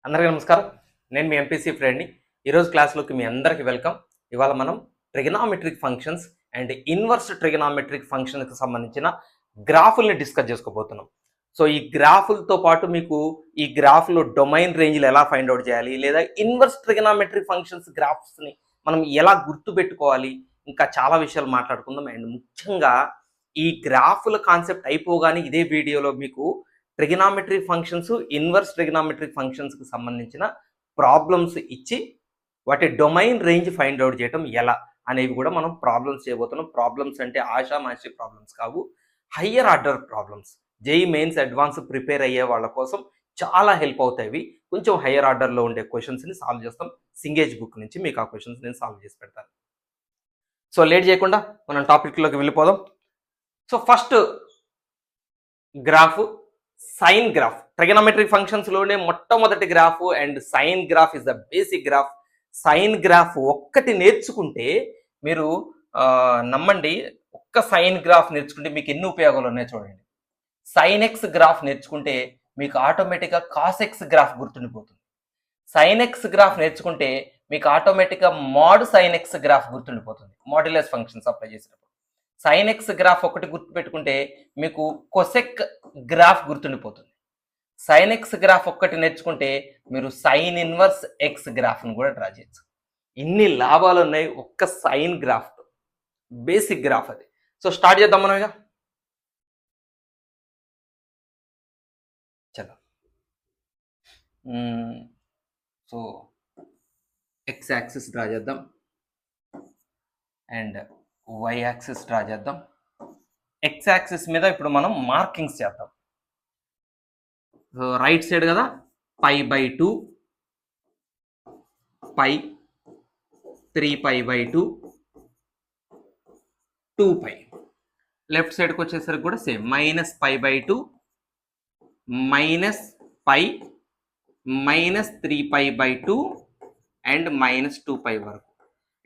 అందరికీ నమస్కారం. నేను మీ ఎంపీసీ ఫ్రెండ్ని. ఈరోజు క్లాస్లోకి మీ అందరికీ వెల్కమ్. ఇవాళ మనం trigonometric functions and inverse trigonometric ఫంక్షన్కి సంబంధించిన గ్రాఫుల్ని డిస్కస్ చేసుకోబోతున్నాం. సో ఈ గ్రాఫులతో పాటు మీకు ఈ గ్రాఫ్లో డొమైన్ రేంజ్లు ఎలా ఫైండ్ అవుట్ చేయాలి, లేదా ఇన్వర్స్ ట్రిగనామెట్రిక్ ఫంక్షన్స్ గ్రాఫ్స్ని మనం ఎలా గుర్తుపెట్టుకోవాలి, ఇంకా చాలా విషయాలు మాట్లాడుకుందాం. అండ్ ముఖ్యంగా ఈ గ్రాఫుల కాన్సెప్ట్ అయిపోగానే ఇదే వీడియోలో మీకు ట్రిగనామెట్రిక్ ఫంక్షన్స్, ఇన్వర్స్ ట్రిగనామెట్రిక్ ఫంక్షన్స్కి సంబంధించిన ప్రాబ్లమ్స్ ఇచ్చి వాటి డొమైన్ రేంజ్ ఫైండ్ అవుట్ చేయడం ఎలా అనేవి కూడా మనం ప్రాబ్లమ్స్ చేయబోతున్నాం. ప్రాబ్లమ్స్ అంటే ఆషామాషి ప్రాబ్లమ్స్ కావు, higher order problems. JEE mains advance prepare అయ్యే వాళ్ళ కోసం చాలా హెల్ప్ అవుతాయి. కొంచెం హయ్యర్ ఆర్డర్లో ఉండే క్వశ్చన్స్ని సాల్వ్ చేస్తాం. సింగేజ్ బుక్ నుంచి మీకు ఆ క్వశ్చన్స్ నేను సాల్వ్ చేసి పెడతాను. సో లేట్ చేయకుండా మనం టాపిక్లోకి వెళ్ళిపోదాం. So first graph sine graph. Trigonometric ఫంక్షన్స్లోనే మొట్టమొదటి graph and sine graph is the basic graph. Sine graph ఒక్కటి నేర్చుకుంటే మీరు నమ్మండి, ఒక్క సైన్ గ్రాఫ్ నేర్చుకుంటే మీకు ఎన్ని ఉపయోగాలు ఉన్నాయో చూడండి. సైన్ ఎక్స్ గ్రాఫ్ నేర్చుకుంటే మీకు ఆటోమేటిక్గా కాస్ ఎక్స్ గ్రాఫ్ గుర్తుండిపోతుంది. సైన్ ఎక్స్ గ్రాఫ్ నేర్చుకుంటే మీకు ఆటోమేటిక్గా మోడ్ సైన్ ఎక్స్ గ్రాఫ్ గుర్తుండిపోతుంది, మాడ్యులస్ ఫంక్షన్స్ అప్లై చేసినప్పుడు. సైన్ ఎక్స్ గ్రాఫ్ ఒకటి గుర్తుపెట్టుకుంటే మీకు కొసెక్ గ్రాఫ్ గుర్తుండిపోతుంది. సైన్ ఎక్స్ గ్రాఫ్ ఒక్కటి నేర్చుకుంటే మీరు సైన్ ఇన్వర్స్ ఎక్స్ గ్రాఫ్ను కూడా డ్రా చేయొచ్చు. ఇన్ని లాభాలు ఉన్నాయి ఒక్క సైన్ గ్రాఫ్, బేసిక్ గ్రాఫ్ అది. సో స్టార్ట్ చేద్దాం మనం ఇక. చలో, సో ఎక్స్ యాక్సిస్ డ్రా చేద్దాం అండ్ వై యాక్సిస్ డ్రా చేద్దాం. ఎక్స్ యాక్సిస్ మీద ఇప్పుడు మనం మార్కింగ్స్ చేద్దాం. రైట్ సైడ్ కదా π/2, π, 3π/2, 2π. లెఫ్ట్ సైడ్కి వచ్చేసరికి కూడా సేమ్ -π/2, -π, -3π/2 అండ్ -2π వరకు.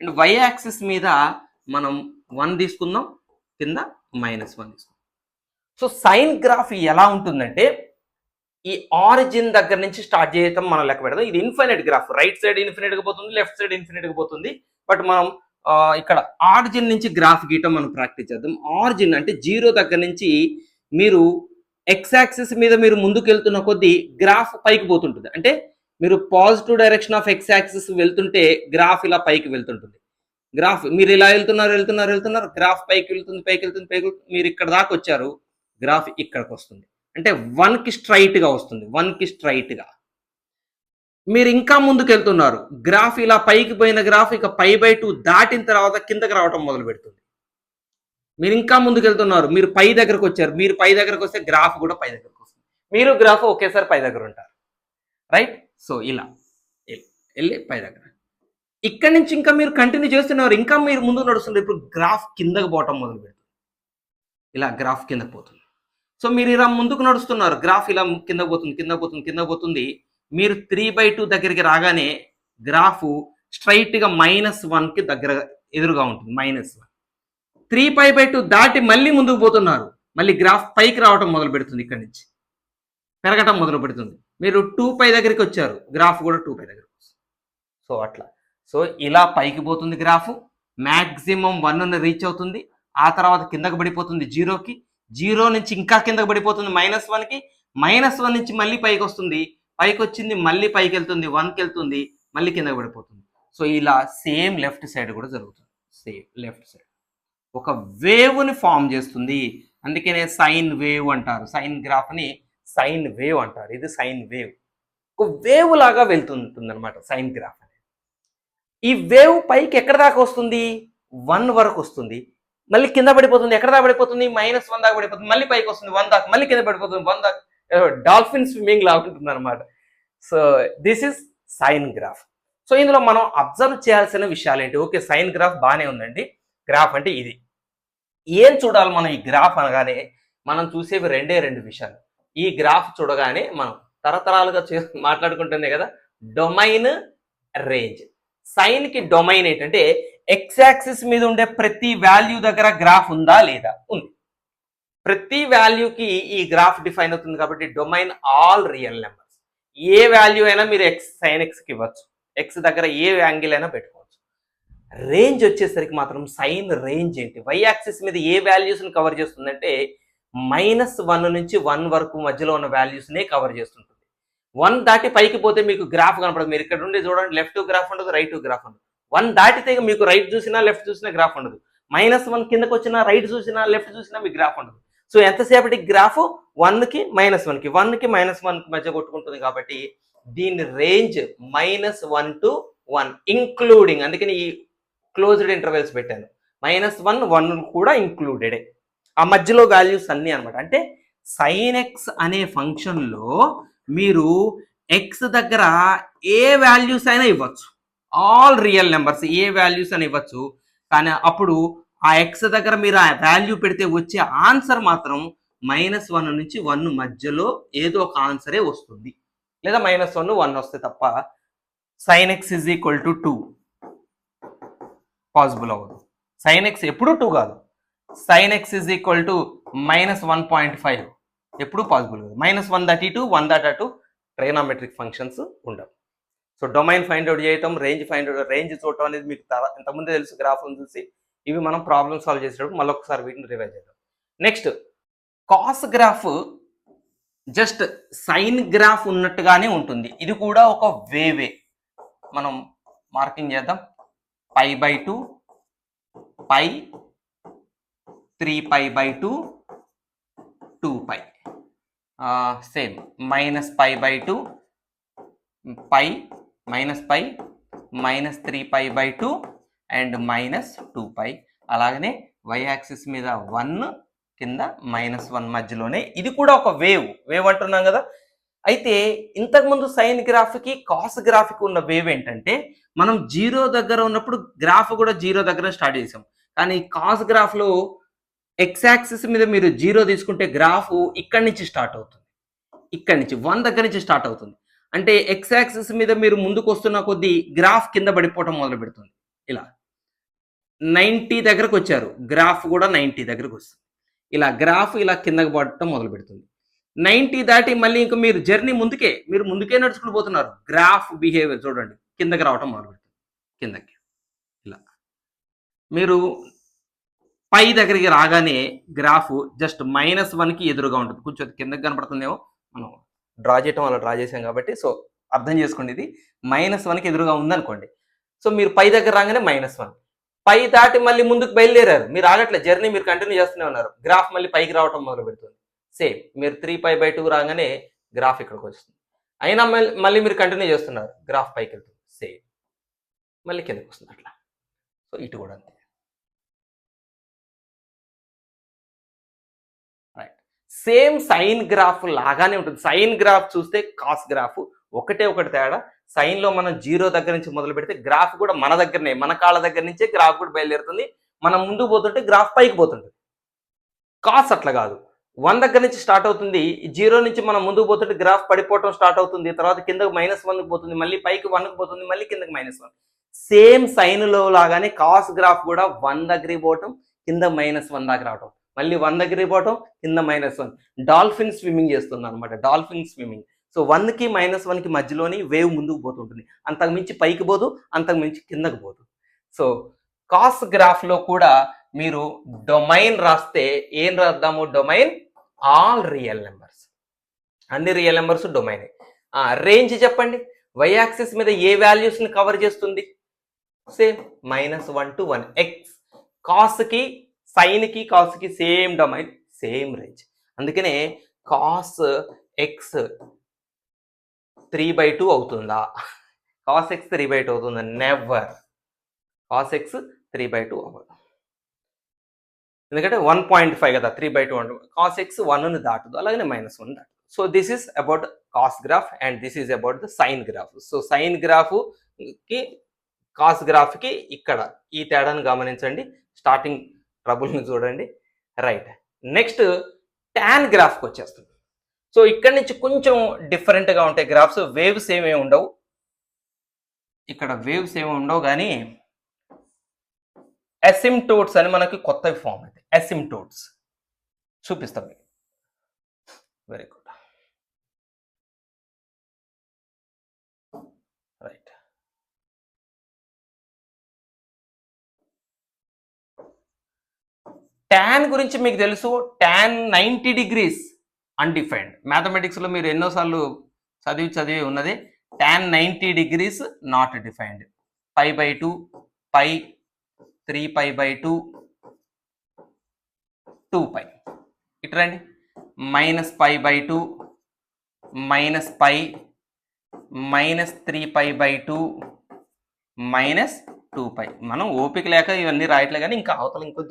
అండ్ వై యాక్సిస్ మీద మనం 1 తీసుకుందాం, కింద -1 తీసుకుందాం. సో సైన్ గ్రాఫ్ ఎలా ఉంటుందంటే ఈ ఆరిజిన్ దగ్గర నుంచి స్టార్ట్ చేయటం మనం లెక్క పెడదాం. ఇది ఇన్ఫినిట్ గ్రాఫ్, రైట్ సైడ్ ఇన్ఫినిట్గా పోతుంది, లెఫ్ట్ సైడ్ ఇన్ఫినిట్గా పోతుంది. బట్ మనం ఇక్కడ ఆరిజిన్ నుంచి గ్రాఫ్ గీయటం మనం ప్రాక్టీస్ చేద్దాం. ఆరిజిన్ అంటే 0 దగ్గర నుంచి మీరు ఎక్స్ యాక్సిస్ మీద మీరు ముందుకు వెళ్తున్న కొద్దీ గ్రాఫ్ పైకి పోతుంటుంది. అంటే మీరు positive direction of X axis వెళ్తుంటే గ్రాఫ్ ఇలా పైకి వెళ్తుంటుంది. గ్రాఫ్ మీరు ఇలా వెళ్తున్నారు, గ్రాఫ్ పైకి వెళ్తుంది. మీరు ఇక్కడ దాకా వచ్చారు, గ్రాఫ్ ఇక్కడికి వస్తుంది. అంటే 1కి స్ట్రైట్గా వస్తుంది, 1కి స్ట్రైట్గా. మీరు ఇంకా ముందుకు వెళ్తున్నారు, గ్రాఫ్ ఇలా పైకి పోయిన గ్రాఫ్ ఇక π/2 దాటిన తర్వాత కిందకి రావటం మొదలు పెడుతుంది. మీరు ఇంకా ముందుకు వెళ్తున్నారు, మీరు పై దగ్గరకు వచ్చారు, మీరు పై దగ్గరకు వస్తే గ్రాఫ్ కూడా పై దగ్గరకు వస్తుంది. మీరు గ్రాఫ్ ఒకేసారి పై దగ్గర ఉంటారు, రైట్? సో ఇలా వెళ్ళి పై దగ్గర, ఇక్కడి నుంచి ఇంకా మీరు కంటిన్యూ చేస్తున్నారు, ఇంకా మీరు ముందుకు నడుస్తున్నారు. ఇప్పుడు గ్రాఫ్ కిందకు పోవటం మొదలు పెడుతుంది, ఇలా గ్రాఫ్ కిందకు పోతుంది. సో మీరు ఇలా ముందుకు నడుస్తున్నారు, గ్రాఫ్ ఇలా కిందకు పోతుంది. మీరు 3/2 దగ్గరికి రాగానే గ్రాఫ్ స్ట్రైట్గా -1కి దగ్గర ఎదురుగా ఉంటుంది, -1. 3π/2 దాటి మళ్ళీ ముందుకు పోతున్నారు, మళ్ళీ గ్రాఫ్ పైకి రావటం మొదలు పెడుతుంది, ఇక్కడి నుంచి పెరగటం మొదలు పెడుతుంది. మీరు 2π దగ్గరికి వచ్చారు, గ్రాఫ్ కూడా 2π దగ్గరికి వస్తుంది. సో అట్లా, సో ఇలా పైకి పోతుంది గ్రాఫ్, మ్యాక్సిమం 1ని రీచ్ అవుతుంది. ఆ తర్వాత కిందకు పడిపోతుంది 0కి, 0 నుంచి ఇంకా కిందకు పడిపోతుంది -1కి, -1 నుంచి మళ్ళీ పైకి వస్తుంది, పైకి వచ్చింది మళ్ళీ పైకి వెళ్తుంది, 1కి వెళ్తుంది, మళ్ళీ కిందకు పడిపోతుంది. సో ఇలా సేమ్ లెఫ్ట్ సైడ్ కూడా జరుగుతుంది. సేమ్ లెఫ్ట్ సైడ్ ఒక వేవ్ని ఫామ్ చేస్తుంది. అందుకనే సైన్ వేవ్ అంటారు, సైన్ గ్రాఫ్ని సైన్ వేవ్ అంటారు. ఇది సైన్ వేవ్, ఒక వేవ్ లాగా వెళ్తుంటుంది అనమాట సైన్ గ్రాఫ్ అనేది. ఈ వేవ్ పైకి ఎక్కడ దాకా వస్తుంది? 1 వరకు వస్తుంది, మళ్ళీ కింద పడిపోతుంది. ఎక్కడ దాకా పడిపోతుంది? -1 దాకా పడిపోతుంది, మళ్ళీ పైకి వస్తుంది 1 దాకా, మళ్ళీ కింద పడిపోతుంది 1 దాకా. డాల్ఫిన్ స్విమ్మింగ్ లాగా ఉంటుంది అనమాట. So this is sine graph. So ఇందులో మనం అబ్జర్వ్ చేయాల్సిన విషయాలు ఏంటి? ఓకే, సైన్ గ్రాఫ్ బాగానే ఉందండి. గ్రాఫ్ అంటే ఇది. ఏం చూడాలి మనం ఈ గ్రాఫ్ అనగానే? మనం చూసేవి రెండు విషయాలు. ఈ గ్రాఫ్ చూడగానే మనం తరతరాలుగా మాట్లాడుకుంటుంది కదా, డొమైన్, రేంజ్. సైన్కి డొమైన్ ఏంటంటే ఎక్స్ యాక్సిస్ మీద ఉండే ప్రతి వాల్యూ దగ్గర గ్రాఫ్ ఉందా లేదా? ఉంది. ప్రతి వాల్యూకి ఈ గ్రాఫ్ డిఫైన్ అవుతుంది కాబట్టి డొమైన్ ఆల్ రియల్ నెంబర్స్. ఏ వాల్యూ అయినా మీరు ఎక్స్ సైన్ ఎక్స్కి ఇవ్వచ్చు, ఎక్స్ దగ్గర ఏ యాంగిల్ అయినా పెట్టుకోవచ్చు. రేంజ్ వచ్చేసరికి మాత్రం సైన్ రేంజ్ ఏంటి, వై యాక్సిస్ మీద ఏ వాల్యూస్ని కవర్ చేస్తుందంటే -1 నుంచి 1 వరకు మధ్యలో ఉన్న వాల్యూస్నే కవర్ చేస్తుంటుంది. 1 దాటి పైకి పోతే మీకు గ్రాఫ్ కనపడదు. మీరు ఇక్కడ నుండి చూడండి, లెఫ్ట్ గ్రాఫ్ ఉండదు, రైట్ గ్రాఫ్ ఉండదు. 1 దాటితే మీకు రైట్ చూసినా లెఫ్ట్ చూసినా గ్రాఫ్ ఉండదు. -1 కిందకు వచ్చినా రైట్ చూసినా లెఫ్ట్ చూసినా మీకు గ్రాఫ్ ఉండదు. సో ఎంతసేపటికి గ్రాఫ్ 1కి -1కి 1కి -1కి మధ్య కొట్టుకుంటుంది. కాబట్టి దీని రేంజ్ -1 to 1 ఇంక్లూడింగ్, అందుకని ఈ క్లోజ్డ్ ఇంటర్వెల్స్ పెట్టాను. -1 1 కూడా ఇంక్లూడెడే, ఆ మధ్యలో వాల్యూస్ అన్నీ అనమాట. అంటే సైన్ ఎక్స్ అనే ఫంక్షన్లో మీరు ఎక్స్ దగ్గర ఏ వాల్యూస్ అయినా ఇవ్వచ్చు, ఆల్ రియల్ నెంబర్స్ ఏ వాల్యూస్ అయినా ఇవ్వచ్చు. కానీ అప్పుడు ఆ ఎక్స్ దగ్గర మీరు ఆ వాల్యూ పెడితే వచ్చే ఆన్సర్ మాత్రం -1 నుంచి 1 మధ్యలో ఏదో ఒక ఆన్సరే వస్తుంది, లేదా -1 1 వస్తే తప్ప sign x is equal to 2 possible అవ్వదు. సైన్ ఎక్స్ ఎప్పుడు 2 కాదు, sine x is equal to -1.5 ఎప్పుడు పాసిబుల్ కాదు. -1 దాటి 2 1 దాటి ట్రైనామెట్రిక్ ఫంక్షన్స్ ఉండవు. సో డొమైన్ ఫైండ్ అవుట్ చేయటం, రేంజ్ ఫైండ్ అవుట్, రేంజ్ చూడటం అనేది మీకు ఇంతకుముందే తెలుసు గ్రాఫ్లను చూసి. ఇవి మనం ప్రాబ్లమ్ సాల్వ్ చేసేటప్పుడు మళ్ళీ ఒకసారి వీటిని రివైజ్ చేద్దాం. Next cos graph just sine graph ఉన్నట్టుగానే ఉంటుంది. ఇది కూడా ఒక వేవే, మనం మార్కింగ్ చేద్దాం. π/2 π 3π/2 2π సేమ్ -π/2 π -π -3π/2 అండ్ -2π. అలాగనే వై యాక్సిస్ మీద 1 కింద -1 మధ్యలోనే. ఇది కూడా ఒక వేవ్ అంటున్నాం కదా. అయితే ఇంతకుముందు సైన్ గ్రాఫ్కి కాస్ గ్రాఫ్కి ఉన్న వేవ్ ఏంటంటే, మనం 0 దగ్గర ఉన్నప్పుడు గ్రాఫ్ కూడా 0 దగ్గర స్టార్ట్ చేసాం. కానీ కాస్ గ్రాఫ్లో ఎక్స్ యాక్సిస్ మీద మీరు 0 తీసుకుంటే గ్రాఫ్ ఇక్కడి నుంచి స్టార్ట్ అవుతుంది, ఇక్కడి నుంచి 1 దగ్గర నుంచి స్టార్ట్ అవుతుంది. అంటే ఎక్స్ యాక్సిస్ మీద మీరు ముందుకు వస్తున్న కొద్దీ గ్రాఫ్ కింద పడిపోవటం మొదలు పెడుతుంది. ఇలా 90 దగ్గరకు వచ్చారు, గ్రాఫ్ కూడా 90 దగ్గరకు వస్తుంది. ఇలా గ్రాఫ్ ఇలా కిందకి పడటం మొదలు పెడుతుంది. 90 దాటి మళ్ళీ ఇంకా మీరు జర్నీ మీరు ముందుకే నడుచుకుని పోతున్నారు. గ్రాఫ్ బిహేవియర్ చూడండి, కిందకి రావటం మొదలు పెడుతుంది, కిందకి ఇలా. మీరు పై దగ్గరికి రాగానే గ్రాఫ్ జస్ట్ -1కి ఎదురుగా ఉంటుంది. కొంచెం కిందకి కనపడుతుందేమో, మనం డ్రా చేయటం అలా డ్రా చేసాం కాబట్టి. సో అర్థం చేసుకోండి, ఇది -1కి ఎదురుగా ఉందనుకోండి. సో మీరు పై దగ్గర రాగానే -1, పై దాటి మళ్ళీ ముందుకు బయలుదేరారు, మీరు ఆగట్లేదు, జర్నీ మీరు కంటిన్యూ చేస్తూనే ఉన్నారు. గ్రాఫ్ మళ్ళీ పైకి రావటం మొదలు పెడుతుంది. సేమ్ మీరు 3π/2 రాగానే గ్రాఫ్ ఇక్కడికి వస్తుంది. అయినా మళ్ళీ మీరు కంటిన్యూ చేస్తున్నారు, గ్రాఫ్ పైకి వెళ్తుంది. సేమ్ మళ్ళీ కిందకి వస్తుంది అట్లా. సో ఇటు కూడా అంతే. రైట్, సేమ్ సైన్ గ్రాఫ్ లాగానే ఉంటుంది. సైన్ గ్రాఫ్ చూస్తే కాస్ గ్రాఫ్ ఒకటే ఒకటి తేడా. సైన్లో మనం 0 దగ్గర నుంచి మొదలు పెడితే గ్రాఫ్ కూడా మన దగ్గరనే, మన కాళ్ళ దగ్గర నుంచే గ్రాఫ్ కూడా బయలుదేరుతుంది. మనం ముందుకు పోతుంటే గ్రాఫ్ పైకి పోతుంటుంది. కాస్ అట్లా కాదు, 1 దగ్గర నుంచి స్టార్ట్ అవుతుంది, 0 నుంచి మనం ముందుకు పోతుంటే గ్రాఫ్ పడిపోవటం స్టార్ట్ అవుతుంది, తర్వాత కిందకు -1కి పోతుంది, మళ్ళీ పైకి 1కి పోతుంది, మళ్ళీ కిందకి -1. సేమ్ సైన్లో లాగానే కాస్ గ్రాఫ్ కూడా 1 దగ్గరికి పోవటం, కింద -1 దాకా రావటం, మళ్ళీ 1 దగ్గరికి పోవటం, కింద -1. డాల్ఫిన్ స్విమ్మింగ్ చేస్తుంది అనమాట, డాల్ఫిన్ స్విమ్మింగ్. సో 1కి -1కి మధ్యలోని వేవ్ ముందుకు పోతుంటుంది, అంతకు మించి పైకి పోదు, అంతకు మించి కిందకు పోదు. సో కాస్ గ్రాఫ్లో కూడా మీరు డొమైన్ రాస్తే ఏం రాద్దాము, డొమైన్ ఆల్ రియల్ నెంబర్స్, అన్ని రియల్ నెంబర్స్ డొమైన్. రేంజ్ చెప్పండి, వై యాక్సిస్ మీద ఏ వాల్యూస్ని కవర్ చేస్తుంది, సేమ్ -1 to 1. ఎక్స్ కాస్కి సైన్కి కాస్కి సేమ్ డొమైన్, సేమ్ రేంజ్. అందుకనే కాస్ ఎక్స్ 3/2 అవుతుందా, కాస్ ఎక్స్ 3/2 అవుతుందా, నెవర్. కాస్ ఎక్స్ 3/2 అవ్వదు, ఎందుకంటే 1.5 కదా, 3/2 అంటే కాస్ ఎక్స్ 1ని దాటదు, అలాగే -1 దాటదు. So this is about cos graph and this is about the sine graph. So sine గ్రాఫ్కి కాస్ గ్రాఫ్కి ఇక్కడ ఈ తేడాను గమనించండి, స్టార్టింగ్ ట్రబుల్ని చూడండి. రైట్, నెక్స్ట్ ట్యాన్ గ్రాఫ్కి వచ్చేస్తుంది. సో ఇక్కడ నుంచి కొంచెం డిఫరెంట్గా ఉంటాయి గ్రాఫ్స్. వేవ్స్ ఏమీ ఉండవు, ఇక్కడ వేవ్స్ ఏమి ఉండవు, కానీ అసిమ్టోట్స్ అని మనకి కొత్త ఫామ్ అయితే అసిమ్టోట్స్ చూపిస్తాం మీకు. Very good. రైట్. ట్యాన్ గురించి మీకు తెలుసు, ట్యాన్ 90 degrees అన్డిఫైన్డ్. మ్యాథమెటిక్స్లో మీరు ఎన్నోసార్లు చదివి ఉన్నది. Tan 90 degrees not defined. π/2 π 3π/2 2π. ఇటు రండి, -π/2 -π -3π/2 -2π. మనం ఓపిక లేక ఇవన్నీ రాయట్లే, కానీ ఇంకా అవతల ఇంకో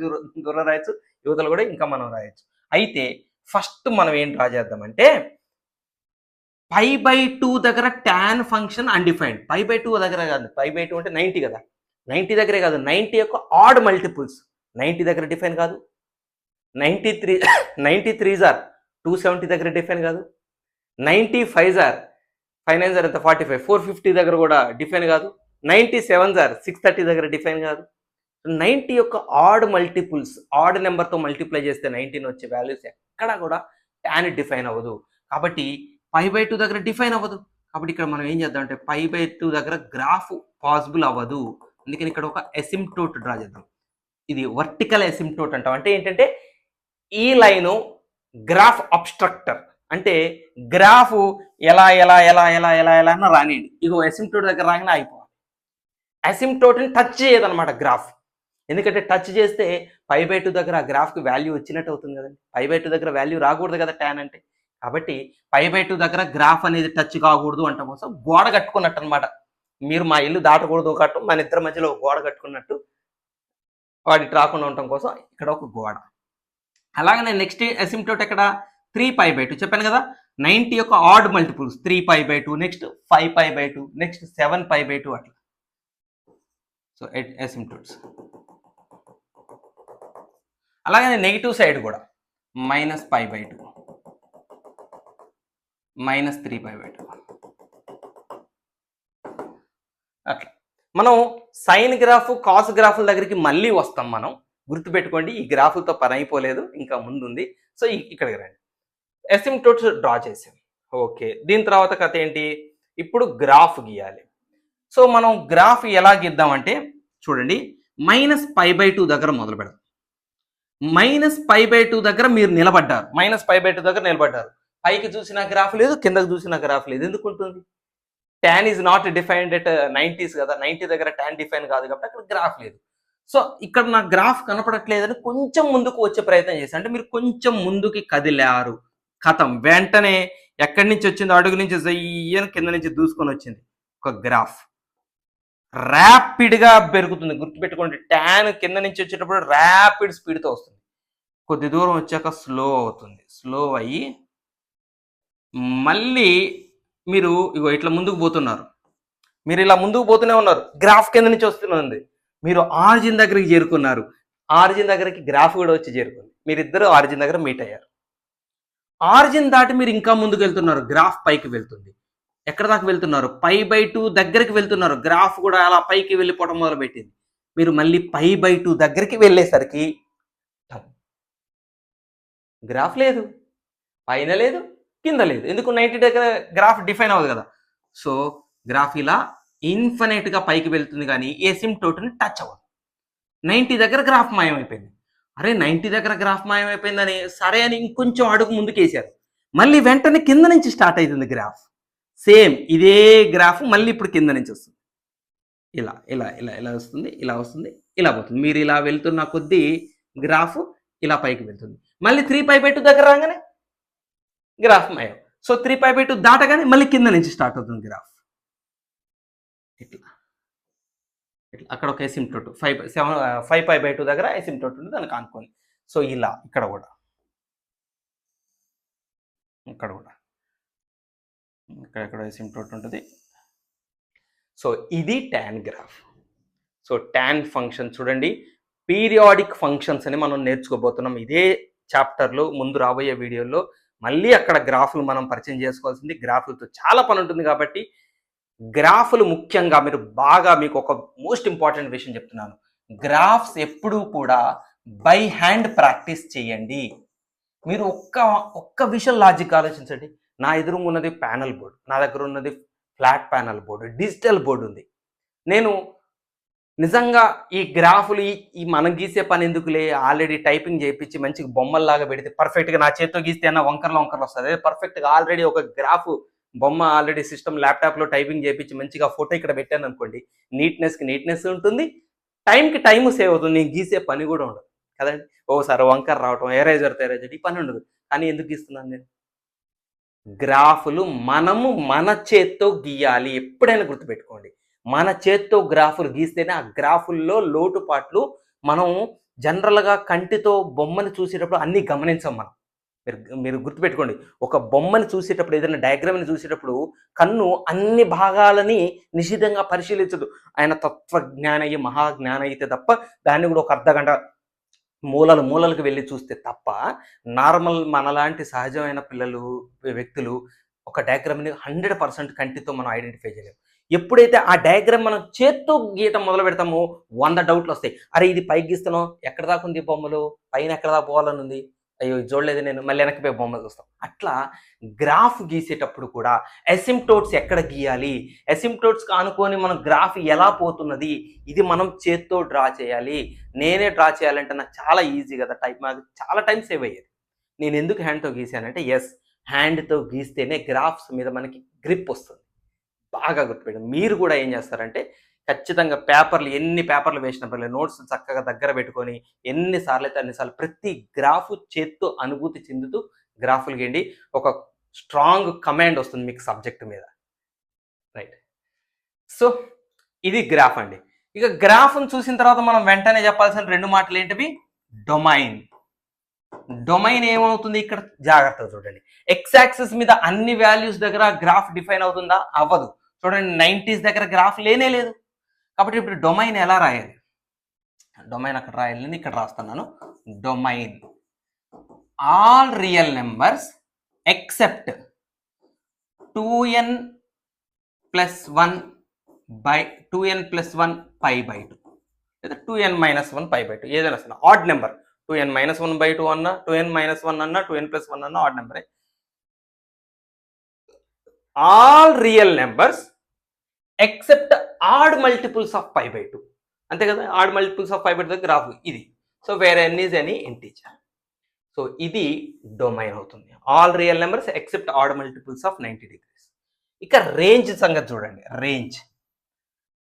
దూరం రాయొచ్చు, యువతలు కూడా ఇంకా మనం రాయొచ్చు. అయితే ఫస్ట్ మనం ఏం డ్రా చేద్దామంటే π/2 దగ్గర ట్యాన్ ఫంక్షన్ అన్డిఫైన్డ్. π/2 దగ్గర కాదు, π/2 అంటే 90 కదా, 90 దగ్గరే కాదు, 90 యొక్క ఆడ్ మల్టిపుల్స్. 90 దగ్గర డిఫైన్ కాదు, 93 ఆర్ 270 దగ్గర డిఫైన్ కాదు, 95 ఆర్ 5 9 ఎంత 45 450 దగ్గర కూడా డిఫైన్ కాదు, 97 ఆర్ 630 దగ్గర డిఫైన్ కాదు. 90 యొక్క ఆడ్ మల్టిపుల్స్, ఆడ్ నెంబర్తో మల్టిప్లై చేస్తే 19 వచ్చే వాల్యూస్ ఎక్కడా కూడా ట్యాన్ డిఫైన్ అవ్వదు. కాబట్టి π/2 దగ్గర డిఫైన్ అవ్వదు. కాబట్టి ఇక్కడ మనం ఏం చేద్దాం అంటే π/2 దగ్గర గ్రాఫ్ పాసిబుల్ అవ్వదు. అందుకని ఇక్కడ ఒక ఎసిమ్టోట్ డ్రా చేద్దాం. ఇది వర్టికల్ ఎసిమ్టోట్ అంటాం. అంటే ఏంటంటే ఈ లైను గ్రాఫ్ అబ్స్ట్రక్టర్, అంటే గ్రాఫ్ ఎలా ఎలా ఎలా ఎలా ఎలా ఎలా అన్న రానియండి, ఇగో ఎసిమ్టోట్ దగ్గర రాగానే అయిపోవాలి. ఎసిమ్టోట్ని టచ్ చేయదన్నమాట గ్రాఫ్. ఎందుకంటే టచ్ చేస్తే π/2 దగ్గర ఆ గ్రాఫ్కి వాల్యూ వచ్చినట్టు అవుతుంది కదండి. π/2 దగ్గర వాల్యూ రాకూడదు కదా ట్యాన్ అంటే. కాబట్టి π/2 దగ్గర గ్రాఫ్ అనేది టచ్ కాకూడదు అంట కోసం గోడ కట్టుకున్నట్టు అనమాట. మీరు మా ఇల్లు దాటకూడదు కట్టం, మన ఇద్దరి మధ్యలో గోడ కట్టుకున్నట్టు, వాడికి రాకుండా ఉండటం కోసం ఇక్కడ ఒక గోడ. అలాగనే నెక్స్ట్ ఎసిమ్టోట్ ఎక్కడ 3π/2 చెప్పాను కదా. 90 యొక్క ఆడ్ మల్టిపుల్స్ 3π/2, నెక్స్ట్ 5π/2, నెక్స్ట్ 7π/2 అట్లా. So asymptotes. అలాగే నెగిటివ్ సైడ్ కూడా -π/2 -3π/2 అట్లా. మనం సైన్ గ్రాఫ్ కాస్ గ్రాఫ్ల దగ్గరికి మళ్ళీ వస్తాం. మనం గుర్తుపెట్టుకోండి, ఈ గ్రాఫ్లతో పని అయిపోలేదు, ఇంకా ముందుంది. సో ఇక్కడికి రండి, ఎసిమ్టోట్స్ డ్రా చేసాం. ఓకే, దీని తర్వాత కథ ఏంటి, ఇప్పుడు గ్రాఫ్ గీయాలి. సో మనం గ్రాఫ్ ఎలా గీద్దామంటే చూడండి, -π/2 దగ్గర మొదలు పెడదాం. -π/2 దగ్గర మీరు నిలబడ్డారు, -π/2 దగ్గర నిలబడ్డారు. పైకి చూసిన గ్రాఫ్ లేదు, కిందకు చూసిన గ్రాఫ్ లేదు. ఎందుకు ఉంటుంది? Tan is not defined at 90s కదా, 90 దగ్గర ట్యాన్ డిఫైన్ కాదు కాబట్టి అక్కడ గ్రాఫ్ లేదు. సో ఇక్కడ నాకు గ్రాఫ్ కనపడట్లేదని కొంచెం ముందుకు వచ్చే ప్రయత్నం చేశాను. అంటే మీరు కొంచెం ముందుకి కదిలారు, కథం వెంటనే ఎక్కడి నుంచి వచ్చిందో అడుగు నుంచి జయ్యని కింద నుంచి దూసుకొని వచ్చింది ఒక గ్రాఫ్. ర్యాపిడ్గా పెరుగుతుంది. గుర్తుపెట్టుకోండి, ట్యాన్ కింద నుంచి వచ్చేటప్పుడు ర్యాపిడ్ స్పీడ్తో వస్తుంది, కొద్ది దూరం వచ్చాక స్లో అవుతుంది. స్లో అయ్యి మళ్ళీ మీరు ఇగో ఇట్లా ముందుకు పోతున్నారు. మీరు ఇలా ముందుకు పోతూనే ఉన్నారు, గ్రాఫ్ కింద నుంచి వస్తుంది. మీరు ఆరిజిన్ దగ్గరికి చేరుకున్నారు, ఆరిజిన్ దగ్గరికి గ్రాఫ్ కూడా వచ్చి చేరుకుంది. మీరిద్దరు ఆరిజిన్ దగ్గర మీట్ అయ్యారు. ఆరిజిన్ దాటి మీరు ఇంకా ముందుకు వెళ్తున్నారు, గ్రాఫ్ పైకి వెళ్తుంది. ఎక్కడ దాకా వెళ్తున్నారు? π/2 దగ్గరికి వెళ్తున్నారు. గ్రాఫ్ కూడా అలా పైకి వెళ్ళిపోవడం మొదలుపెట్టింది. మీరు మళ్ళీ π/2 దగ్గరికి వెళ్ళేసరికి గ్రాఫ్ లేదు, పైన లేదు, కింద లేదు. ఎందుకు? 90 దగ్గర గ్రాఫ్ డిఫైన్ అవ్వదు కదా. సో గ్రాఫ్ ఇలా ఇన్ఫినిట్గా పైకి వెళ్తుంది, కానీ ఎసిమ్టోట్ని టచ్ అవ్వదు. 90 దగ్గర గ్రాఫ్ మాయమైపోయింది. అరే 90 దగ్గర గ్రాఫ్ మాయమైపోయిందని సరే అని ఇంకొంచెం అడుగు ముందుకేసారు. మళ్ళీ వెంటనే కింద నుంచి స్టార్ట్ అవుతుంది గ్రాఫ్. సేమ్ ఇదే గ్రాఫ్ మళ్ళీ ఇప్పుడు కింద నుంచి వస్తుంది. ఇలా ఇలా ఇలా ఇలా వస్తుంది, ఇలా వస్తుంది, ఇలా పోతుంది. మీరు ఇలా వెళ్తున్న కొద్దీ గ్రాఫ్ ఇలా పైకి వెళ్తుంది. మళ్ళీ 3π/2 దగ్గర రాగానే గ్రాఫ్ మాయం. సో 3π/2 దాటగానే మళ్ళీ కింద నుంచి స్టార్ట్ అవుతుంది గ్రాఫ్. ఇట్లా ఇట్లా అక్కడ ఒక ఎసిమ్టోట్ 5π/2 దగ్గర ఎసిమ్టోట్ ఉంది, దానికి ఆనుకొని. సో ఇలా ఇక్కడ కూడా ఇక్కడ ఎసిమ్టోట్ ఉంటుంది. సో ఇది tan graph. So tan function చూడండి, పీరియాడిక్ ఫంక్షన్స్ అని మనం నేర్చుకోబోతున్నాం ఇదే చాప్టర్లో. ముందు రాబోయే వీడియోలో మళ్ళీ అక్కడ గ్రాఫ్లు మనం పరిచయం చేసుకోవాల్సింది. గ్రాఫ్లతో చాలా పని ఉంటుంది కాబట్టి గ్రాఫ్లు ముఖ్యంగా మీరు బాగా, మీకు ఒక మోస్ట్ ఇంపార్టెంట్ విషయం చెప్తున్నాను, గ్రాఫ్స్ ఎప్పుడూ కూడా బై హ్యాండ్ ప్రాక్టీస్ చేయండి. మీరు ఒక్క విషయం లాజిక్ ఆలోచించండి. నా ఎదురుగా ఉన్నది ప్యానల్ బోర్డ్, నా దగ్గర ఉన్నది flat panel board, digital board ఉంది. నేను నిజంగా ఈ గ్రాఫులు ఈ మనం గీసే పని ఎందుకులే, ఆల్రెడీ టైపింగ్ చేయించి మంచిగా బొమ్మల్లాగా పెడితే పర్ఫెక్ట్గా నా చేతితో గీస్తే అన్న వంకరలు వస్తుంది. పర్ఫెక్ట్గా ఆల్రెడీ ఒక గ్రాఫ్ బొమ్మ ఆల్రెడీ సిస్టమ్ ల్యాప్టాప్లో టైపింగ్ చేయించి మంచిగా ఫోటో ఇక్కడ పెట్టాను అనుకోండి, నీట్నెస్ ఉంటుంది, టైంకి టైం సేవ్ అవుతుంది, నేను గీసే పని కూడా ఉండదు కదండి. ఓసారి వంకర రావటం, ఎరేజర్తో ఎరేజర్, ఈ పని ఉండదు. కానీ ఎందుకు గీస్తున్నాను నేను? గ్రాఫులు మనము మన చేత్తో గీయాలి. ఎప్పుడైనా గుర్తుపెట్టుకోండి, మన చేత్తో గ్రాఫులు గీస్తేనే ఆ గ్రాఫుల్లో లోటుపాట్లు మనం జనరల్గా కంటితో బొమ్మని చూసేటప్పుడు అన్నీ గమనించాం మనం. మీరు గుర్తుపెట్టుకోండి, ఒక బొమ్మని చూసేటప్పుడు, ఏదైనా డయాగ్రామ్ని చూసేటప్పుడు కన్ను అన్ని భాగాలని నిశితంగా పరిశీలించదు. ఆయన తత్వజ్ఞానయ్యి మహాజ్ఞాన అయితే తప్ప దాన్ని కూడా ఒక అర్ధగంట మూలలకు వెళ్ళి చూస్తే తప్ప నార్మల్ మనలాంటి సహజమైన వ్యక్తులు ఒక డయాగ్రామ్ని 100% కంటితో మనం ఐడెంటిఫై చేయలేము. ఎప్పుడైతే ఆ డయాగ్రామ్ మనం చేత్తో గీయటం మొదలు పెడతామో 100 డౌట్లు వస్తాయి. అరే ఇది పైకి గీస్తున్నాం, ఎక్కడ దాకా ఉంది బొమ్మలు, పైన ఎక్కడ దాకా పోవాలని ఉంది, అయ్యో చూడలేదు నేను, మళ్ళీ వెనక్కి పోయి బొమ్మ చూస్తాం. అట్లా గ్రాఫ్ గీసేటప్పుడు కూడా అసిమ్ప్టోట్స్ ఎక్కడ గీయాలి, అసిమ్ప్టోట్స్కి ఆనుకొని మనం గ్రాఫ్ ఎలా పోతున్నది, ఇది మనం చేత్తో డ్రా చేయాలి. నేనే డ్రా చేయాలంటే నాకు చాలా ఈజీ కదా, నాకు చాలా టైం సేవ్ అయ్యేది. నేను ఎందుకు హ్యాండ్తో గీసానంటే, హ్యాండ్తో గీస్తేనే గ్రాఫ్స్ మీద మనకి గ్రిప్ వస్తుంది. బాగా గుర్తుపెట్టండి. మీరు కూడా ఏం చేస్తారంటే, ఖచ్చితంగా ఎన్ని పేపర్లు వేసినప్పుడు నోట్స్ చక్కగా దగ్గర పెట్టుకొని ఎన్నిసార్లు అయితే అన్నిసార్లు ప్రతి గ్రాఫ్ చేత్తో అనుభూతి చెందుతూ గ్రాఫులు గీయండి. ఒక స్ట్రాంగ్ కమాండ్ వస్తుంది మీకు సబ్జెక్ట్ మీద. రైట్. సో ఇది గ్రాఫ్ అండి. ఇక గ్రాఫ్ను చూసిన తర్వాత మనం వెంటనే చెప్పాల్సిన 2 మాటలు ఏంటివి? డొమైన్. డొమైన్ ఏమవుతుంది ఇక్కడ జాగ్రత్తగా చూడండి. ఎక్స్ యాక్సిస్ మీద అన్ని వాల్యూస్ దగ్గర గ్రాఫ్ డిఫైన్ అవుతుందా? అవ్వదు. చూడండి 90s దగ్గర గ్రాఫ్ లేనే లేదు. కాబట్టి ఇప్పుడు డొమైన్ ఎలా రాయాలి? డొమైన్ అక్కడ రాయాలని ఇక్కడ రాస్తున్నాను. Domain all real numbers except 2n + 1 π/2 లేదా 2n - 1 π/2 ఏదైనా వస్తుంది. ఆడ్ నెంబర్ 2n - 1/2 అన్నా, 2n - 1 అన్నా, 2n + 1 అన్నా ఆడ్ నెంబరే. All real numbers except odd multiples of π/2. అంతే కదా, ఆడ్ మల్టిపుల్స్ ఆఫ్ π/2 గ్రాఫ్ ఇది. So where n is any integer. So ఇది డొమైన్ అవుతుంది. All real numbers except odd multiples of 90 degrees. ఇక రేంజ్ సంగతి చూడండి. రేంజ్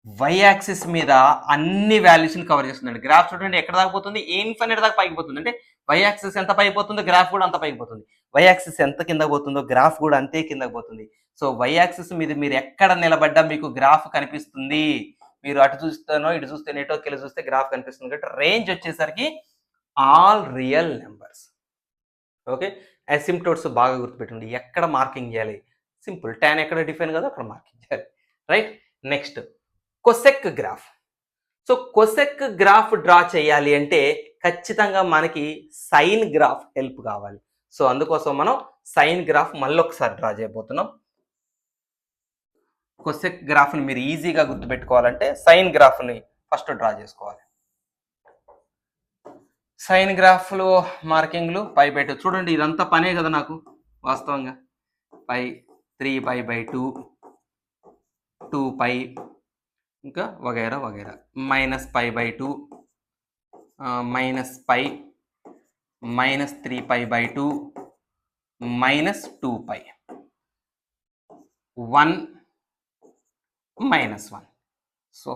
వై యాక్సిస్ మీద అన్ని వాల్యూస్ని కవర్ చేస్తుందండి. గ్రాఫ్ చూడండి ఎక్కడ దాకా పోతుంది, ఇన్ఫినిట్ దాకా పైకి పోతుంది. అంటే వై యాక్సిస్ ఎంత పైకి పోతుందో గ్రాఫ్ కూడా అంత పైకి పోతుంది. వై యాక్సిస్ ఎంత కింద పోతుందో గ్రాఫ్ కూడా అంతే కిందకి పోతుంది. సో వై యాక్సిస్ మీద మీరు ఎక్కడ నిలబడ్డా మీకు గ్రాఫ్ కనిపిస్తుంది. మీరు అటు చూస్తేనో ఇటు చూస్తే నెటోకెళ్ళి చూస్తే గ్రాఫ్ కనిపిస్తుంది. కాబట్టి రేంజ్ వచ్చేసరికి ఆల్ రియల్ నెంబర్స్. ఓకే, అసిమ్ప్టోట్స్ బాగా గుర్తుపెట్టండి. ఎక్కడ మార్కింగ్ చేయాలి? సింపుల్, tan ఎక్కడ డిఫైన్ కదా అక్కడ మార్కింగ్ చేయాలి. Right. Next cosec graph. So cosec graph draw చేయాలి అంటే ఖచ్చితంగా మనకి సైన్ గ్రాఫ్ హెల్ప్ కావాలి. సో అందుకోసం మనం సైన్ గ్రాఫ్ మళ్ళీ ఒకసారి డ్రా చేయబోతున్నాం. కొసెక్ గ్రాఫ్ని మీరు ఈజీగా గుర్తుపెట్టుకోవాలంటే సైన్ గ్రాఫ్ని ఫస్ట్ డ్రా చేసుకోవాలి. సైన్ గ్రాఫ్లో మార్కింగ్లు π/2. చూడండి ఇదంతా పనే కదా నాకు వాస్తవంగా. 3π/2, 2π, ఇంకా వగైరా వగైరా, -π/2, -π, -3π/2, -2π, 1, -1. సో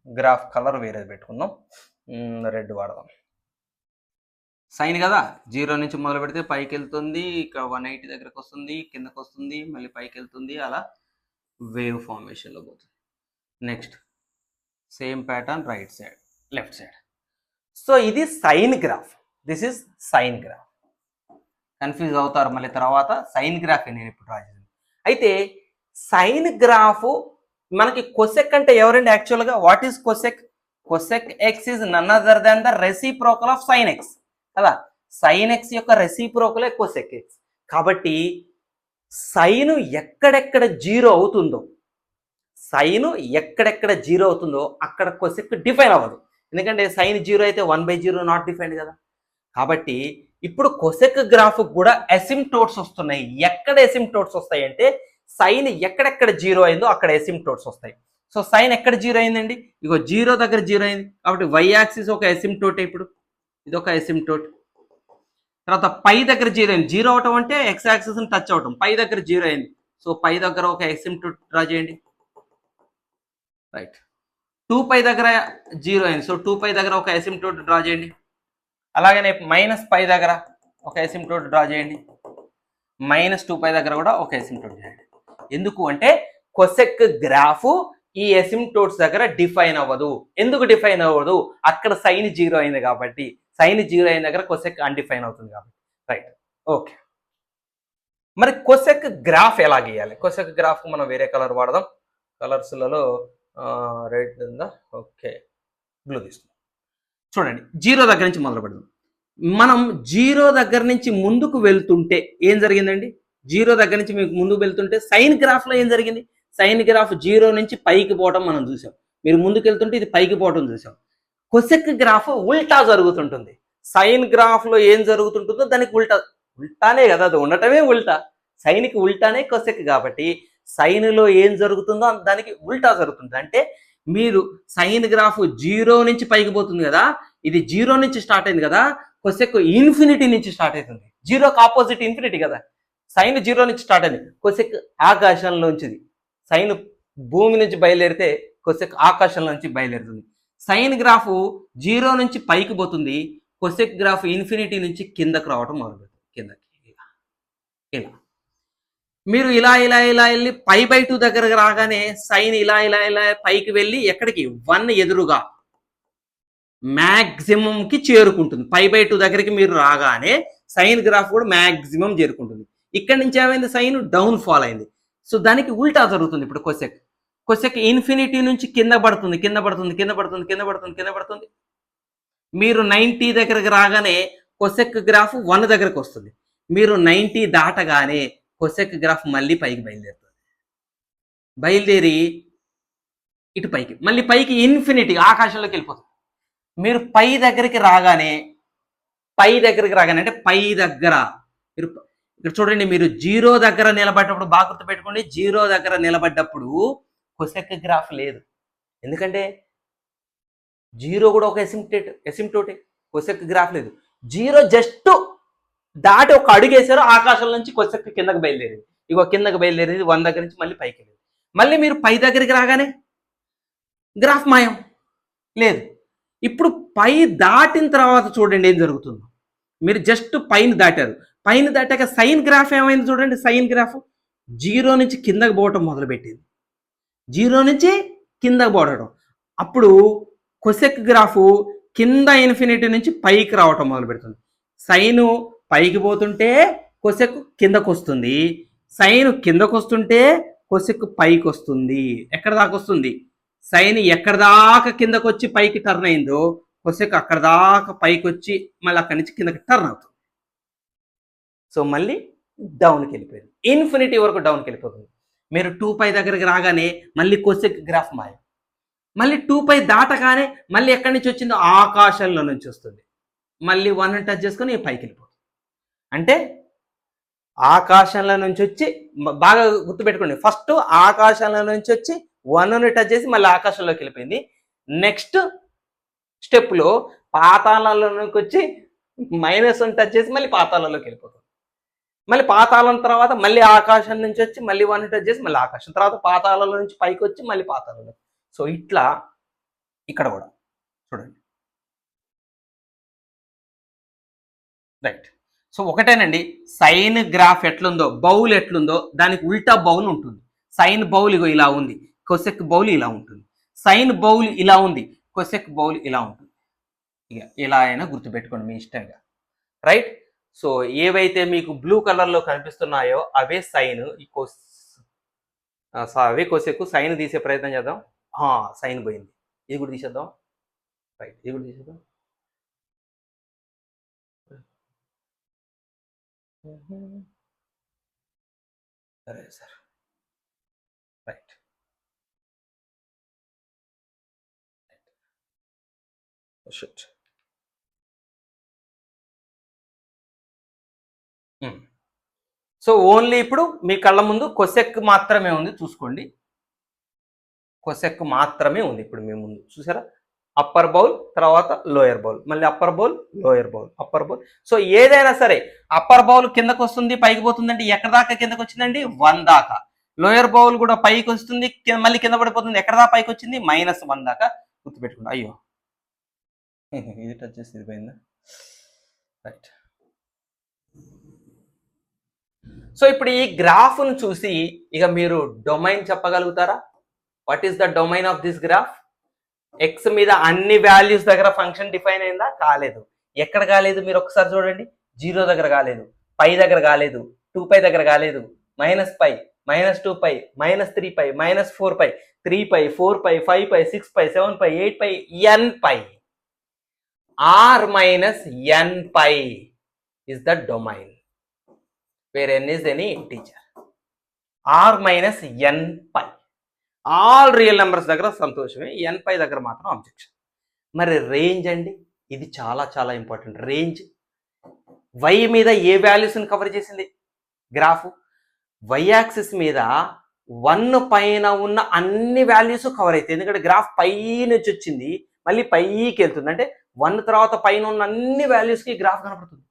గ్రాఫ్ కలర్ వేరేది పెట్టుకుందాం, రెడ్ వాడదాం. సైన్ కదా, 0 నుంచి మొదలు పెడితే పైకి వెళ్తుంది, ఇక్కడ 180 దగ్గరకు వస్తుంది, కిందకు వస్తుంది, మళ్ళీ పైకి వెళ్తుంది, అలా వేవ్ ఫార్మేషన్లో పోతుంది. Next same pattern right side, left side. So ఇది sine graph, this is sine graph. Confuse అవుతారు మళ్ళీ తర్వాత, సైన్ గ్రాఫ్ నేను ఇప్పుడు డ్రా చేశాను. అయితే సైన్ గ్రాఫ్ మనకి కొసెక్ అంటే ఎవరండి యాక్చువల్గా? What is cosec? Cosec x is none other than the reciprocal of sine x కదా. సైన్ ఎక్స్ యొక్క రెసిప్రోకలే కొసెక్ ఎక్స్. కాబట్టి సైన్ ఎక్కడెక్కడ 0 అవుతుందో, అక్కడ కొసెక్ డిఫైన్ అవ్వదు. ఎందుకంటే సైన్ 0 అయితే 1/0 నాట్ డిఫైన్డ్ కదా. కాబట్టి ఇప్పుడు కొసెక్ గ్రాఫ్ కూడా అసిమ్ప్టోట్స్ వస్తున్నాయి. ఎక్కడ అసిమ్ప్టోట్స్ వస్తాయి అంటే సైన్ ఎక్కడెక్కడ జీరో అయిందో అక్కడ ఎసిమ్టోట్స్ వస్తాయి. సో సైన్ ఎక్కడ జీరో అయిందండి? ఇగో జీరో దగ్గర జీరో అయింది కాబట్టి వై యాక్సిస్ ఒక ఎసిమ్టోట్. ఇప్పుడు ఇది ఒక ఎసిమ్టోట్. తర్వాత పై దగ్గర జీరో అయింది. జీరో అవటం అంటే ఎక్స్ యాక్సిస్ టచ్ అవటం. పై దగ్గర జీరో అయింది. సో పై దగ్గర ఒక ఎసిమ్టోట్ డ్రా చేయండి. రైట్. 2π దగ్గర జీరో అయింది. సో 2π దగ్గర ఒక ఎసిమ్టోట్ డ్రా చేయండి. అలాగనే -π దగ్గర ఒక ఎసిమ్టోట్ డ్రా చేయండి. -2π దగ్గర కూడా ఒక ఎసిమ్టోట్ చేయండి. ఎందుకు అంటే కొసెక్ గ్రాఫ్ ఈ ఎసిమ్టోట్స్ దగ్గర డిఫైన్ అవ్వదు. ఎందుకు డిఫైన్ అవ్వదు? అక్కడ సైన్ జీరో అయింది కాబట్టి. సైన్ జీరో అయిన దగ్గర కొసెక్ అన్డిఫైన్ అవుతుంది కాబట్టి. రైట్. ఓకే. మరి కొసెక్ గ్రాఫ్ ఎలా గీయాలి? కొసెక్ గ్రాఫ్ మనం వేరే కలర్ వాడదాం. కలర్స్లలో రెడ్ ఉందా? ఓకే, బ్లూ తీసుకుందాం. చూడండి, జీరో దగ్గర నుంచి మొదలు పెడదాం. మనం జీరో దగ్గర నుంచి ముందుకు వెళ్తుంటే ఏం జరిగిందండి? జీరో దగ్గర నుంచి మీకు ముందుకు వెళ్తుంటే సైన్ గ్రాఫ్లో ఏం జరిగింది? సైన్ గ్రాఫ్ జీరో నుంచి పైకి పోవటం మనం చూసాం. మీరు ముందుకు వెళ్తుంటే ఇది పైకి పోవటం చూసాం. కొసెక్ గ్రాఫ్ ఉల్టా జరుగుతుంటుంది. సైన్ గ్రాఫ్లో ఏం జరుగుతుంటుందో దానికి ఉల్టానే కదా, అది ఉండటమే ఉల్టా. సైన్కి ఉల్టానే కొసెక్ కాబట్టి సైన్లో ఏం జరుగుతుందో దానికి ఉల్టా జరుగుతుంది. అంటే మీరు సైన్ గ్రాఫ్ జీరో నుంచి పైకి పోతుంది కదా, ఇది జీరో నుంచి స్టార్ట్ అయింది కదా, కొసెక్ ఇన్ఫినిటీ నుంచి స్టార్ట్ అవుతుంది. జీరోకి ఆపోజిట్ ఇన్ఫినిటీ కదా. సైన్ జీరో నుంచి స్టార్ట్ అయింది, కొసెక్ ఆకాశంలోంచిది. సైన్ భూమి నుంచి బయలుదేరితే కొసెక్ ఆకాశంలోంచి బయలుదేరుతుంది. సైన్ గ్రాఫ్ జీరో నుంచి పైకి పోతుంది, కొసెక్ గ్రాఫ్ ఇన్ఫినిటీ నుంచి కిందకు రావటం మొదలుపెడుతుంది. కిందకి ఇలా మీరు ఇలా ఇలా ఇలా వెళ్ళి π/2 దగ్గరకు రాగానే సైన్ ఇలా ఇలా ఇలా పైకి వెళ్ళి ఎక్కడికి 1 ఎదురుగా మ్యాక్సిమంకి చేరుకుంటుంది. π/2 దగ్గరికి మీరు రాగానే సైన్ గ్రాఫ్ కూడా మ్యాక్సిమం చేరుకుంటుంది. ఇక్కడి నుంచి ఏమైంది? సైన్ డౌన్ ఫాల్ అయింది. సో దానికి ఉల్టా జరుగుతుంది. ఇప్పుడు కొసెక్ ఇన్ఫినిటీ నుంచి కింద పడుతుంది, కింద పడుతుంది, కింద పడుతుంది, కింద పడుతుంది, కింద పడుతుంది. మీరు 90 దగ్గరకు రాగానే కొసెక్ గ్రాఫ్ 1 దగ్గరకు వస్తుంది. మీరు 90 దాటగానే కొసెక్ గ్రాఫ్ మళ్ళీ పైకి బయలుదేరుతుంది. బయలుదేరి ఇటు పైకి, మళ్ళీ పైకి ఇన్ఫినిటీ ఆకాశంలోకి వెళ్ళిపోతుంది. మీరు పై దగ్గరికి రాగానే అంటే పై దగ్గర మీరు ఇక్కడ చూడండి, మీరు జీరో దగ్గర నిలబడ్డప్పుడు బాగా గుర్తుపెట్టుకోండి, జీరో దగ్గర నిలబడ్డప్పుడు కొసెక్ గ్రాఫ్ లేదు. ఎందుకంటే జీరో కూడా ఒక ఎసిమ్టోటే, కొసెక్ గ్రాఫ్ లేదు. జీరో జస్ట్ దాటి ఒక అడుగు వేసారో ఆకాశం నుంచి కొసెక్ కిందకి బయలుదేరింది. ఇగో కిందకి బయలుదేరింది 1 దగ్గర నుంచి మళ్ళీ పైకి వెళ్ళింది. మళ్ళీ మీరు పై దగ్గరికి రాగానే గ్రాఫ్ మాయం లేదు. ఇప్పుడు పై దాటిన తర్వాత చూడండి ఏం జరుగుతుందో. మీరు జస్ట్ పైన దాటారు, పైన దాటాక సైన్ గ్రాఫ్ ఏమైంది చూడండి. సైన్ గ్రాఫ్ జీరో నుంచి కిందకి పోవటం మొదలుపెట్టింది, జీరో నుంచి కిందకి పోవడం. అప్పుడు కొసెక్ గ్రాఫ్ కింద ఇన్ఫినిటీ నుంచి పైకి రావటం మొదలు పెడుతుంది. సైను పైకి పోతుంటే కొసెక్ కిందకు వస్తుంది, సైన్ కిందకు వస్తుంటే కొసెక్ పైకి వస్తుంది. ఎక్కడ దాకా వస్తుంది? సైన్ ఎక్కడ దాకా కిందకు వచ్చి పైకి టర్న్ అయిందో కొసెక్ అక్కడ దాకా పైకి వచ్చి మళ్ళీ అక్కడి నుంచి కిందకి టర్న్ అవుతుంది. సో మళ్ళీ డౌన్కి వెళ్ళిపోయింది, ఇన్ఫినిటీ వరకు డౌన్కి వెళ్ళిపోతుంది. మీరు 2π దగ్గరికి రాగానే మళ్ళీ కొసెక్ గ్రాఫ్ మాయ. మళ్ళీ 2π దాటగానే మళ్ళీ ఎక్కడి నుంచి వచ్చిందో ఆకాశంలో నుంచి వస్తుంది. మళ్ళీ 1 టచ్ చేసుకొని పైకి వెళ్ళిపోతుంది. అంటే ఆకాశంలో నుంచి వచ్చి బాగా గుర్తుపెట్టుకోండి, ఫస్ట్ ఆకాశంలో నుంచి వచ్చి 1ని టచ్ చేసి మళ్ళీ ఆకాశంలోకి వెళ్ళిపోయింది. నెక్స్ట్ స్టెప్లో పాతాళంలోకి వచ్చి -1 టచ్ చేసి మళ్ళీ పాతాళంలోకి వెళ్ళిపోతుంది. మళ్ళీ పాతాళం తర్వాత మళ్ళీ ఆకాశం నుంచి వచ్చి మళ్ళీ 1 టచ్ చేసి మళ్ళీ ఆకాశం, తర్వాత పాతాళంలో నుంచి పైకి వచ్చి మళ్ళీ పాతాళంలో. సో ఇట్లా ఇక్కడ కూడా చూడండి. రైట్. సో ఒకటేనండి, సైన్ గ్రాఫ్ ఎట్లుందో, బౌల్ ఎట్లుందో దానికి ఉల్టా బౌల్ ఉంటుంది. సైన్ బౌల్ ఇగో ఇలా ఉంది, కొసెక్ బౌల్ ఇలా ఉంటుంది. సైన్ బౌల్ ఇలా ఉంది, కొసెక్ బౌల్ ఇలా ఉంటుంది. ఇక ఇలా అయినా గుర్తుపెట్టుకోండి మీ ఇష్టంగా. రైట్. సో ఏవైతే మీకు బ్లూ కలర్లో కనిపిస్తున్నాయో అవే సైన్, అవే కొసెక్. సైన్ తీసే ప్రయత్నం చేద్దాం. సైన్ పోయింది, ఇది కూడా తీసేద్దాం. రైట్, ఇది కూడా తీసేద్దాం. సరే sir. Right. Shit. So so only ఇప్పుడు మీ కళ్ళ ముందు కొసెక్ మాత్రమే ఉంది, చూసుకోండి. కొసెక్ మాత్రమే ఉంది ఇప్పుడు మీ ముందు, చూసారా? అప్పర్ బౌల్, తర్వాత లోయర్ బౌల్, మళ్ళీ upper bowl, lower bowl, upper bowl. So ఏదైనా సరే అప్పర్ బౌల్ కిందకు వస్తుంది, పైకి పోతుందంటే ఎక్కడ దాకా కిందకు వచ్చిందండి? 1 దాకా. లోయర్ బౌల్ కూడా పైకి వస్తుంది, మళ్ళీ కింద పడిపోతుంది, ఎక్కడ దాకా పైకి వచ్చింది? -1 దాకా. గుర్తుపెట్టుకోండి. అయ్యో ఇది టచ్ చేసి ఇది పోయిందా? రైట్. సో ఇప్పుడు ఈ గ్రాఫ్ను చూసి ఇక మీరు డొమైన్ చెప్పగలుగుతారా? What is the domain of this graph? X మీద అన్ని వాల్యూస్ దగ్గర ఫంక్షన్ డిఫైన్ అయిందా? కాలేదు. ఎక్కడ కాలేదు? మీరు ఒకసారి చూడండి. 0 దగ్గర కాలేదు, పై దగ్గర కాలేదు, 2π దగ్గర కాలేదు, -π, -2π, -3π, -4π, 3π, 4π, 5π, 6π, 7π, 8π, nπ. r minus nπ is the domain where n is any integer. r minus nπ. All real numbers దగ్గర సంతోషమే, nπ దగ్గర మాత్రం అబ్జెక్షన్. మరి రేంజ్ అండి, ఇది చాలా చాలా ఇంపార్టెంట్. రేంజ్ y మీద ఏ వాల్యూస్ని కవర్ చేసింది గ్రాఫ్? y యాక్సిస్ మీద 1 పైన ఉన్న అన్ని వాల్యూస్ కవర్ అవుతాయి. ఎందుకంటే గ్రాఫ్ పై నుంచి వచ్చింది, మళ్ళీ పైకి వెళ్తుంది, అంటే 1 తర్వాత పైన ఉన్న అన్ని వాల్యూస్కి గ్రాఫ్ కనపడుతుంది.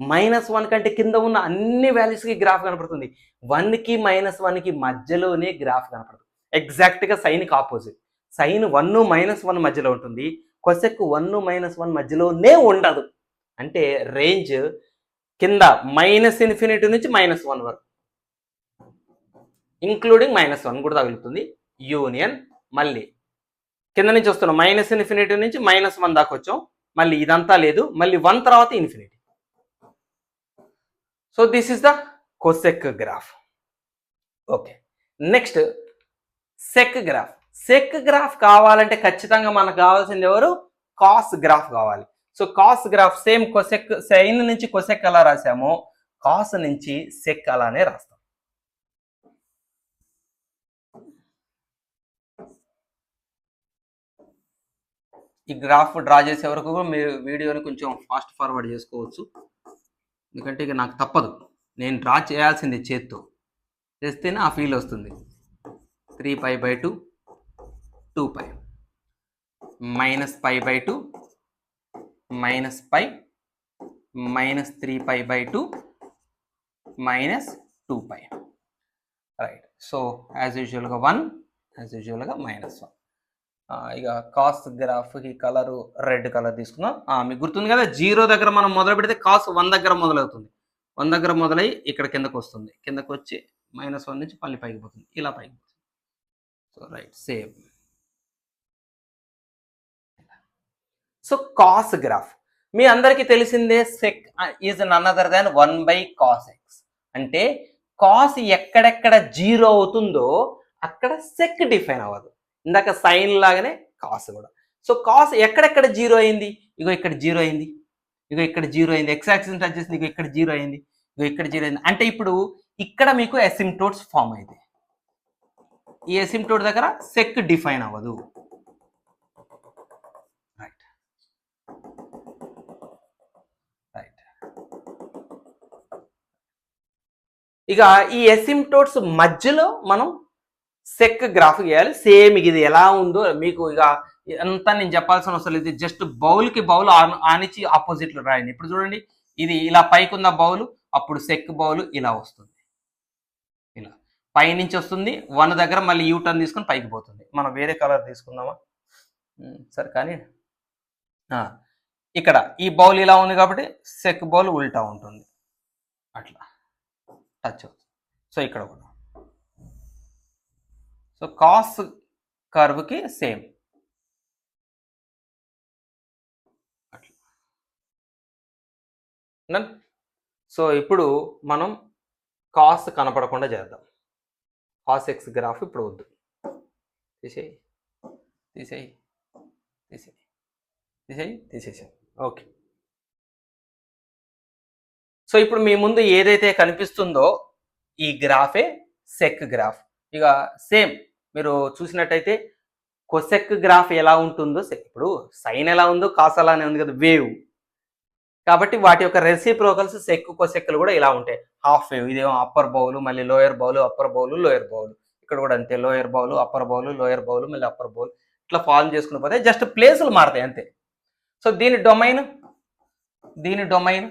-1 కంటే కింద ఉన్న అన్ని వాల్యూస్కి గ్రాఫ్ కనపడుతుంది. 1కి -1కి మధ్యలోనే గ్రాఫ్ కనపడుతుంది. ఎగ్జాక్ట్గా సైన్కి ఆపోజిట్. సైన్ 1 -1 మధ్యలో ఉంటుంది, కొసెక్ 1 -1 మధ్యలోనే ఉండదు. అంటే రేంజ్ కింద -∞ నుంచి -1 వరకు, ఇంక్లూడింగ్ -1 కూడా తగులుతుంది. యూనియన్ మళ్ళీ కింద నుంచి వస్తున్నాం, -∞ నుంచి -1 దాకా వచ్చాం, మళ్ళీ ఇదంతా లేదు, మళ్ళీ 1 తర్వాత infinity. So this is the cosec graph. Okay, next sec graph. Sec graph కావాలంటే ఖచ్చితంగా మనకు కావాల్సింది ఎవరు? కాస్ గ్రాఫ్ కావాలి. So cos graph same cosec, sine నుంచి కొసెక్ ఎలా రాసామో కాస్ నుంచి సెక్ అలానే రాస్తాం. ఈ గ్రాఫ్ డ్రా చేసే వరకు మీరు వీడియోని కొంచెం ఫాస్ట్ ఫార్వర్డ్ చేసుకోవచ్చు, ఎందుకంటే ఇక నాకు తప్పదు, నేను డ్రా చేయాల్సింది చేత్తో, చేస్తేనే ఆ ఫీల్ వస్తుంది. 3π/2 2π -π/2 -π -3π/2 -2π. రైట్. సో యాజ్ యూజువల్గా 1, యాజ్ యూజువల్గా -1. ఇక కాస్ గ్రాఫ్కి కలరు రెడ్ కలర్ తీసుకుందాం. మీకు గుర్తుంది కదా, 0 దగ్గర మనం మొదలు పెడితే కాస్ 1 దగ్గర మొదలవుతుంది, 1 దగ్గర మొదలై ఇక్కడ కిందకు వస్తుంది, కిందకు వచ్చి -1 నుంచి మళ్ళీ పైకి పోతుంది, ఇలా పైకి పోతుంది. So right, same. So cos graph మీ అందరికీ తెలిసిందే, sec is none other than 1/cos x. అంటే కాస్ ఎక్కడెక్కడ 0 అవుతుందో అక్కడ సెక్ డిఫైన్ అవ్వదు. ఇందాక సైన్ లాగానే కాస్ కూడా. సో కాస్ ఎక్కడెక్కడ 0 అయింది? ఇగో ఇక్కడ 0 అయింది, ఇగో ఇక్కడ 0 అయింది, ఎక్స్ యాక్సిస్ టచ్ చేసింది, ఇగో ఇక్కడ 0 అయింది, ఇగో ఇక్కడ 0 అయింది. అంటే ఇప్పుడు ఇక్కడ మీకు అసిమ్ప్టోట్స్ ఫామ్ అయితే ఈ అసిమ్ప్టోట్ దగ్గర సెక్ డిఫైన్ అవ్వదు. Right right. ఇక ఈ అసిమ్ప్టోట్స్ మధ్యలో మనం సెక్ గ్రాఫ్ గీయాలి. సేమ్ ఇది ఎలా ఉందో మీకు ఇక అంతా నేను చెప్పాల్సిన అవసరం లేదు, జస్ట్ బౌల్కి బౌల్ ఆనిచి ఆపోజిట్లో రాయండి. ఇప్పుడు చూడండి, ఇది ఇలా పైకి ఉన్న బౌల్, అప్పుడు సెక్ బౌల్ ఇలా వస్తుంది, ఇలా పైనుంచి వస్తుంది, 1 దగ్గర మళ్ళీ యూ టర్న్ తీసుకొని పైకి పోతుంది. మనం వేరే కలర్ తీసుకుందామా? సరే, కానీ ఇక్కడ ఈ బౌల్ ఇలా ఉంది కాబట్టి సెక్ బౌల్ ఉల్టా ఉంటుంది, అట్లా టచ్ అవుతుంది. సో ఇక్కడ కూడా, సో కాస్ కర్వ్కి సేమ్ అట్లా. సో ఇప్పుడు మనం కాస్ కనపడకుండా చేద్దాం. కాస్ ఎక్స్ గ్రాఫ్ ఇప్పుడు వద్దు, తీసేయి తీసేయి తీసేయి తీసేయి తీసేసాం. ఓకే. సో ఇప్పుడు మీ ముందు ఏదైతే కనిపిస్తుందో ఈ గ్రాఫే సెక్ గ్రాఫ్. ఇక సేమ్ మీరు చూసినట్టయితే కొసెక్ గ్రాఫ్ ఎలా ఉంటుందో, ఇప్పుడు సైన్ ఎలా ఉందో కాస్ అలానే ఉంది కదా, వేవ్. కాబట్టి వాటి యొక్క రెసిప్రోకల్స్ సెక్ కొసెక్లు కూడా ఇలా ఉంటాయి. హాఫ్ వేవ్, ఇదేమో అప్పర్ బౌల్, మళ్ళీ lower bowl, upper bowl, lower bowl. ఇక్కడ కూడా అంతే, lower bowl, upper bowl, lower bowl, మళ్ళీ అప్పర్ బౌల్, ఇట్లా ఫార్మ్ చేసుకుని పోతే జస్ట్ ప్లేసులు మారుతాయి అంతే. సో దీని domain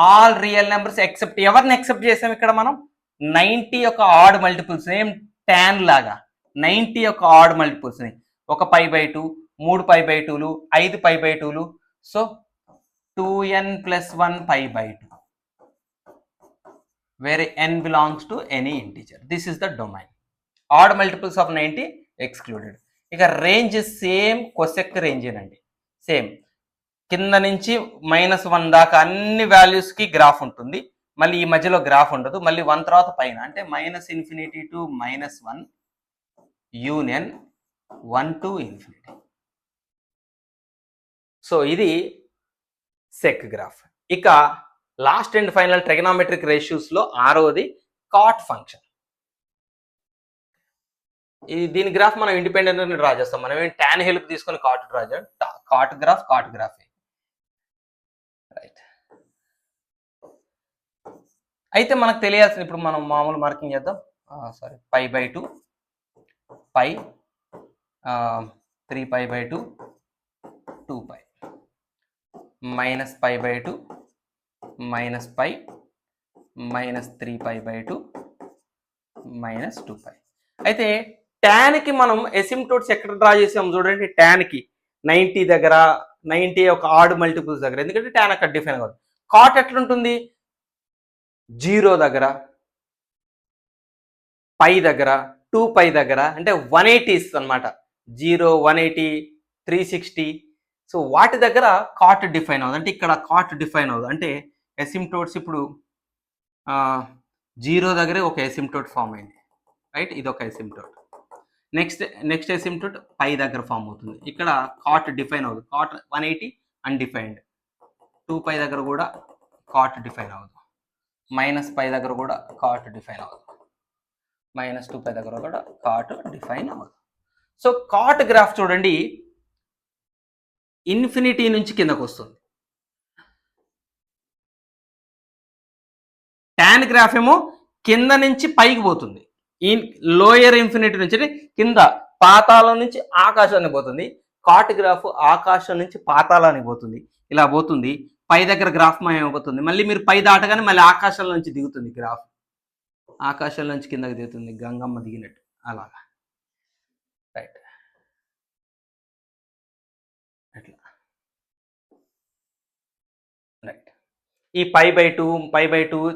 all real numbers except, ఎవరిని ఎక్సెప్ట్ చేసాం ఇక్కడ మనం? 90 యొక్క ఆడ్ మల్టిపుల్స్, సేమ్ tan లాగా 90 యొక్క ఆడ్ మల్టిపుల్స్ ని, ఒక π/2, 3 π/2లు, 5 π/2లు, so 2n + 1 π/2, where n belongs to any integer. This is the domain. Odd multiples of 90 excluded. ఇక రేంజ్ సేమ్ కొసెక్ రేంజ్ అండి, సేమ్ కింద నుంచి -1 దాకా అన్ని వాల్యూస్ కి గ్రాఫ్ ఉంటుంది, మళ్ళీ ఈ మధ్యలో గ్రాఫ్ ఉండదు, మళ్ళీ 1 తర్వాత పైన, అంటే -∞ to -1 యూనియన్ 1 to ∞. సో ఇది సెక్ గ్రాఫ్. ఇక last and final trigonometric ratios లో 6వది కాట్ ఫంక్షన్. దీని గ్రాఫ్ మనం ఇండిపెండెంట్ డ్రా చేస్తాం, మనం ఏం tan హెల్ప్ తీసుకొని కాట్ డ్రా చేయాలి. Cot graph right. అయితే మనకు తెలియాల్సింది, ఇప్పుడు మనం మామూలు మార్కింగ్ చేద్దాం, సారీ, π/2, π, 3π/2, 2π, -π/2, -π, -3π/2, -2π. అయితే ట్యాన్కి మనం ఎసిమ్టోట్స్ ఎక్కడ డ్రా చేసాం చూడండి, ట్యాన్కి 90 దగ్గర, 90 యొక్క ఆడ్ మల్టిపుల్స్ దగ్గర, ఎందుకంటే ట్యాన్ అక్కడ డిఫైన్ కాదు. కాట్ ఎట్లుంటుంది? 0 దగ్గర, π దగ్గర, 2π దగ్గర, అంటే 180s అనమాట, 0, 180, 360. సో వాటి దగ్గర కాట్ డిఫైన్ అవుతుంది, అంటే ఇక్కడ కాట్ డిఫైన్ అవుతుంది. అంటే ఎసిమ్టోట్స్ ఇప్పుడు 0 దగ్గరే ఒక ఎసిమ్టోట్ ఫామ్ అయింది, రైట్, ఇది ఒక ఎసిమ్టోట్. నెక్స్ట్ ఎసిమ్టోట్ π దగ్గర ఫామ్ అవుతుంది, ఇక్కడ కాట్ డిఫైన్ అవుతుంది. కాట్ 180 అన్డిఫైన్డ్, 2π దగ్గర కూడా కాట్ డిఫైన్ అవుతుంది, -π దగ్గర కూడా కాట్ డిఫైన్ అవుతుంది, -2π దగ్గర కూడా కాట్ డిఫైన్ అవుతుంది. సో కాట్ గ్రాఫ్ చూడండి, ఇన్ఫినిటీ నుంచి కిందకు వస్తుంది. tan గ్రాఫ్ ఏమో కింద నుంచి పైకి పోతుంది, ఈ లోయర్ ఇన్ఫినిటీ నుంచి, కింద పాతాళం నుంచి ఆకాశానికి పోతుంది. కాట్ గ్రాఫ్ ఆకాశం నుంచి పాతాళానికి పోతుంది, ఇలా పోతుంది. పై దగ్గర గ్రాఫ్ ఏమైపోతుంది, మళ్ళీ మీరు పై దాటగానే మళ్ళీ ఆకాశం నుంచి దిగుతుంది గ్రాఫ్, ఆకాశం నుంచి కిందకి దిగుతుంది, గంగమ్మ దిగినట్టు అలాగా, రైట్, అట్లా, రైట్. ఈ π/2,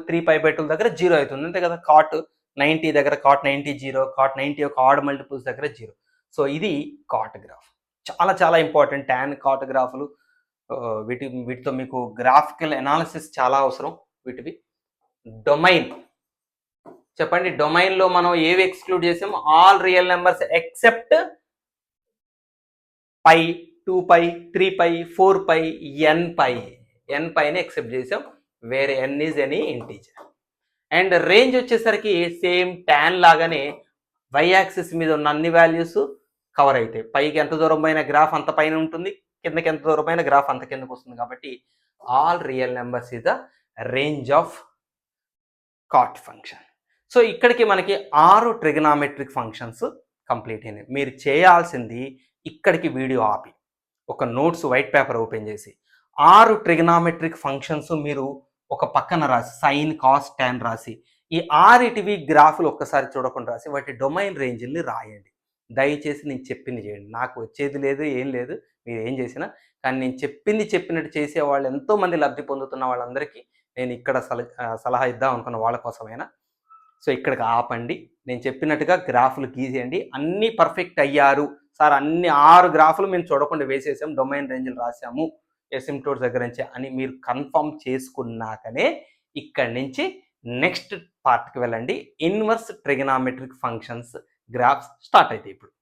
3π/2 దగ్గర 0 అవుతుంది, అంతే కదా. కాట్ 90 దగ్గర కాట్ 90 0, కాట్ 90 యొక్క ఆడ్ మల్టిపుల్స్ దగ్గర 0. సో ఇది కాట్ గ్రాఫ్, చాలా చాలా ఇంపార్టెంట్. ట్యాన్ కాట్ గ్రాఫ్లు, వీటితో మీకు గ్రాఫికల్ అనాలిసిస్ చాలా అవసరం. వీటివి డొమైన్ చెప్పండి, డొమైన్లో మనం ఏవి ఎక్స్క్లూడ్ చేసాము? ఆల్ రియల్ నెంబర్స్ ఎక్సెప్ట్ π, 2π, 3π, 4π, nπని ఎక్సెప్ట్ చేసాం, where n is any integer. And range వచ్చేసరికి సేమ్ tan లాగానే y యాక్సిస్ మీద ఉన్న అన్ని వాల్యూస్ కవర్ అవుతాయి. పైకి ఎంత దూరం పైన గ్రాఫ్ అంత పైన ఉంటుంది, కిందకి ఎంత దూరం పైన గ్రాఫ్ అంత కిందకు వస్తుంది. కాబట్టి all real numbers is the range of cot function. So ఇక్కడికి మనకి 6 ట్రిగనామెట్రిక్ ఫంక్షన్స్ కంప్లీట్ అయినాయి. మీరు చేయాల్సింది ఇక్కడికి వీడియో ఆపి ఒక నోట్స్ వైట్ పేపర్ ఓపెన్ చేసి 6 ట్రిగనామెట్రిక్ ఫంక్షన్స్ మీరు ఒక పక్కన రాసి, సైన్, కాస్, tan రాసి, ఈ 6 గ్రాఫ్లు ఒక్కసారి చూడకుండా రాసి వాటి డొమైన్ రేంజ్ని రాయండి. దయచేసి నేను చెప్పింది చేయండి. నాకు వచ్చేది లేదు, ఏం లేదు, మీరు ఏం చేసినా. కానీ నేను చెప్పినట్టు చేసే వాళ్ళు ఎంతోమంది లబ్ధి పొందుతున్న వాళ్ళందరికీ నేను ఇక్కడ సలహా ఇద్దాం అనుకున్న వాళ్ళ కోసమైనా. సో ఇక్కడికి ఆపండి, నేను చెప్పినట్టుగా గ్రాఫ్లు గీసేయండి. అన్నీ పర్ఫెక్ట్ అయ్యారు సార్, అన్ని 6 గ్రాఫ్లు మేము చూడకుండా వేసేసాం, డొమైన్ రేంజ్లు రాసాము ఎసిమ్టోట్స్ దగ్గర నుంచి అని మీరు కన్ఫర్మ్ చేసుకున్నాకనే ఇక్కడి నుంచి నెక్స్ట్ పార్ట్కి వెళ్ళండి. Inverse trigonometric functions graphs start అవుతాయి. ఇప్పుడు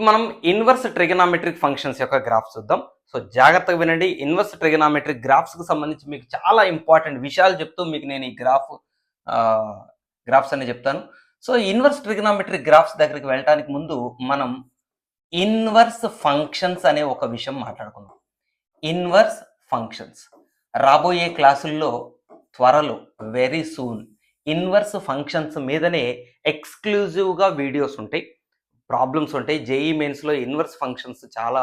మనం ఇన్వర్స్ ట్రిగనామెట్రిక్ ఫంక్షన్స్ యొక్క గ్రాఫ్ చూద్దాం. సో జాగ్రత్తగా వినండి. ఇన్వర్స్ ట్రిగనామెట్రిక్ గ్రాఫ్స్కి సంబంధించి మీకు చాలా ఇంపార్టెంట్ విషయాలు చెప్తూ మీకు నేను ఈ గ్రాఫ్స్ అన్ని చెప్తాను. సో ఇన్వర్స్ ట్రిగనామెట్రిక్ గ్రాఫ్స్ దగ్గరికి వెళ్ళడానికి ముందు మనం ఇన్వర్స్ ఫంక్షన్స్ అనే ఒక విషయం మాట్లాడుకుందాం. ఇన్వర్స్ ఫంక్షన్స్ రాబోయే క్లాసుల్లో త్వరలో వెరీ సూన్ ఇన్వర్స్ ఫంక్షన్స్ మీదనే ఎక్స్క్లూజివ్గా వీడియోస్ ఉంటాయి, ప్రాబ్లమ్స్ ఉంటాయి. జేఈ మెయిన్స్లో ఇన్వర్స్ ఫంక్షన్స్ చాలా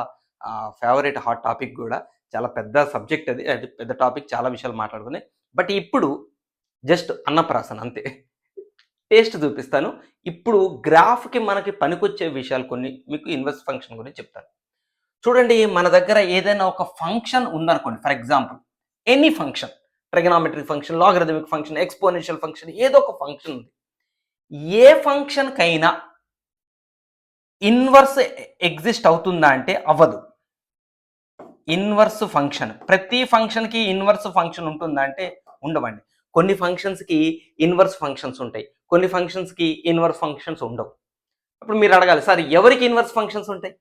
ఫేవరెట్ హాట్ టాపిక్ కూడా, చాలా పెద్ద సబ్జెక్ట్ అది, అది పెద్ద టాపిక్, చాలా విషయాలు మాట్లాడుకున్నాయి. బట్ ఇప్పుడు జస్ట్ అన్నప్రాసన అంతే, టేస్ట్ చూపిస్తాను. ఇప్పుడు గ్రాఫ్కి మనకి పనికొచ్చే విషయాలు కొన్ని మీకు ఇన్వర్స్ ఫంక్షన్ గురించి చెప్తాను. చూడండి, మన దగ్గర ఏదైనా ఒక ఫంక్షన్ ఉందనుకోండి, for example any function, trigonometric function, logarithmic function, exponential function, ఏదో ఒక ఫంక్షన్ ఉంది. ఏ ఫంక్షన్కైనా ఇన్వర్స్ ఎగ్జిస్ట్ అవుతుందా అంటే అవ్వదు. ఇన్వర్స్ ఫంక్షన్, ప్రతి ఫంక్షన్కి ఇన్వర్స్ ఫంక్షన్ ఉంటుందా అంటే ఉండవండి. కొన్ని ఫంక్షన్స్కి ఇన్వర్స్ ఫంక్షన్స్ ఉంటాయి, కొన్ని ఫంక్షన్స్కి ఇన్వర్స్ ఫంక్షన్స్ ఉండవు. అప్పుడు మీరు అడగాలి, సార్ ఎవరికి ఇన్వర్స్ ఫంక్షన్స్ ఉంటాయి,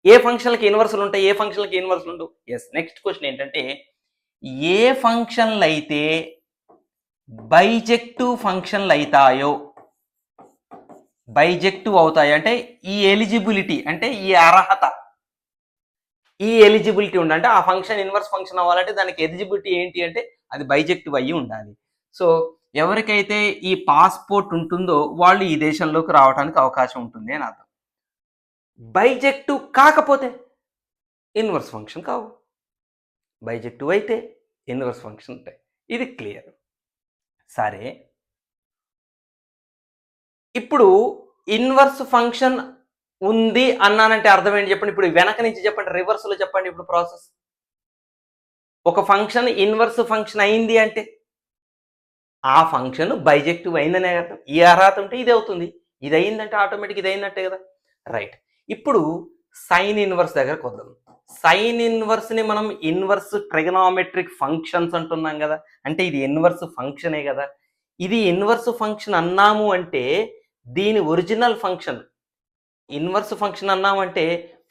ఏ ఫంక్షన్లకి ఇన్వర్సులు ఉంటాయి, ఏ ఫంక్షన్లకి ఇన్వర్సులు ఉండవు? ఎస్, నెక్స్ట్ క్వశ్చన్ ఏంటంటే, ఏ ఫంక్షన్లు అయితే బైజెక్టివ్ ఫంక్షన్లు అవుతాయో, బైజెక్టివ్ అవుతాయి అంటే ఈ ఎలిజిబిలిటీ అంటే ఈ అర్హత, ఈ ఎలిజిబిలిటీ ఉండాలంటే ఆ ఫంక్షన్ ఇన్వర్స్ ఫంక్షన్ అవ్వాలంటే దానికి ఎలిజిబిలిటీ ఏంటి అంటే అది బైజెక్టివ్ అయ్యి ఉండాలి. సో ఎవరికైతే ఈ పాస్పోర్ట్ ఉంటుందో వాళ్ళు ఈ దేశంలోకి రావడానికి అవకాశం ఉంటుంది అని అర్థం. బైజెక్టివ్ కాకపోతే ఇన్వర్స్ ఫంక్షన్ కావు, బైజెక్టివ్ అయితే ఇన్వర్స్ ఫంక్షన్ ఉంటాయి. ఇది క్లియర్. సరే, ఇప్పుడు ఇన్వర్స్ ఫంక్షన్ ఉంది అన్నానంటే అర్థం ఏంటి చెప్పండి. ఇప్పుడు వెనక నుంచి చెప్పండి, రివర్స్లో చెప్పండి. ఇప్పుడు ప్రాసెస్, ఒక ఫంక్షన్ ఇన్వర్స్ ఫంక్షన్ అయింది అంటే ఆ ఫంక్షన్ బైజెక్టివ్ అయిందనే అర్థం. ఈ అర్హత ఉంటే ఇది అవుతుంది, ఇది అయిందంటే ఆటోమేటిక్ ఇది అయినట్టే కదా. రైట్, ఇప్పుడు సైన్ ఇన్వర్స్ దగ్గరకు వద్దాం. సైన్ ఇన్వర్స్ని మనం ఇన్వర్స్ ట్రిగనామెట్రిక్ ఫంక్షన్స్ అంటున్నాం కదా, అంటే ఇది ఇన్వర్స్ ఫంక్షనే కదా. ఇది ఇన్వర్స్ ఫంక్షన్ అన్నాము అంటే దీని ఒరిజినల్ ఫంక్షన్ ఇన్వర్స్ ఫంక్షన్ అన్నామంటే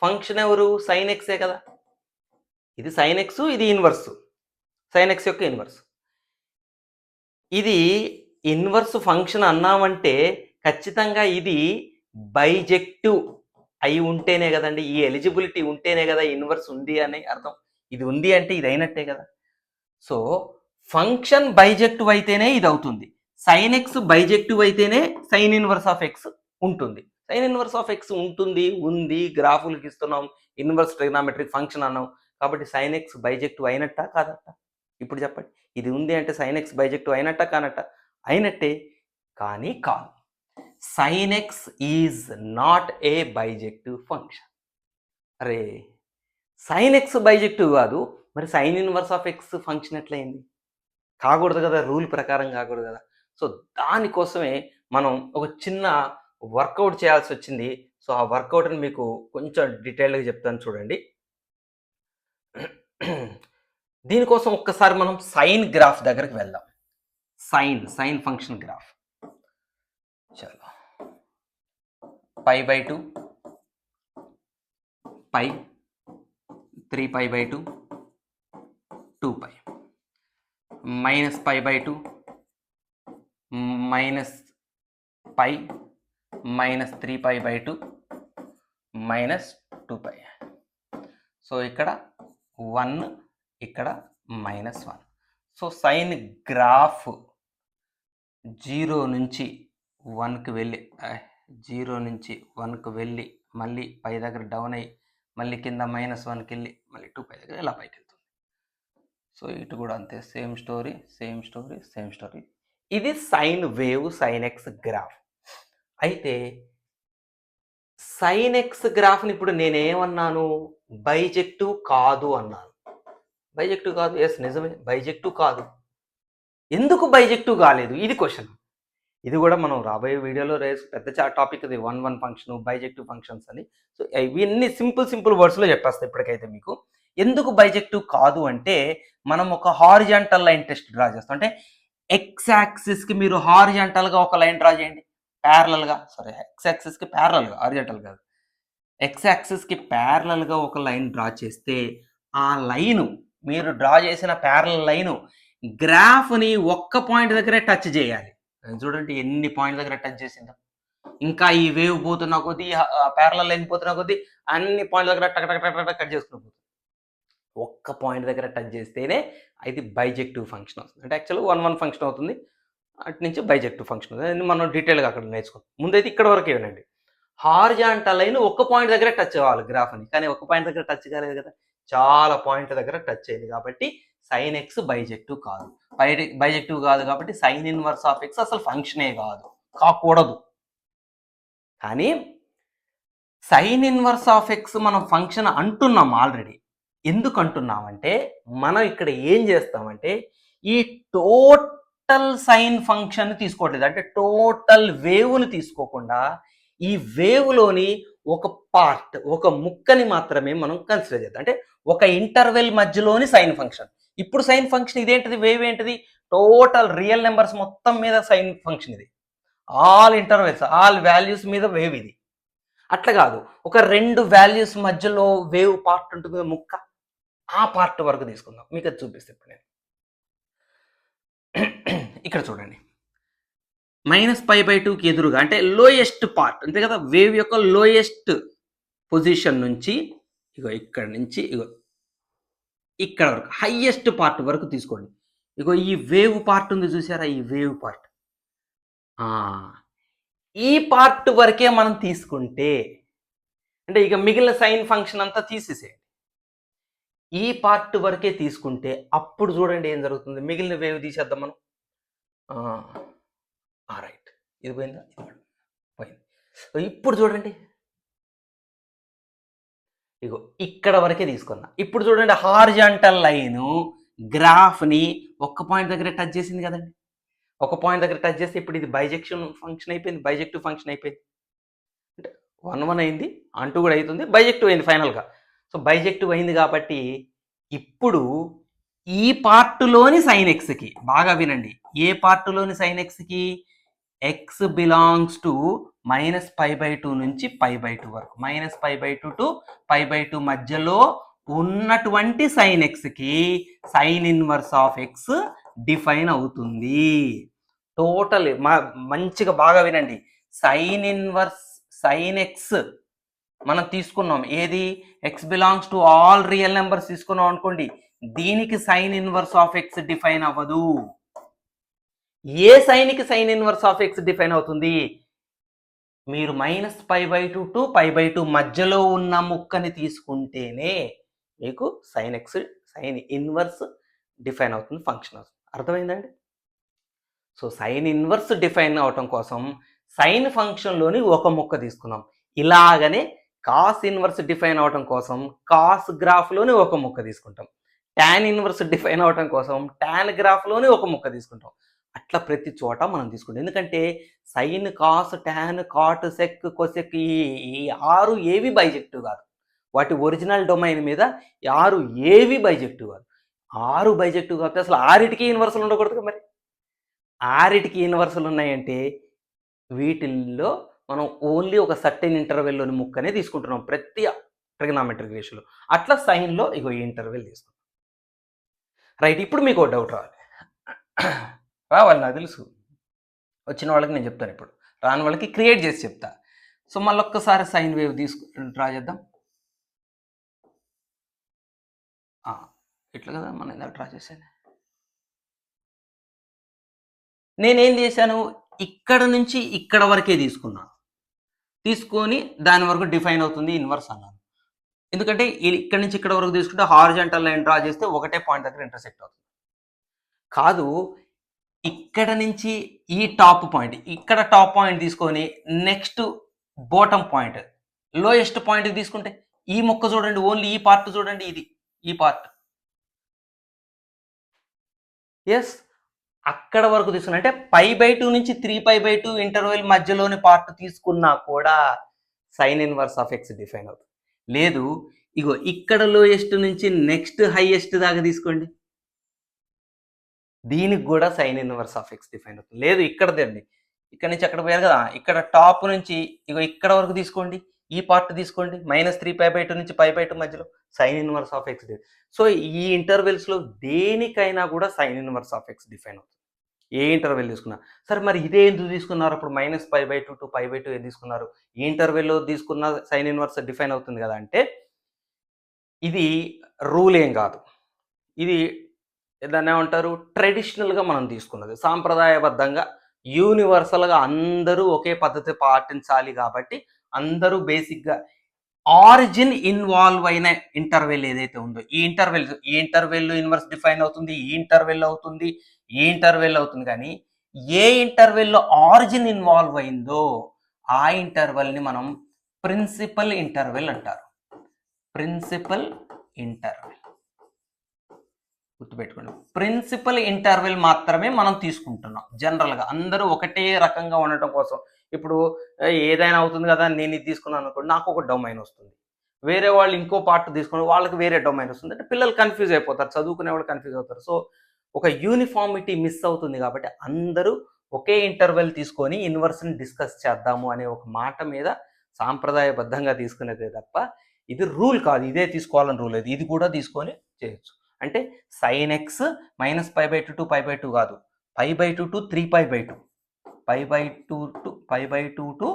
ఫంక్షన్ ఎవరు, సైన్ ఎక్సే కదా. ఇది సైన్ ఎక్స్, ఇది ఇన్వర్స్, సైన్ ఎక్స్ యొక్క ఇన్వర్స్. ఇది ఇన్వర్స్ ఫంక్షన్ అన్నామంటే ఖచ్చితంగా ఇది బైజెక్టివ్ అయి ఉంటేనే కదండి, ఈ ఎలిజిబిలిటీ ఉంటేనే కదా ఇన్వర్స్ ఉంది అని అర్థం. ఇది ఉంది అంటే ఇది అయినట్టే కదా. సో ఫంక్షన్ బైజెక్టివ్ అయితేనే ఇది అవుతుంది, సైన్ ఎక్స్ బైజెక్టివ్ అయితేనే సైన్ ఇన్వర్స్ ఆఫ్ ఎక్స్ ఉంటుంది. సైన్ ఇన్వర్స్ ఆఫ్ ఎక్స్ ఉంటుంది, ఉంది, గ్రాఫులకి ఇస్తున్నాం, ఇన్వర్స్ ట్రిగనామెట్రిక్ ఫంక్షన్ అన్నాం కాబట్టి సైన్ ఎక్స్ బైజెక్టివ్ అయినట్టా కాదట్టా? ఇప్పుడు చెప్పండి, ఇది ఉంది అంటే సైన్ ఎక్స్ బైజెక్టివ్ అయినట్టా కానట్టా? అయినట్టే, కానీ కాదు. Sine x is not a bijective function. అరే, సైన్ ఎక్స్ బైజెక్టివ్ కాదు, మరి sine inverse of x function ఎట్లయింది? కాకూడదు కదా, రూల్ ప్రకారం కాకూడదు కదా. సో దానికోసమే మనం ఒక చిన్న వర్కౌట్ చేయాల్సి వచ్చింది. సో ఆ వర్కౌట్ని మీకు కొంచెం డీటెయిల్గా చెప్తాను చూడండి. దీనికోసం ఒక్కసారి మనం సైన్ గ్రాఫ్ దగ్గరికి వెళ్దాం. Sine function graph. చలో, π/2 π 3π/2 2π -π/2 -π -3π/2 -2π. సో ఇక్కడ 1, ఇక్కడ -1. సో సైన్ గ్రాఫ్ 0 నుంచి 1కి వెళ్ళి 0 నుంచి 1కి వెళ్ళి మళ్ళీ పై దగ్గర డౌన్ అయ్యి మళ్ళీ కింద -1కి వెళ్ళి మళ్ళీ 2π దగ్గర ఇలా పైకి వెళ్తుంది. సో ఇటు కూడా అంతే, same story same story same story. ఇది sine wave, sine x graph. అయితే సైన్ ఎక్స్ గ్రాఫ్ని ఇప్పుడు నేనేమన్నాను, బైజెక్టివ్ కాదు అన్నాను. బైజెక్టివ్ కాదు, ఎస్ నిజమే, బైజెక్టివ్ కాదు. ఎందుకు బైజెక్టివ్ కాలేదు, ఇది క్వశ్చన్. ఇది కూడా మనం రాబోయే వీడియోలో పెద్ద టాపిక్ ఇది, 1 ఫంక్షన్, బైజెక్టివ్ ఫంక్షన్స్ అని. సో ఇవన్నీ సింపుల్ వర్డ్స్లో చెప్పేస్తాయి ఇప్పటికైతే మీకు. ఎందుకు బైజెక్టివ్ కాదు అంటే మనం ఒక హారిజాంటల్ లైన్ టెస్ట్ డ్రా చేస్తాం. అంటే ఎక్స్ యాక్సిస్కి మీరు హారిజాంటల్గా ఒక లైన్ డ్రా చేయండి, ప్యారలల్గా, సారీ ఎక్స్ యాక్సిస్కి ప్యారలల్గా, హారిజాంటల్ కాదు, ఎక్స్ యాక్సిస్కి ప్యారలల్గా ఒక లైన్ డ్రా చేస్తే ఆ లైను, మీరు డ్రా చేసిన ప్యారలల్ లైను గ్రాఫ్ని ఒక్క పాయింట్ దగ్గరే టచ్ చేయాలి. చూడండి ఎన్ని పాయింట్ దగ్గర టచ్ చేసిందో. ఇంకా ఈ వేవ్ పోతున్న కొద్దీ, ప్యారలల్ లైన్ పోతున్న కొద్దీ అన్ని పాయింట్ దగ్గర టక్ టక్ టక్ టక్ కట్ చేసుకుని పోతుంది. ఒక్క పాయింట్ దగ్గర టచ్ చేస్తేనే అది బైజెక్టివ్ ఫంక్షన్ అవుతుంది. అంటే యాక్చువల్గా 1 ఫంక్షన్ అవుతుంది, అటు నుంచి బైజెక్టివ్ ఫంక్షన్ అవుతుంది. అది మనం డీటెయిల్గా అక్కడ నేర్చుకుంటాం. ముందైతే ఇక్కడ వరకే వినండి. హారిజాంటల్ లైన్ ఒక్క పాయింట్ దగ్గర టచ్ అవ్వాలి గ్రాఫ్ని, కానీ ఒక్క పాయింట్ దగ్గర టచ్ కాలేదు కదా, చాలా పాయింట్ దగ్గర టచ్ అయింది కాబట్టి సైన్ ఎక్స్ బైజెక్టివ్ కాదు. బైజెక్టివ్ కాదు కాబట్టి సైన్ ఇన్వర్స్ ఆఫ్ ఎక్స్ అసలు ఫంక్షనే కాకూడదు. కానీ సైన్ ఇన్వర్స్ ఆఫ్ ఎక్స్ మనం ఫంక్షన్ అంటున్నాం ఆల్రెడీ. ఎందుకు అంటున్నామంటే మనం ఇక్కడ ఏం చేస్తామంటే ఈ టోటల్ సైన్ ఫంక్షన్ తీసుకోవట్లేదు, అంటే టోటల్ వేవ్ని తీసుకోకుండా ఈ వేవ్లోని ఒక పార్ట్, ఒక ముక్కని మాత్రమే మనం కన్సిడర్ చేద్దాం. అంటే ఒక ఇంటర్వెల్ మధ్యలోని సైన్ ఫంక్షన్. ఇప్పుడు సైన్ ఫంక్షన్ ఇదేంటిది, వేవ్ ఏంటిది, టోటల్ రియల్ నెంబర్స్ మొత్తం మీద సైన్ ఫంక్షన్ ఇది, ఆల్ ఇంటర్వెల్స్ ఆల్ వాల్యూస్ మీద వేవ్ ఇది. అట్లా కాదు, ఒక 2 వాల్యూస్ మధ్యలో వేవ్ పార్ట్ ఉంటుంది ముక్క, ఆ పార్ట్ వరకు తీసుకుందాం. మీకు అది చూపిస్తే ఇప్పుడు నేను ఇక్కడ చూడండి, -π/2కి ఎదురుగా అంటే లోయెస్ట్ పార్ట్ అంతే కదా, వేవ్ యొక్క లోయెస్ట్ పొజిషన్ నుంచి ఇగో ఇక్కడ నుంచి ఇగో ఇక్కడ వరకు హైయెస్ట్ పార్ట్ వరకు తీసుకోండి. ఇగో ఈ వేవ్ పార్ట్ ఉంది చూసారా, ఈ వేవ్ పార్ట్, ఈ పార్ట్ వరకే మనం తీసుకుంటే, అంటే ఇక మిగిలిన సైన్ ఫంక్షన్ అంతా తీసేసేయండి, ఈ పార్ట్ వరకే తీసుకుంటే అప్పుడు చూడండి ఏం జరుగుతుంది. మిగిలిన వేవ్ తీసేద్దాం మనం. రైట్, ఇది పోయిందా, ఇది పోయింది. ఇప్పుడు చూడండి, ఇగో ఇక్కడ వరకే తీసుకున్నా. ఇప్పుడు చూడండి, హారిజాంటల్ లైన్ గ్రాఫ్ని ఒక్క పాయింట్ దగ్గర టచ్ చేసింది కదండి, ఒక పాయింట్ దగ్గర టచ్ చేస్తే ఇప్పుడు ఇది బైజెక్షన్ ఫంక్షన్ అయిపోయింది, బైజెక్టివ్ ఫంక్షన్ అయిపోయింది. అంటే 1 అయింది, 2 కూడా అవుతుంది, బైజెక్టివ్ అయింది ఫైనల్గా. సో బైజెక్టివ్ అయింది కాబట్టి ఇప్పుడు ఈ పార్టులోని సైన్ ఎక్స్కి, బాగా వినండి, ఏ పార్టులోని సైన్ ఎక్స్కి, ఎక్స్ బిలాంగ్స్ టు -π/2 నుంచి π/2 వరకు, -π/2 టు π/2 మధ్యలో ఉన్నటువంటి సైన్ ఎక్స్కి sine inverse of x define అవుతుంది. టోటల్ మంచిగా బాగా వినండి, సైన్ ఇన్వర్స్ సైన్ ఎక్స్ మనం తీసుకున్నాం, ఏది, x belongs to all real numbers తీసుకున్నాం అనుకోండి, దీనికి sine inverse of x define అవ్వదు. ఏ సైన్కి sine inverse of x define అవుతుంది, మీరు -π/2 టు π/2 మధ్యలో ఉన్న ముక్కని తీసుకుంటేనే మీకు sine x sine inverse define అవుతుంది, ఫంక్షన్ అవుతుంది. అర్థమైందండి? సో సైన్ ఇన్వర్స్ డిఫైన్ అవటం కోసం సైన్ ఫంక్షన్లోని ఒక ముక్క తీసుకున్నాం. ఇలాగనే కాస్ ఇన్వర్స్ డిఫైన్ అవటం కోసం కాస్ గ్రాఫ్లోని ఒక ముక్క తీసుకుంటాం. టాన్ ఇన్వర్స్ డిఫైన్ అవటం కోసం టాన్ గ్రాఫ్లోని ఒక ముక్క తీసుకుంటాం. అట్లా ప్రతి చోట మనం తీసుకుంటాం. ఎందుకంటే sine, cos, tan, cot, sec, cosec ఈ 6 ఏవి బైజెక్టివ్ కాదు. వాటి ఒరిజినల్ డొమైన్ మీద 6 ఏవి బైజెక్టివ్ కాదు. 6 బైజెక్టివ్ కాబట్టి అసలు 6టికి ఇన్వర్సులు ఉండకూడదు. మరి 6టికి ఇన్వర్సులు ఉన్నాయంటే వీటిల్లో మనం ఓన్లీ ఒక సర్టెన్ ఇంటర్వెల్లోని ముక్కనే తీసుకుంటున్నాం ప్రతి ట్రిగనామెట్రిక్ రేషియోలో. అట్లా సైన్లో ఇగో ఈ ఇంటర్వెల్ తీసుకుంటాం. రైట్, ఇప్పుడు మీకు డౌట్ రావాలి నాకు తెలుసు, వచ్చిన వాళ్ళకి నేను చెప్తాను, ఇప్పుడు రాని వాళ్ళకి క్రియేట్ చేసి చెప్తా. సో మళ్ళీ ఒక్కసారి సైన్ వేవ్ డ్రా చేద్దాం. ఇట్లా కదా మనం ఇందాక డ్రా చేసాను. నేనేం చేశాను, ఇక్కడ నుంచి ఇక్కడ వరకే తీసుకున్నాను, తీసుకొని దాని వరకు డిఫైన్ అవుతుంది ఇన్వర్స్ అన్నాను. ఎందుకంటే ఇక్కడ నుంచి ఇక్కడ వరకు తీసుకుంటే హారిజాంటల్ లైన్ డ్రా చేస్తే ఒకటే పాయింట్ దగ్గర ఇంటర్సెక్ట్ అవుతుంది. కాదు, ఇక్కడ నుంచి ఈ టాప్ పాయింట్, ఇక్కడ టాప్ పాయింట్ తీసుకొని next bottom point, lowest point తీసుకుంటే ఈ మొక్క చూడండి, ఓన్లీ ఈ పార్ట్ చూడండి, ఇది ఈ పార్ట్, ఎస్ అక్కడ వరకు తీసుకున్నా. అంటే π/2 నుంచి 3π/2 ఇంటర్వెల్ మధ్యలోని పార్ట్ తీసుకున్నా కూడా sine inverse of x define అవుతుంది. లేదు, ఇగో ఇక్కడ లోయెస్ట్ నుంచి నెక్స్ట్ హైయెస్ట్ దాకా తీసుకోండి, దీనికి కూడా sine inverse of x define అవుతుంది. లేదు ఇక్కడదండి, ఇక్కడ నుంచి అక్కడ పోయారు కదా, ఇక్కడ టాప్ నుంచి ఇగో ఇక్కడ వరకు తీసుకోండి, ఈ పార్ట్ తీసుకోండి, -3π/2 నుంచి π/2 మధ్యలో sine inverse of x. So ఈ ఇంటర్వెల్స్లో దేనికైనా కూడా sine inverse of x define అవుతుంది, ఏ ఇంటర్వెల్ తీసుకున్నా సరే. మరి ఇదే ఎందుకు తీసుకున్నారు అప్పుడు, -π/2 టు π/2 ఏం తీసుకున్నారు, ఈ ఇంటర్వెల్లో తీసుకున్న సైన్ ఇన్వర్స్ డిఫైన్ అవుతుంది కదా అంటే ఇది రూల్ ఏం కాదు, ఇది దాన్ని ఏమంటారు, ట్రెడిషనల్గా మనం తీసుకున్నది, సాంప్రదాయబద్ధంగా యూనివర్సల్గా అందరూ ఒకే పద్ధతి పాటించాలి కాబట్టి అందరూ బేసిక్గా ఆరిజిన్ ఇన్వాల్వ్ అయిన ఇంటర్వెల్ ఏదైతే ఉందో ఈ ఇంటర్వెల్ ఇన్వర్స్ డిఫైన్ అవుతుంది, ఈ ఇంటర్వెల్ అవుతుంది, ఈ ఇంటర్వెల్ అవుతుంది, కానీ ఏ ఇంటర్వెల్లో ఆరిజిన్ ఇన్వాల్వ్ అయిందో ఆ ఇంటర్వెల్ని మనం ప్రిన్సిపల్ ఇంటర్వెల్ అంటారు. ప్రిన్సిపల్ ఇంటర్వెల్ గుర్తుపెట్టుకోండి, ప్రిన్సిపల్ ఇంటర్వెల్ మాత్రమే మనం తీసుకుంటున్నాం. జనరల్గా అందరూ ఒకటే రకంగా ఉండటం కోసం, ఇప్పుడు ఏదైనా అవుతుంది కదా, నేను ఇది తీసుకున్నాను అనుకోండి, నాకు ఒక డొమైన్ వస్తుంది, వేరే వాళ్ళు ఇంకో పార్ట్ తీసుకుని వాళ్ళకి వేరే డొమైన్ వస్తుంది, అంటే పిల్లలు కన్ఫ్యూజ్ అయిపోతారు, చదువుకునే వాళ్ళు కన్ఫ్యూజ్ అవుతారు. సో ఒక యూనిఫార్మిటీ మిస్ అవుతుంది కాబట్టి అందరూ ఒకే ఇంటర్వెల్ తీసుకొని ఇన్వర్స్ని డిస్కస్ చేద్దాము అనే ఒక మాట మీద సాంప్రదాయబద్ధంగా తీసుకునేదే తప్ప ఇది రూల్ కాదు, ఇదే తీసుకోవాలని రూల్ లేదు, ఇది కూడా తీసుకొని చేయొచ్చు. అంటే సైన్ ఎక్స్ మైనస్ π/2 టు π/2 కాదు, π/2 టు 3π/2, π/2 టు π/2 టు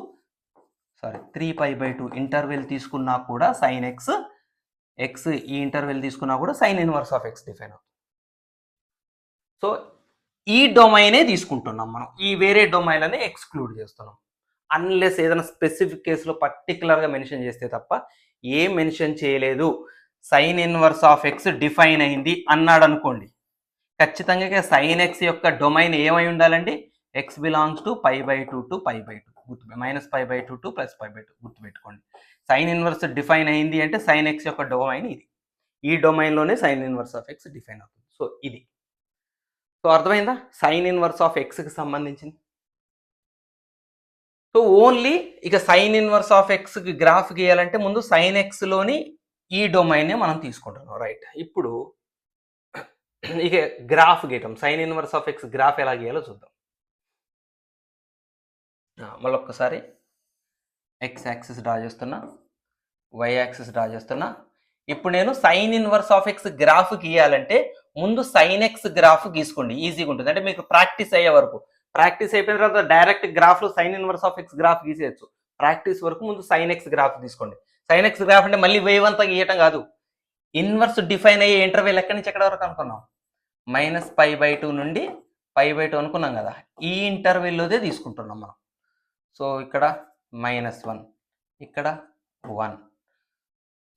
3π/2 ఇంటర్వెల్ తీసుకున్నా కూడా సైన్ ఎక్స్ ఈ ఇంటర్వెల్ తీసుకున్నా కూడా sine inverse of x define అవుతుంది. సో ఈ డొమైనే తీసుకుంటున్నాం మనం, ఈ వేరే డొమైన్లని ఎక్స్క్లూడ్ చేస్తున్నాం. అన్లెస్ ఏదైనా స్పెసిఫిక్ కేసులో పర్టికులర్గా మెన్షన్ చేస్తే తప్ప ఏం మెన్షన్ చేయలేదు, sine inverse of x define అయింది అన్నాడు అనుకోండి, ఖచ్చితంగా సైన్ ఎక్స్ యొక్క డొమైన్ ఏమై ఉండాలండి, x belongs to π/2 to π/2 minus π/2 to plus π/2 గుర్తుపెట్టుకోండి. సైన్ ఇన్వర్స్ డిఫైన్ అయింది అంటే సైన్ ఎక్స్ యొక్క డొమైన్ ఇది, ఈ డొమైన్లోనే sine inverse of x define అవుతుంది. సో ఇది, సో అర్థమైందా సైన్ ఇన్వర్స్ ఆఫ్ ఎక్స్కి సంబంధించింది. సో ఓన్లీ ఇక సైన్ ఇన్వర్స్ ఆఫ్ ఎక్స్కి గ్రాఫ్ గీయాలంటే ముందు సైన్ ఎక్స్లోని ఈ డొమైన్నే మనం తీసుకుంటున్నాం, రైట్. ఇప్పుడు ఇక గ్రాఫ్ గీయటం, sine inverse of x graph ఎలా గీయాలో చూద్దాం. మళ్ళీ ఒక్కసారి ఎక్స్ యాక్సిస్ డ్రా చేస్తున్నా, వై యాక్సిస్ డ్రా చేస్తున్నా. ఇప్పుడు నేను sine inverse of x graph గీయాలంటే ముందు సైన్ ఎక్స్ గ్రాఫ్ గీసుకోండి, ఈజీగా ఉంటుంది. అంటే మీకు ప్రాక్టీస్ అయ్యే వరకు, ప్రాక్టీస్ అయిపోయిన తర్వాత డైరెక్ట్ గ్రాఫ్లో sine inverse of x graph గీసేయచ్చు. ప్రాక్టీస్ వరకు ముందు సైన్ ఎక్స్ గ్రాఫ్ తీసుకోండి. సైన్ ఎక్స్ గ్రాఫ్ అంటే మళ్ళీ వేవ్ అంతా గీయటం కాదు, ఇన్వర్స్ డిఫైన్ అయ్యే ఇంటర్వెల్ ఎక్కడి నుంచి ఎక్కడి వరకు అనుకున్నాం, మైనస్ π/2 నుండి π/2 అనుకున్నాం కదా, ఈ ఇంటర్వెల్లోదే తీసుకుంటున్నాం మనం. సో ఇక్కడ -1, ఇక్కడ 1.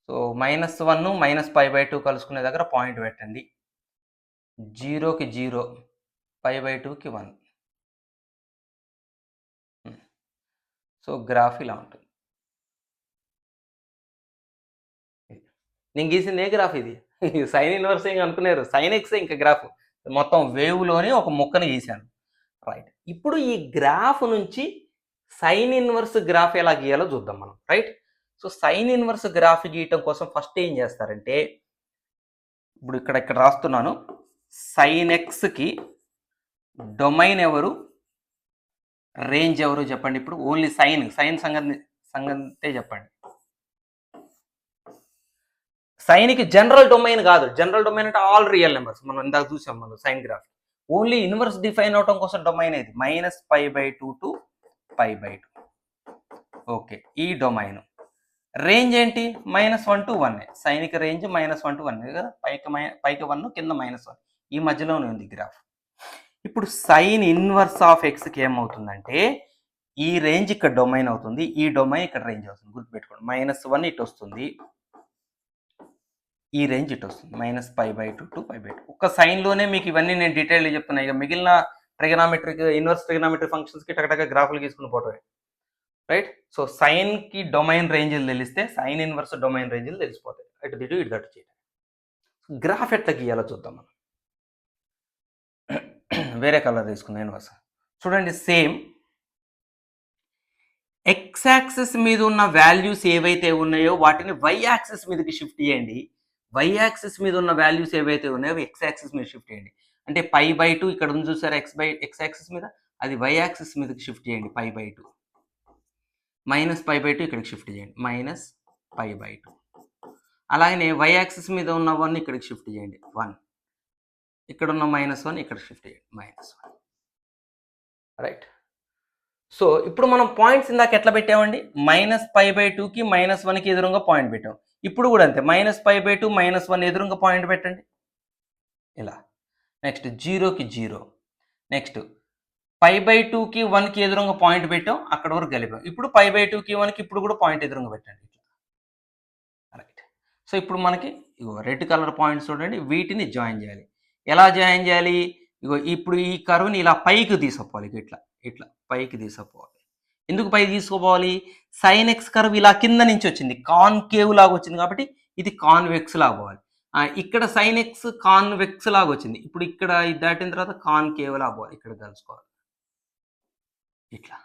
సో -1 మైనస్ π/2 కలుసుకునే దగ్గర పాయింట్ పెట్టండి, 0కి 0, π/2కి 1. సో గ్రాఫ్ ఇలా ఉంటుంది. నేను గీసింది ఏ గ్రాఫ్ ఇది, సైన్ ఇన్వర్స్ ఏం అనుకున్నారు, సైన్ ఎక్స్ ఇంకా గ్రాఫ్ మొత్తం వేవ్లోని ఒక ముక్కను గీశాను, రైట్. ఇప్పుడు ఈ గ్రాఫ్ నుంచి సైన్ ఇన్వర్స్ గ్రాఫ్ ఎలా గీయాలో చూద్దాం మనం, right. So sine inverse graph గీయటం కోసం ఫస్ట్ ఏం చేస్తారంటే, ఇప్పుడు ఇక్కడ రాస్తున్నాను, సైన్ ఎక్స్కి డొమైన్ ఎవరు, రేంజ్ ఎవరు చెప్పండి. ఇప్పుడు ఓన్లీ సైన్ సంగతే చెప్పండి. సైన్కి జనరల్ డొమైన్ కాదు, జనరల్ డొమైన్ అంటే ఆల్ రియల్ నెంబర్స్, మనం ఇందాక చూసాం మనం sine graph. Only inverse define అవటం కోసం డొమైన్ ఇది మైనస్ π/2 టు π/2. ఓకే, ఈ డొమైన్ రేంజ్ ఏంటి, -1 to 1. సైన్కి రేంజ్ -1 to 1 కదా, పైకి 1 కింద -1, ఈ మధ్యలోనే ఉంది గ్రాఫ్. ఇప్పుడు సైన్ ఇన్వర్స్ ఆఫ్ ఎక్స్కి ఏమవుతుందంటే ఈ రేంజ్ ఇక్కడ డొమైన్ అవుతుంది, ఈ డొమైన్ ఇక్కడ రేంజ్ అవుతుంది, గుర్తుపెట్టుకోండి. -1 ఇటు వస్తుంది, ఈ రేంజ్ ఇటు వస్తుంది, -π/2 టు π/2. ఒక్క సైన్లోనే మీకు ఇవన్నీ నేను డీటెయిల్గా చెప్తున్నా. ఇక మిగిలిన ట్రిగనామెట్రిక్, ఇన్వర్స్ ట్రిగనామెట్రిక్ ఫంక్షన్స్కి టకటక గ్రాఫ్లు గీసుకుని పోవటమే, రైట్. సో సైన్కి డొమైన్ రేంజ్లు తెలిస్తే సైన్ ఇన్వర్స్ డొమైన్ రేంజ్లు తెలిసిపోతాయి, ఇటు ఇటు ఇటు చేయడం. గ్రాఫ్ ఎట్లా గీయాలో చూద్దాం మనం. వేరే కలర్ తీసుకుందాం, ఇన్వర్స్ చూడండి. సేమ్ ఎక్స్ యాక్సిస్ మీద ఉన్న వాల్యూస్ ఏవైతే ఉన్నాయో వాటిని వై యాక్సిస్ మీదకి షిఫ్ట్ చేయండి, వై యాక్సిస్ మీద ఉన్న వాల్యూస్ ఏవైతే ఉన్నాయో ఎక్స్ యాక్సిస్ మీద షిఫ్ట్ చేయండి. అంటే π/2 ఇక్కడ ఉంది చూసారా, ఎక్స్ యాక్సిస్ మీద, అది వై యాక్సిస్ మీదకి షిఫ్ట్ చేయండి, π/2. -π/2 ఇక్కడికి షిఫ్ట్ చేయండి, -π/2. అలాగనే వై యాక్సిస్ మీద ఉన్న 1 ఇక్కడికి షిఫ్ట్ చేయండి, 1. ఇక్కడ ఉన్న -1 ఇక్కడ షిఫ్ట్ చేయండి, -1, రైట్. సో ఇప్పుడు మనం పాయింట్స్ ఇందాక ఎట్లా పెట్టామండి, -π/2కి -1కి ఎదురుగా పాయింట్ పెట్టాం. ఇప్పుడు కూడా అంతే, -π/2 -1 ఎదురుగా పాయింట్ పెట్టండి ఇలా. నెక్స్ట్ 0కి 0, నెక్స్ట్ π/2కి 1కి ఎదురుగా పాయింట్ పెట్టాం, అక్కడ వరకు కలిపాం. ఇప్పుడు π/2కి 1కి ఇప్పుడు కూడా పాయింట్ ఎదురుగా పెట్టండి. రైట్. సో ఇప్పుడు మనకి ఇగో రెడ్ కలర్ పాయింట్స్ చూడండి, వీటిని జాయిన్ చేయాలి. ఎలా జాయిన్ చేయాలి, ఇగో ఇప్పుడు ఈ కర్వ్ని ఇలా పైకి తీసుకుపోవాలి, ఇట్లా ఇట్లా పైకి తీసుకుపోవాలి. ఎందుకు పైకి తీసుకోపోవాలి, సైన్ ఎక్స్ కర్వ్ ఇలా కింద నుంచి వచ్చింది, కాన్కేవ్ లాగా వచ్చింది కాబట్టి ఇది కాన్వెక్స్ లాగా పోవాలి. ఇక్కడ సైన్ ఎక్స్ కాన్వెక్స్ లాగా వచ్చింది, ఇప్పుడు ఇక్కడ ఇది దాటిన తర్వాత కాన్కేవ్ లాగా పోవాలి, ఇక్కడ కలుసుకోవాలి ఇట్లా.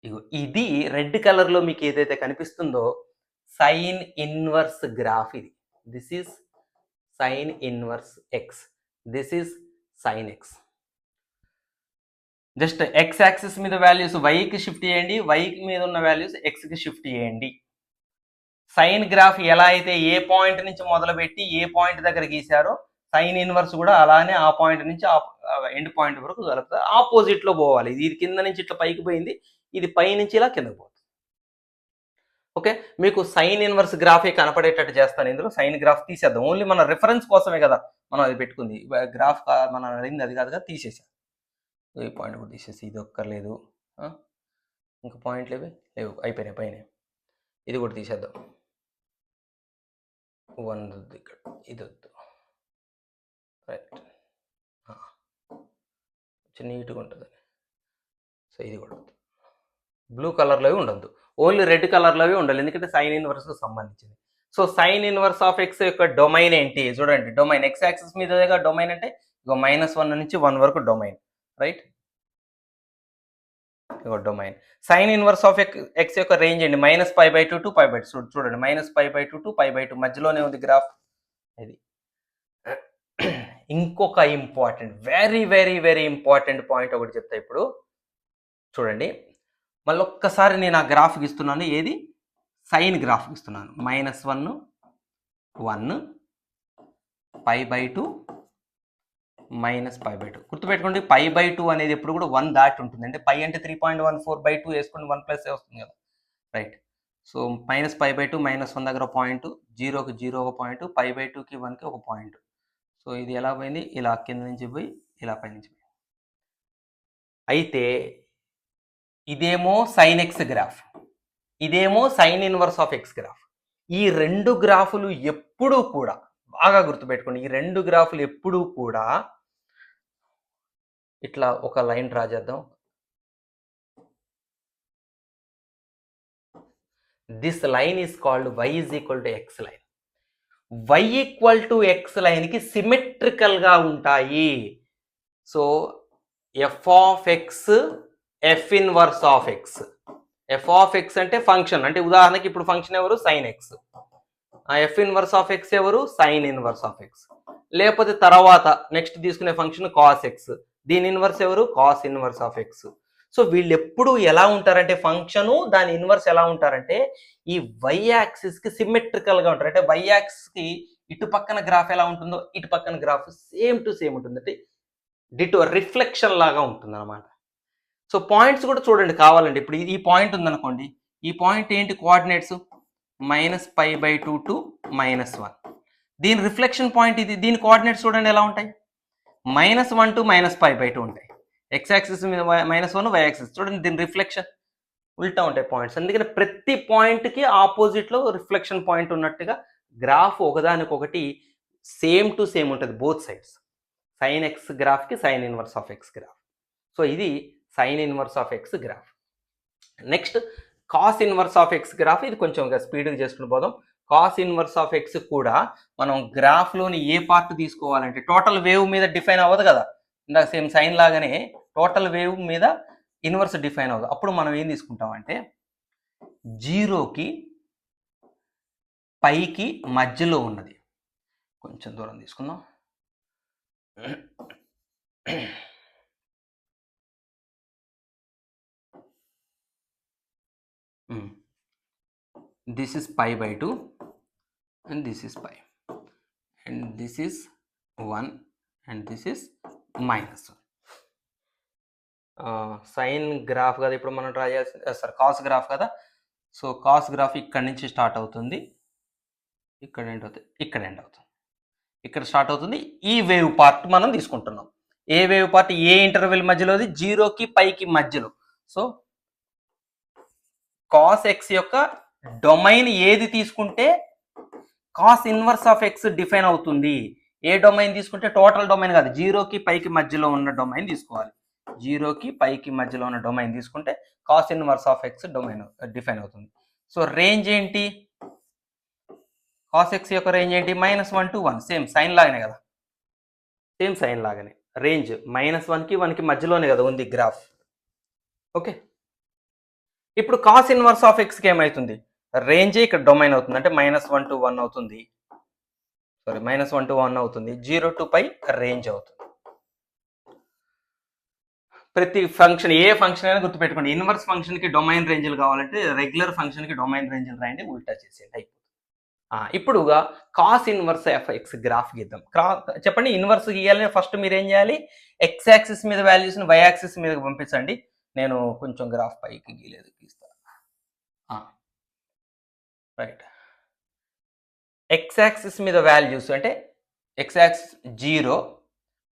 ఇగో ఇది రెడ్ కలర్లో మీకు ఏదైతే కనిపిస్తుందో సైన్ ఇన్వర్స్ గ్రాఫ్ ఇది. This is sine inverse x, this is sine x. Just x axis మీద వాల్యూస్ వైకి షిఫ్ట్ చేయండి, వై మీద ఉన్న వాల్యూస్ ఎక్స్కి షిఫ్ట్ చేయండి. సైన్ గ్రాఫ్ ఎలా అయితే ఏ పాయింట్ నుంచి మొదలుపెట్టి ఏ పాయింట్ దగ్గర గీశారో సైన్ ఇన్వర్స్ కూడా అలానే ఆ పాయింట్ నుంచి ఎండ్ పాయింట్ వరకు కలుపుతారు. ఆపోజిట్లో పోవాలి, ఇది కింద నుంచి ఇట్లా పైకి పోయింది, ఇది పై నుంచి ఇలా కిందకు పోతుంది. ఓకే, మీకు సైన్ ఇన్వర్స్ గ్రాఫే కనపడేటట్టు చేస్తాను. ఇందులో సైన్ గ్రాఫ్ తీసేద్దాం, ఓన్లీ మన రిఫరెన్స్ కోసమే కదా మనం అది పెట్టుకుంది. గ్రాఫ్ మనం అడిగింది అది కాదుగా, తీసేసాం. ఈ పాయింట్ కూడా తీసేసి, ఇది ఒక్కర్లేదు, ఇంకా పాయింట్లు లేవు, అయిపోయినాయి పైన. ఇది కూడా తీసేద్దాం, 1 వద్దు, ఇక్కడ ఇది వద్దు. రైట్, కొంచెం నీట్గా ఉంటుంది. సో ఇది కూడా వద్దు, బ్లూ కలర్లోవి ఉండద్దు, ఓన్లీ రెడ్ కలర్లోవి ఉండాలి, ఎందుకంటే సైన్ ఇన్వర్స్కి సంబంధించింది. So sine inverse of x యొక్క డొమైన్ ఏంటి చూడండి, డొమైన్ ఎక్స్ యాక్సిస్ మీద డొమైన్ అంటే ఇక -1 నుంచి 1 వరకు డొమైన్. రైట్, ఇక domain. Sine inverse of x యొక్క రేంజ్ అండి -π/2 to π/2. చూడండి -π/2 to π/2 మధ్యలోనే ఉంది గ్రాఫ్ ఇది. ఇంకొక important, very very very important point ఒకటి చెప్తా ఇప్పుడు చూడండి. మళ్ళీ ఒక్కసారి నేను ఆ గ్రాఫ్ ఇస్తున్నాను, ఏది సైన్ గ్రాఫ్ ఇస్తున్నాను. -1 1 π/2 -π/2. గుర్తుపెట్టుకోండి, π/2 అనేది ఎప్పుడు కూడా 1 దాటి ఉంటుంది, అంటే π అంటే 3.14/2 వేసుకుని 1+ వస్తుంది కదా. రైట్, సో -π/2 -1 దగ్గర పాయింట్, 0కి 0 ఒక పాయింట్, π/2కి 1కి ఒక పాయింట్. సో ఇది ఎలా పోయింది, ఇలా కింద నుంచి పోయి ఇలా పైనుంచి పోయి. అయితే ఇదేమో సైన్ ఎక్స్ గ్రాఫ్, ఇదేమో sine inverse of x graph. ఈ రెండు గ్రాఫులు ఎప్పుడూ కూడా బాగా గుర్తుపెట్టుకోండి, ఈ రెండు గ్రాఫులు ఎప్పుడూ కూడా ఇట్లా ఒక లైన్ డ్రా చేద్దాం. This line is called y is equal to X line. y equal to X లైన్కి సిమెట్రికల్గా ఉంటాయి. So f of X F inverse of X. F of X అంటే ఫంక్షన్, అంటే ఉదాహరణకి ఇప్పుడు ఫంక్షన్ ఎవరు, sign X. F inverse of X ఎవరు, sign inverse of X. లేకపోతే తర్వాత నెక్స్ట్ తీసుకునే ఫంక్షన్ కాస్ ఎక్స్, దీని ఇన్వర్స్ ఎవరు, cos inverse of x. So వీళ్ళు ఎప్పుడు ఎలా ఉంటారంటే, ఫంక్షను దాని ఇన్వర్స్ ఎలా ఉంటారంటే ఈ వై యాక్సిస్కి సిమెట్రికల్గా ఉంటారు. అంటే వై యాక్సిస్కి ఇటు పక్కన గ్రాఫ్ ఎలా ఉంటుందో ఇటు పక్కన గ్రాఫ్ సేమ్ టు సేమ్ ఉంటుంది, అంటే డిటో రిఫ్లెక్షన్ లాగా ఉంటుంది అనమాట. సో పాయింట్స్ కూడా చూడండి కావాలండి. ఇప్పుడు ఈ పాయింట్ ఉందనుకోండి, ఈ పాయింట్ ఏంటి, కోఆర్డినేట్స్ -π/2 to -1. దీని రిఫ్లెక్షన్ పాయింట్ ఇది, దీని కోఆర్డినేట్స్ చూడండి ఎలా ఉంటాయి, -1 to -π/2 ఉంటాయి. ఎక్స్ యాక్సిస్ మీద -1, వై యాక్సిస్ చూడండి, దీని రిఫ్లెక్షన్ ఉల్టా ఉంటాయి పాయింట్స్. అందుకని ప్రతి పాయింట్కి ఆపోజిట్లో రిఫ్లెక్షన్ పాయింట్ ఉన్నట్టుగా గ్రాఫ్ ఒకదానికొకటి సేమ్ టు సేమ్ ఉంటుంది, బోత్ సైడ్స్. సైన్ ఎక్స్ గ్రాఫ్కి sine inverse of x graph. So ఇది sine inverse of x graph. Next cos inverse of x graph, ఇది కొంచెం స్పీడ్గా చేసుకుని పోదాం. కాస్ ఇన్వర్స్ ఆఫ్ ఎక్స్ కూడా మనం గ్రాఫ్లోని ఏ పార్ట్ తీసుకోవాలంటే, టోటల్ వేవ్ మీద డిఫైన్ అవ్వదు కదా, ఇందాక సేమ్ సైన్ లాగానే టోటల్ వేవ్ మీద ఇన్వర్స్ డిఫైన్ అవ్వదు. అప్పుడు మనం ఏం తీసుకుంటామంటే 0కి పైకి మధ్యలో ఉన్నది కొంచెం దూరం తీసుకుందాం. This is π/2 and this is π, and this is 1 and this is -1. Sine graph కదా ఇప్పుడు మనం డ్రా చేయాల్సింది, సార్ కాస్ గ్రాఫ్ కదా. సో కాస్ గ్రాఫ్ ఇక్కడ నుంచి స్టార్ట్ అవుతుంది, ఇక్కడ ఎండ్ అవుతుంది, ఇక్కడ ఎండ్ అవుతుంది, ఇక్కడ స్టార్ట్ అవుతుంది. ఈ వేవ్ పార్ట్ మనం తీసుకుంటున్నాం. ఏ వేవ్ పార్ట్? ఏ ఇంటర్వెల్ మధ్యలోది? 0కి పైకి మధ్యలో. సో కాస్ ఎక్స్ యొక్క డొమైన్ ఏది తీసుకుంటే cos inverse of x define అవుతుంది. ఏ డొమైన్ తీసుకుంటే? టోటల్ డొమైన్ కాదు, 0కి పైకి మధ్యలో ఉన్న డొమైన్ తీసుకోవాలి. 0కి పైకి మధ్యలో ఉన్న డొమైన్ తీసుకుంటే cos inverse of X domain define అవుతుంది. సో రేంజ్ ఏంటి? కాస్ ఎక్స్ యొక్క రేంజ్ ఏంటి? -1 to 1. సేమ్ సైన్ లాగానే కదా, సేమ్ సైన్ లాగానే రేంజ్ -1కి 1కి మధ్యలోనే కదా ఉంది గ్రాఫ్. ఓకే, ఇప్పుడు కాస్ ఇన్వర్స్ ఆఫ్ ఎక్స్కి ఏమవుతుంది? రేంజ్ ఇక్కడ డొమైన్ అవుతుంది, అంటే -1 to 1 అవుతుంది. సారీ, -1 to 1 అవుతుంది. 0 to π రేంజ్ అవుతుంది. ప్రతి ఫంక్షన్, ఏ ఫంక్షన్ అయినా గుర్తుపెట్టుకోండి, ఇన్వర్స్ ఫంక్షన్కి డొమైన్ రేంజ్లు కావాలంటే రెగ్యులర్ ఫంక్షన్కి డొమైన్ రేంజ్లు రాయండి, ఉల్టా చేసేయండి, అయిపోతుంది. ఇప్పుడుగా cos inverse of x graph గీద్దాం. చెప్పండి, ఇన్వర్స్ గీయాలని ఫస్ట్ మీరు ఏం చేయాలి? ఎక్స్ యాక్సిస్ మీద వాల్యూస్ని వై యాక్సిస్ మీదకి పంపించండి. నేను కొంచెం గ్రాఫ్ పైకి గీలేదు, గీస్తాను. రైట్, ఎక్స్ యాక్సిస్ మీద వాల్యూస్ అంటే ఎక్స్ యాక్సిస్ 0,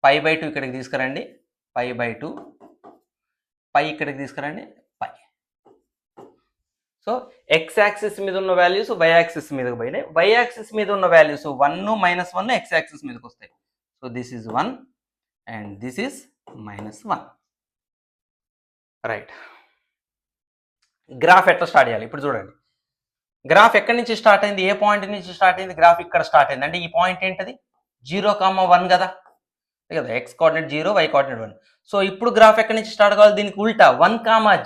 π/2 ఇక్కడికి తీసుకురండి, π/2, π ఇక్కడికి తీసుకురండి, π. సో ఎక్స్ యాక్సిస్ మీద ఉన్న వాల్యూస్ వై యాక్సిస్ మీదకి పోయినాయి. వై యాక్సిస్ మీద ఉన్న వాల్యూస్ 1, -1 ఎక్స్ యాక్సిస్ మీదకి వస్తాయి. So this is 1 and this is -1. Right, graph ఎట్లా స్టార్ట్ చేయాలి ఇప్పుడు చూడండి. గ్రాఫ్ ఎక్కడి నుంచి స్టార్ట్ అయింది? ఏ పాయింట్ నుంచి స్టార్ట్ అయింది? గ్రాఫ్ ఇక్కడ స్టార్ట్ అయింది. అంటే ఈ పాయింట్ ఏంటది? 0, 1 కదా, x coordinate 0, y coordinate 1. So ఇప్పుడు గ్రాఫ్ ఎక్కడి నుంచి స్టార్ట్ కావాలి? దీనికి ఉల్టా 1,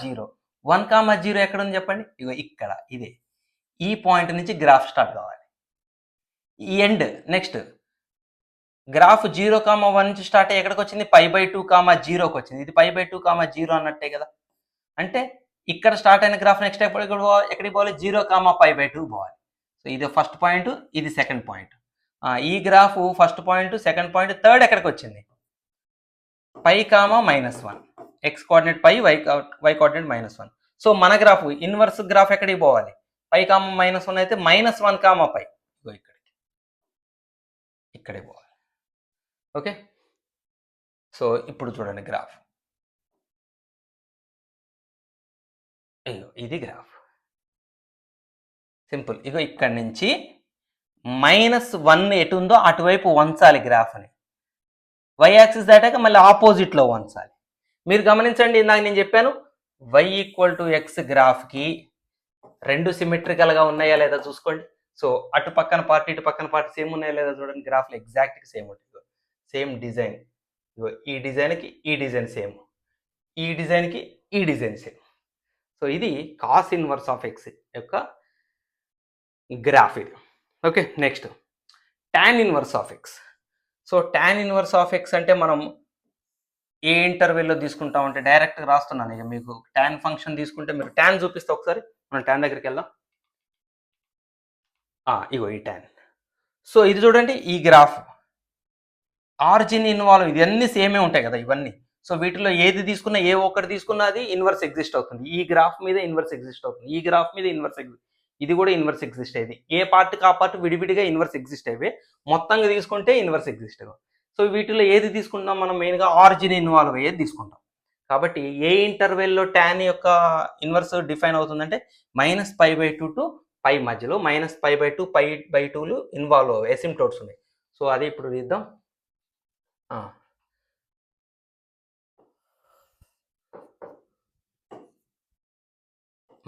0. 1, 0 ఎక్కడ ఉంది చెప్పండి? ఇగో ఇక్కడ, ఇదే ఈ పాయింట్ నుంచి గ్రాఫ్ స్టార్ట్ కావాలి. ఈ ఎండ్ నెక్స్ట్ గ్రాఫ్ 0, 1 నుంచి స్టార్ట్ అయ్యి ఎక్కడికి వచ్చింది? π/2, 0కి వచ్చింది. ఇది π/2, 0 అన్నట్టే కదా. అంటే ఇక్కడ స్టార్ట్ అయిన గ్రాఫ్ నెక్స్ట్ ఎక్కడికి పోవాలి? 0, π/2 పోవాలి. సో ఇది ఫస్ట్ పాయింట్, ఇది సెకండ్ పాయింట్. ఈ graph first point, second point, third ఎక్కడికి వచ్చింది? π, -1. X coordinate π, y coordinate -1. So మన గ్రాఫ్ ఇన్వర్స్ గ్రాఫ్ ఎక్కడికి పోవాలి? π, -1 అయితే -1, π ఇక్కడే పోవాలి. ఓకే, సో ఇప్పుడు చూడండి గ్రాఫ్, ఇది గ్రాఫ్ సింపుల్. ఇగో ఇక్కడ నుంచి -1 ఎటు ఉందో అటువైపు వంచాలి గ్రాఫ్ని. వై యాక్సిస్ దాటాక మళ్ళీ ఆపోజిట్లో వంచాలి. మీరు గమనించండి, ఇందాక నేను చెప్పాను y = x గ్రాఫ్కి రెండు సిమెట్రికల్గా ఉన్నాయా లేదా చూసుకోండి. సో అటు పక్కన పార్ట్, ఇటు పక్కన పార్ట్ సేమ్ ఉన్నాయా లేదా చూడండి. గ్రాఫ్లో ఎగ్జాక్ట్గా సేమ్ ఉంటుంది, సేమ్ డిజైన్. ఈ డిజైన్కి ఈ డిజైన్ సేమ్, ఈ డిజైన్కి ఈ డిజైన్ సేమ్. సో ఇది కాస్ ఇన్వర్స్ ఆఫ్ ఎక్స్ యొక్క గ్రాఫ్ ఇది. Okay, next tan inverse of x. So tan inverse of X అంటే మనం ఏ ఇంటర్వెల్లో తీసుకుంటామంటే డైరెక్ట్గా రాస్తున్నాను. ఇక మీకు టాన్ ఫంక్షన్ తీసుకుంటే, మీరు టాన్ చూపిస్తే ఒకసారి మనం టాన్ దగ్గరికి వెళ్దాం. ఇగో ఈ టాన్. సో ఇది చూడండి, ఈ గ్రాఫ్ ఆరిజిన్ ఇన్వాల్వ్, ఇది అన్ని సేమే ఉంటాయి కదా ఇవన్నీ. సో వీటిలో ఏది తీసుకున్నా, ఏ ఒక్కటి తీసుకున్నా అది ఇన్వర్స్ ఎగ్జిస్ట్ అవుతుంది. ఈ గ్రాఫ్ మీద ఇన్వర్స్ ఎగ్జిస్ట్ అవుతుంది, ఈ గ్రాఫ్ మీద ఇన్వర్స్ ఎగ్జిస్ట్, ఇది కూడా ఇన్వర్స్ ఎగ్జిస్ట్ అయ్యేది. ఏ పార్ట్కి ఆ పార్ట్ విడివిడిగా ఇన్వర్స్ ఎగ్జిస్ట్ అయ్యే, మొత్తంగా తీసుకుంటే ఇన్వర్స్ ఎగ్జిస్ట్ అయ్యే. సో వీటిలో ఏది తీసుకుంటాం మనం? మెయిన్గా ఆరిజిన్ ఇన్వాల్వ్ అయ్యేది తీసుకుంటాం. కాబట్టి ఏ ఇంటర్వెల్లో టాన్ యొక్క ఇన్వర్స్ డిఫైన్ అవుతుందంటే -π/2 to π మధ్యలో, -π/2, π/2లు ఇన్వాల్వ్ అవ్వవు, ఎసిమ్టోట్స్ ఉన్నాయి. సో అది ఇప్పుడు తీద్దాం.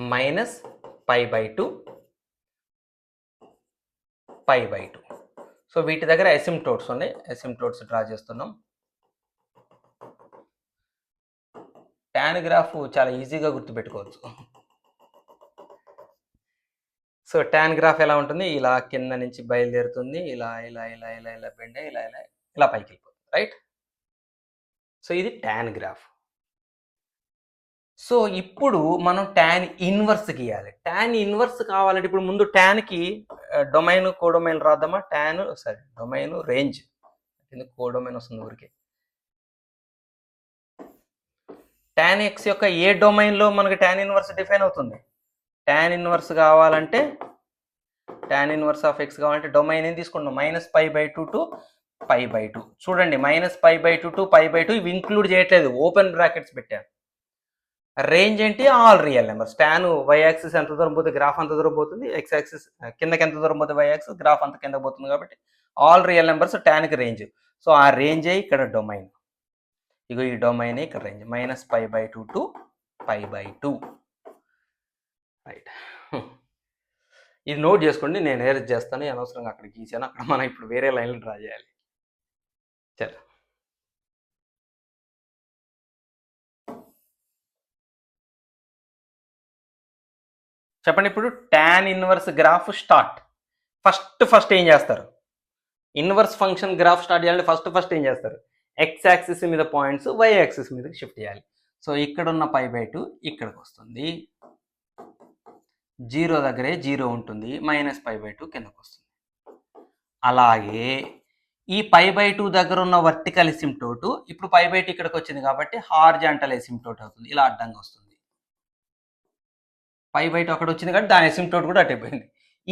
-π/2, π/2. సో వీటి దగ్గర ఎసిమ్టోట్స్ ఉన్నాయి, ఎసిమ్టోట్స్ డ్రా చేస్తున్నాం. టాన్ గ్రాఫ్ చాలా ఈజీగా గుర్తుపెట్టుకోవచ్చు. సో టాన్ గ్రాఫ్ ఎలా ఉంటుంది? ఇలా కింద నుంచి బయలుదేరుతుంది, ఇలా ఇలా ఇలా ఇలా ఇలా బెండ్, ఇలా ఇలా ఇలా పైకి వెళ్ళిపోతుంది, రైట్? సో ఇది టాన్ గ్రాఫ్. సో ఇప్పుడు మనం టాన్ ఇన్వర్స్ గీయాలి. టాన్ ఇన్వర్స్ కావాలంటే ఇప్పుడు ముందు టాన్కి డొమైన్, కోడొమైన్ రాద్దామా? డొమైన్, రేంజ్, కోడొమైన్ వస్తుంది ఊరికి. tan x యొక్క ఏ డొమైన్లో మనకి tan ఇన్వర్స్ డిఫైన్ అవుతుంది? tan ఇన్వర్స్ కావాలంటే tan ఇన్వర్స్ ఆఫ్ x కావాలంటే డొమైన్ ఏం తీసుకుంటాం? -π/2 టు π/2. చూడండి, -π/2 టు π/2 ఇవి ఇంక్లూడ్ చేయట్లేదు, ఓపెన్ బ్రాకెట్స్ పెట్టాను. రేంజ్ ఏంటి? All real numbers. tan y axis ఎంత దూరం పోతే గ్రాఫ్ అంత దూరం పోతుంది, x యాక్సిస్ కిందకి ఎంత దూరం పోతే y యాక్సిస్ గ్రాఫ్ అంత కింద పోతుంది. కాబట్టి ఆల్ రియల్ నెంబర్స్ tan కి రేంజ్. సో ఆ రేంజే ఇక్కడ డొమైన్. ఇగో ఈ డొమైన్ ఇక్కడ రేంజ్ -π/2 టు π/2. రైట్, ఇది నోట్ చేసుకోండి, నేను ఏరేజ్ చేస్తాను. అనవసరంగా అక్కడ గీసాను, అక్కడ మనం ఇప్పుడు వేరే లైన్లు డ్రా చేయాలి. సరే, చెప్పండి. ఇప్పుడు tan inverse graph start. First ఏం చేస్తారు? ఇన్వర్స్ ఫంక్షన్ గ్రాఫ్ స్టార్ట్ చేయాలంటే ఫస్ట్ ఏం చేస్తారు? x యాక్సిస్ మీద పాయింట్స్ y యాక్సిస్ మీదకి షిఫ్ట్ చేయాలి. సో ఇక్కడ ఉన్న π/2 ఇక్కడికి వస్తుంది, 0 దగ్గరే 0 ఉంటుంది, -π/2 కిందకు వస్తుంది. అలాగే ఈ π/2 దగ్గర ఉన్న వర్టికల్ ఎసిమ్టోట్ ఇప్పుడు π/2 ఇక్కడికి వచ్చింది కాబట్టి హార్జాంటల్ ఎసిమ్టోట్ అవుతుంది, ఇలా అడ్డంగా వస్తుంది. π/2 అక్కడ వచ్చింది కాబట్టి దాని ఎసిమ్టోట్ కూడా అటు అయిపోయింది.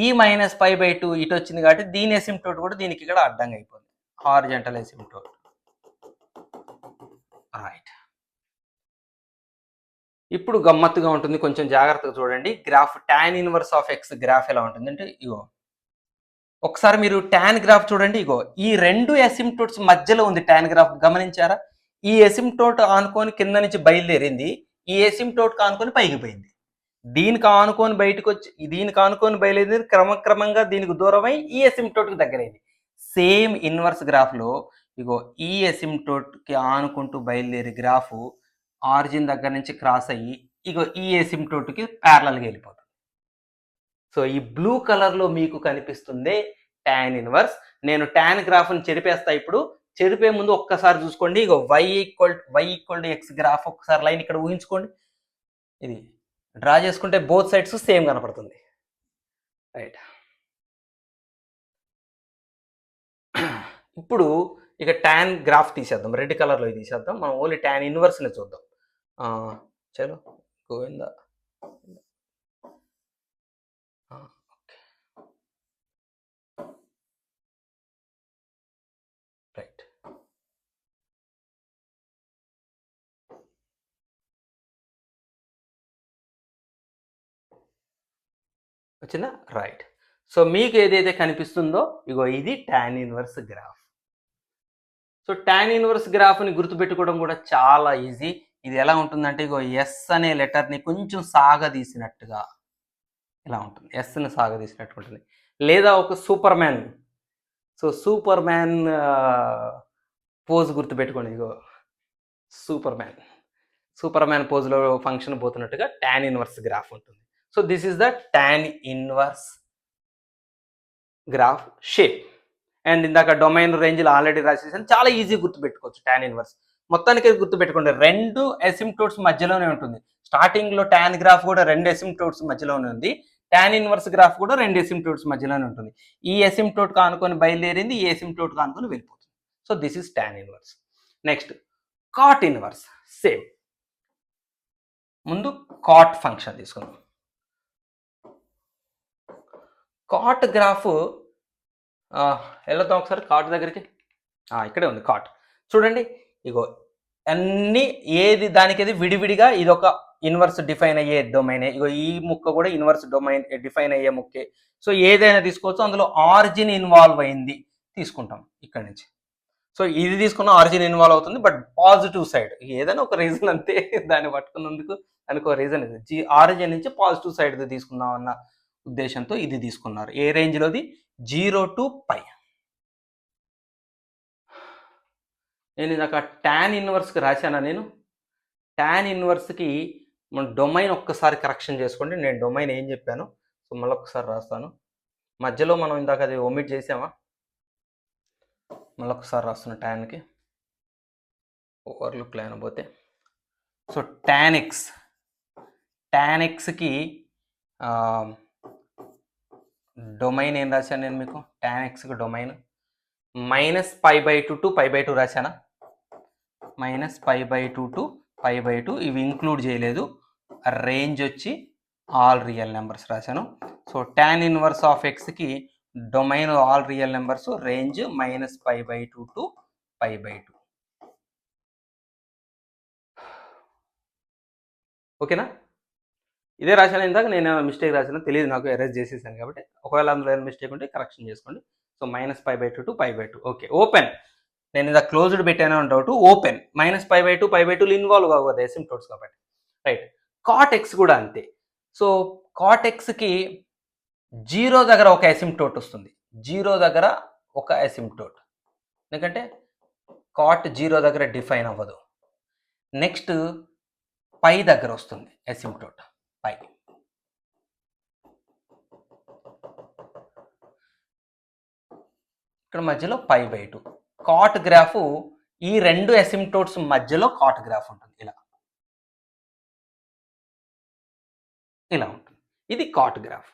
ఈ -π/2 ఇటు వచ్చింది కాబట్టి దీని ఎసిమ్టోట్ కూడా దీనికి ఇక్కడ అడ్డంగా అయిపోయింది, హార్జాంటల్ ఎసిమ్టోట్. రైట్, ఇప్పుడు గమ్మత్తుగా ఉంటుంది, కొంచెం జాగ్రత్తగా చూడండి. Graph tan inverse of x graph ఎలా ఉంటుంది అంటే, ఇగో ఒకసారి మీరు tan గ్రాఫ్ చూడండి. ఇగో ఈ రెండు ఎసిమ్టోట్స్ మధ్యలో ఉంది tan గ్రాఫ్, గమనించారా? ఈ ఎసిమ్టోట్ ఆనుకొని కింద నుంచి బయలుదేరింది, ఈ ఎసిమ్టోట్ ఆనుకొని పైకి పోయింది. దీనికి ఆనుకొని బయటకు వచ్చి దీనికి ఆనుకొని బయలుదేరి క్రమక్రమంగా దీనికి దూరమై ఈ ఎసిమ్టోట్కి దగ్గరైంది. సేమ్ ఇన్వర్స్ గ్రాఫ్లో ఇగో ఈ ఎసిమ్టోట్కి ఆనుకుంటూ బయలుదేరి గ్రాఫ్ ఆరిజిన్ దగ్గర నుంచి క్రాస్ అయ్యి ఇగో ఈ ఎసిమ్టోట్కి ప్యారలల్గా వెళ్ళిపోతుంది. సో ఈ బ్లూ కలర్లో మీకు కనిపిస్తుంది tan ఇన్వర్స్. నేను tan గ్రాఫ్ని చెరిపేస్తా. ఇప్పుడు చెరిపే ముందు ఒక్కసారి చూసుకోండి. ఇగో y = x గ్రాఫ్ ఒక్కసారి లైన్ ఇక్కడ ఊహించుకోండి. ఇది డ్రా చేసుకుంటే బోత్ సైడ్స్ సేమ్ కనపడుతుంది. రైట్, ఇప్పుడు ఇక tan గ్రాఫ్ తీసేద్దాం, రెడ్ కలర్లో తీసేద్దాం. మనం ఓన్లీ tan ఇన్వర్స్ని చూద్దాం. చలో గోవిందా. రైట్, వచ్చిందా? రైట్, సో మీకు ఏదైతే కనిపిస్తుందో ఇగో ఇది tan ఇన్వర్స్ గ్రాఫ్. సో tan ఇన్వర్స్ గ్రాఫ్ని గుర్తుపెట్టుకోవడం కూడా చాలా ఈజీ. ఇది ఎలా ఉంటుందంటే, ఇగో ఎస్ అనే లెటర్ని కొంచెం సాగదీసినట్టుగా ఇలా ఉంటుంది, ఎస్ని సాగదీసినట్టు ఉంటుంది. లేదా ఒక Superman, so Superman pose గుర్తుపెట్టుకోండి. ఇగో సూపర్ మ్యాన్ పోజ్లో ఫంక్షన్ పోతున్నట్టుగా tan ఇన్వర్స్ గ్రాఫ్ ఉంటుంది. So this is the tan inverse graph shape. And ఇందాక డొమైన్ రేంజ్లో ఆల్రెడీ రాసేసాను, చాలా ఈజీ గుర్తుపెట్టుకోవచ్చు tan ఇన్వర్స్. మొత్తానికి గుర్తుపెట్టుకోండి, రెండు ఎసిమ్టోట్స్ మధ్యలోనే ఉంటుంది. స్టార్టింగ్లో tan గ్రాఫ్ కూడా రెండు ఎసిమ్టోట్స్ మధ్యలోనే ఉంది, tan ఇన్వర్స్ గ్రాఫ్ కూడా రెండు ఎసిమ్టోట్స్ మధ్యలోనే ఉంటుంది. ఈ ఎసిమ్టోట్ కానుకొని బయలుదేరింది, ఈ ఎసిమ్టోట్ కానుకొని వెళ్ళిపోతుంది. So this is tan inverse. Next cot inverse. Same, ముందు cot ఫంక్షన్ తీసుకుందాం. cot గ్రాఫ్ వెళ్దాం ఒకసారి cot దగ్గరికి. ఇక్కడే ఉంది cot. చూడండి, ఇగో అన్ని ఏది దానికి ఏది విడివిడిగా ఇది ఒక ఇన్వర్స్ డిఫైన్ అయ్యే డొమైనే. ఇగో ఈ ముక్క కూడా ఇన్వర్స్ డొమైన్ డిఫైన్ అయ్యే ముక్కే. సో ఏదైనా తీసుకోవచ్చు, అందులో ఆరిజిన్ ఇన్వాల్వ్ అయింది తీసుకుంటాం ఇక్కడ నుంచి. సో ఇది తీసుకున్న ఆరిజిన్ ఇన్వాల్వ్ అవుతుంది, బట్ పాజిటివ్ సైడ్, ఏదైనా ఒక రీజన్ అంతే, దాన్ని పట్టుకున్నందుకు దానికి ఒక రీజన్ ఇది. ఆరిజిన్ నుంచి పాజిటివ్ సైడ్ తీసుకుందాం అన్న ఉద్దేశంతో ఇది తీసుకున్నారు. ఏ రేంజ్లోది? 0 to π. నేను ఇందాక tan ఇన్వర్స్కి రాశానా? నేను tan ఇన్వర్స్కి మన డొమైన్ ఒక్కసారి కరెక్షన్ చేసుకోండి. నేను డొమైన్ ఏం చెప్పాను, సో మళ్ళీ ఒకసారి రాస్తాను. మధ్యలో మనం ఇందాక అది ఒమిట్ చేసామా, మళ్ళీ ఒకసారి రాస్తున్న ట్యాన్కి ఓవర్లుక్ లేకపోతే. సో tan xకి డొమైన్ ఏం రాశాను నేను మీకు? tan xకి డొమైన్ -π/2 to π/2 రాశానా? -π/2 to π/2 ఇవి ఇంక్లూడ్ చేయలేదు. రేంజ్ వచ్చి ఆల్ రియల్ నెంబర్స్ రాశాను. సో tan ఇన్వర్స్ ఆఫ్ ఎక్స్కి domain all real numbers, range -π/2 to π/2. ఓకేనా? ఇదే రాశాను ఇందాక, నేను మిస్టేక్ రాశాను తెలియదు నాకు, ఎరేజ్ చేసేసాను కాబట్టి. ఒకవేళ అందులో ఏమైనా మిస్టేక్ ఉంటే కరెక్షన్ చేసుకోండి. So -π/2 to π/2. Okay, open. నేను ఇందాక క్లోజ్డ్ పెట్టాను అని డౌట్. ఓపెన్ -π/2 π/2 ఇన్వాల్వ్ అవ్వదు ఎసిమ్టోట్స్ కాబట్టి. రైట్. కాట్ ఎక్స్ కూడా అంతే. సో కాట్ ఎక్స్కి 0 దగ్గర ఒక ఎసిమ్టోట్ వస్తుంది. 0 దగ్గర ఒక ఎసిమ్టోట్, ఎందుకంటే కాట్ 0 దగ్గర డిఫైన్ అవ్వదు. నెక్స్ట్ పై దగ్గర వస్తుంది ఎసిమ్టోట్, పై. ఇక్కడ మధ్యలో π/2. కాట్ గ్రాఫ్ ఈ రెండు ఎసిమ్టోట్స్ మధ్యలో కాట్ గ్రాఫ్ ఉంటుంది. ఇలా ఉంటుంది. ఇది కాట్ గ్రాఫ్.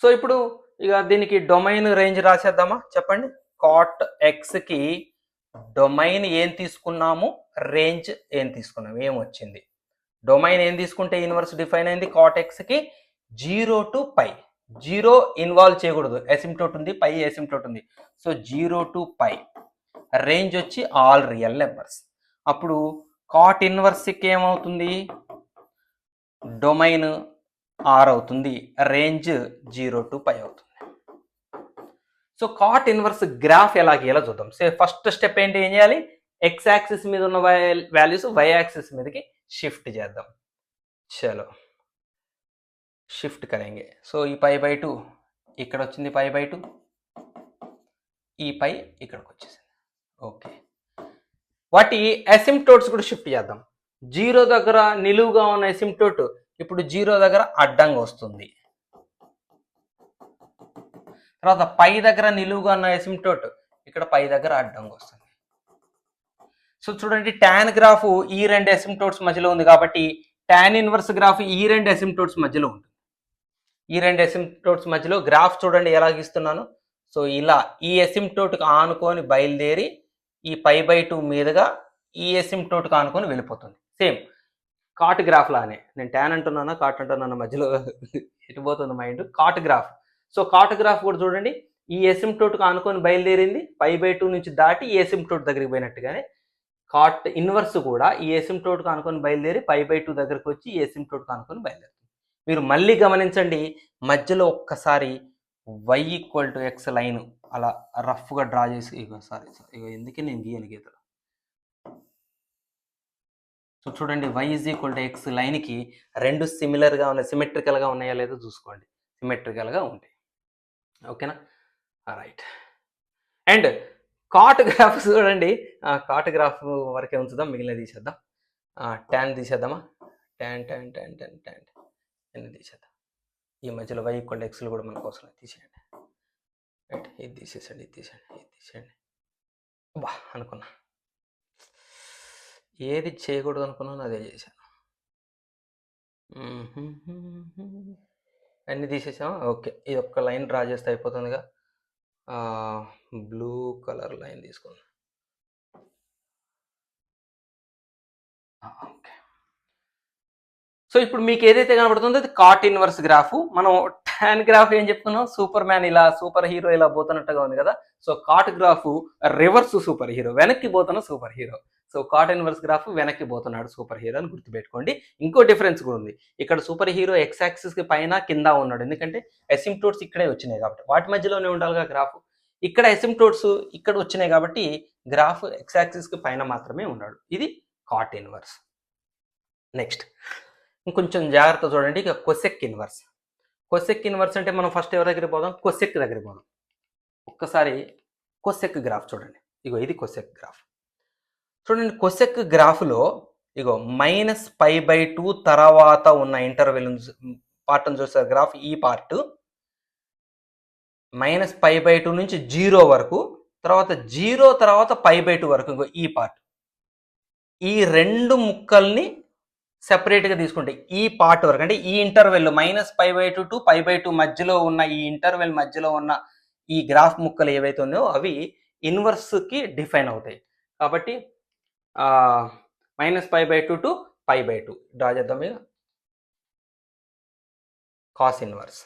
సో ఇప్పుడు ఇక దీనికి డొమైన్ రేంజ్ రాసేద్దామా? చెప్పండి. కాట్ ఎక్స్కి డొమైన్ ఏం తీసుకున్నాము, రేంజ్ ఏం తీసుకున్నాము, ఏం వచ్చింది? డొమైన్ ఏం తీసుకుంటే ఇన్వర్స్ డిఫైన్ అయింది కాట్ ఎక్స్కి 0 టు π. 0 ఇన్వాల్వ్ చేయకూడదు, ఎసిమ్టోట్ ఉంది, పై ఎసిమ్టోట్ ఉంది. So 0 to π. రేంజ్ వచ్చి ఆల్ రియల్ నెంబర్స్. అప్పుడు కాట్ ఇన్వర్స్కి ఏమవుతుంది? డొమైన్ R అవుతుంది, రేంజ్ 0 టు π అవుతుంది. సో కాట్ ఇన్వర్స్ గ్రాఫ్ ఎలా గీయాలో చూద్దాం. ఫస్ట్ స్టెప్ ఏంటి, ఏం చేయాలి? ఎక్స్ యాక్సిస్ మీద ఉన్న వాల్యూస్ వై యాక్సిస్ మీదకి షిఫ్ట్ చేద్దాం. చలో షిఫ్ట్ కరేంగే. సో ఈ π/2 ఇక్కడ వచ్చింది, π/2, ఈ పై ఇక్కడికి వచ్చేసింది. ఓకే, వాటి ఎసిమ్టోట్స్ కూడా షిఫ్ట్ చేద్దాం. 0 దగ్గర నిలువుగా ఉన్న ఎసిమ్టోట్ ఇప్పుడు 0 దగ్గర అడ్డంగా వస్తుంది. తర్వాత పై దగ్గర నిలువుగా ఉన్న ఎసిమ్టోట్ ఇక్కడ పై దగ్గర అడ్డంగా వస్తుంది. సో చూడండి, tan గ్రాఫ్ ఈ రెండు ఎసిమ్టోట్స్ మధ్యలో ఉంది కాబట్టి tan ఇన్వర్స్ గ్రాఫ్ ఈ రెండు ఎసిమ్టోట్స్ మధ్యలో ఉంటుంది. ఈ రెండు ఎసిమ్టోట్స్ మధ్యలో గ్రాఫ్ చూడండి ఎలా గీస్తున్నాను. సో ఇలా ఈ ఎసిమ్టోట్కి ఆనుకొని బయలుదేరి ఈ π/2 మీదుగా ఈ ఎసిమ్టోట్కి ఆనుకొని వెళ్ళిపోతుంది. సేమ్ కాట్ గ్రాఫ్ లానే. నేను tan అంటున్నానా కాట్ అంటున్నాను మధ్యలో ఎటుపోతుంది mind. Cot graph. So cot graph కూడా చూడండి, ఈ ఎసిమ్టోట్కి ఆనుకొని బయలుదేరింది, π/2 నుంచి దాటి ఈ ఎసిమ్టోట్ దగ్గరికి పోయినట్టుగానే కాట్ ఇన్వర్స్ కూడా ఈ ఎసిమ్టోట్కి ఆనుకొని బయలుదేరి π/2 దగ్గరికి వచ్చి ఈ ఎసిమ్టోట్కి ఆనుకొని బయలుదేరుతుంది. మీరు మళ్ళీ గమనించండి, మధ్యలో ఒక్కసారి y = x లైన్ అలా రఫ్గా డ్రా చేసి, ఇగో ఎందుకే నేను గీయను గీతలు. సో చూడండి, y = x లైన్కి రెండు సిమిలర్గా ఉన్నాయి, సిమెట్రికల్గా ఉన్నాయా లేదో చూసుకోండి. సిమెట్రికల్గా ఉంటాయి. ఓకేనా? రైట్. అండ్ కాట్ గ్రాఫ్ చూడండి, కాట్ గ్రాఫ్ వరకే ఉంచుదాం, మిగిలిన తీసేద్దాం. tan తీసేద్దామా? tan ఎన్ని తీసేద్దాం. ఈ మధ్యలో y = x కూడా మనకు అవసరం, తీసేయండి. రైట్, ఇది తీసేసండి, ఇది తీసేయండి. బా అనుకున్నా, ఏది చేయకూడదు అనుకున్నాను అదే చేశాను. అన్నీ తీసేసామా? ఓకే, ఇది ఒక్క లైన్ డ్రా చేస్తే అయిపోతుందిగా. బ్లూ కలర్ లైన్ తీసుకుందాం. ఓకే, సో ఇప్పుడు మీకు ఏదైతే కనబడుతుందో అది కాట్ ఇన్వర్స్ గ్రాఫ్. మనం tan గ్రాఫ్ ఏం చెప్తున్నాం? సూపర్ మ్యాన్ ఇలా, సూపర్ హీరో ఇలా పోతున్నట్టుగా ఉంది కదా. So cot graph reverse superhero, వెనక్కి పోతున్న superhero. So cot inverse graph వెనక్కి పోతున్నాడు సూపర్ హీరో అని గుర్తుపెట్టుకోండి. ఇంకో డిఫరెన్స్ కూడా ఉంది. ఇక్కడ సూపర్ హీరో ఎక్స్ యాక్సిస్కి పైన కింద ఉన్నాడు, ఎందుకంటే ఎసిమ్టోట్స్ ఇక్కడే వచ్చినాయి కాబట్టి వాటి మధ్యలోనే ఉండాలిగా గ్రాఫ్. ఇక్కడ ఎసిమ్టోట్స్ ఇక్కడ వచ్చినాయి కాబట్టి గ్రాఫ్ ఎక్స్ యాక్సిస్కి పైన మాత్రమే ఉన్నాడు. ఇది కాట్ ఇన్వర్స్. నెక్స్ట్ ఇంకొంచెం జాగ్రత్త చూడండి, ఇక కొసెక్ ఇన్వర్స్. కొసెక్ ఇన్వర్స్ అంటే మనం ఫస్ట్ ఎవరి దగ్గరికి పోదాం? కొసెక్ దగ్గరికి పోదాం. ఒక్కసారి కొసెక్ గ్రాఫ్ చూడండి. ఇగో ఇది కొసెక్ గ్రాఫ్. చూడండి, కొసెక్ గ్రాఫ్లో ఇగో -π/2 తర్వాత ఉన్న ఇంటర్వెల్ పార్ట్ని చూస్తారు గ్రాఫ్. ఈ పార్ట్ -π/2 నుంచి 0 వరకు, తర్వాత 0 తర్వాత π/2 వరకు, ఇంకో ఈ పార్ట్. ఈ రెండు ముక్కల్ని సెపరేట్గా తీసుకుంటే ఈ పార్ట్ వరకు, అంటే ఈ ఇంటర్వెల్ -π/2 టు π/2 మధ్యలో ఉన్న ఈ ఇంటర్వెల్ మధ్యలో ఉన్న ఈ గ్రాఫ్ ముక్కలు ఏవైతే ఉన్నాయో అవి ఇన్వర్స్కి డిఫైన్ అవుతాయి. కాబట్టి -π/2 టు π/2 డ్రా చేద్దాం ఇక. Cos inverse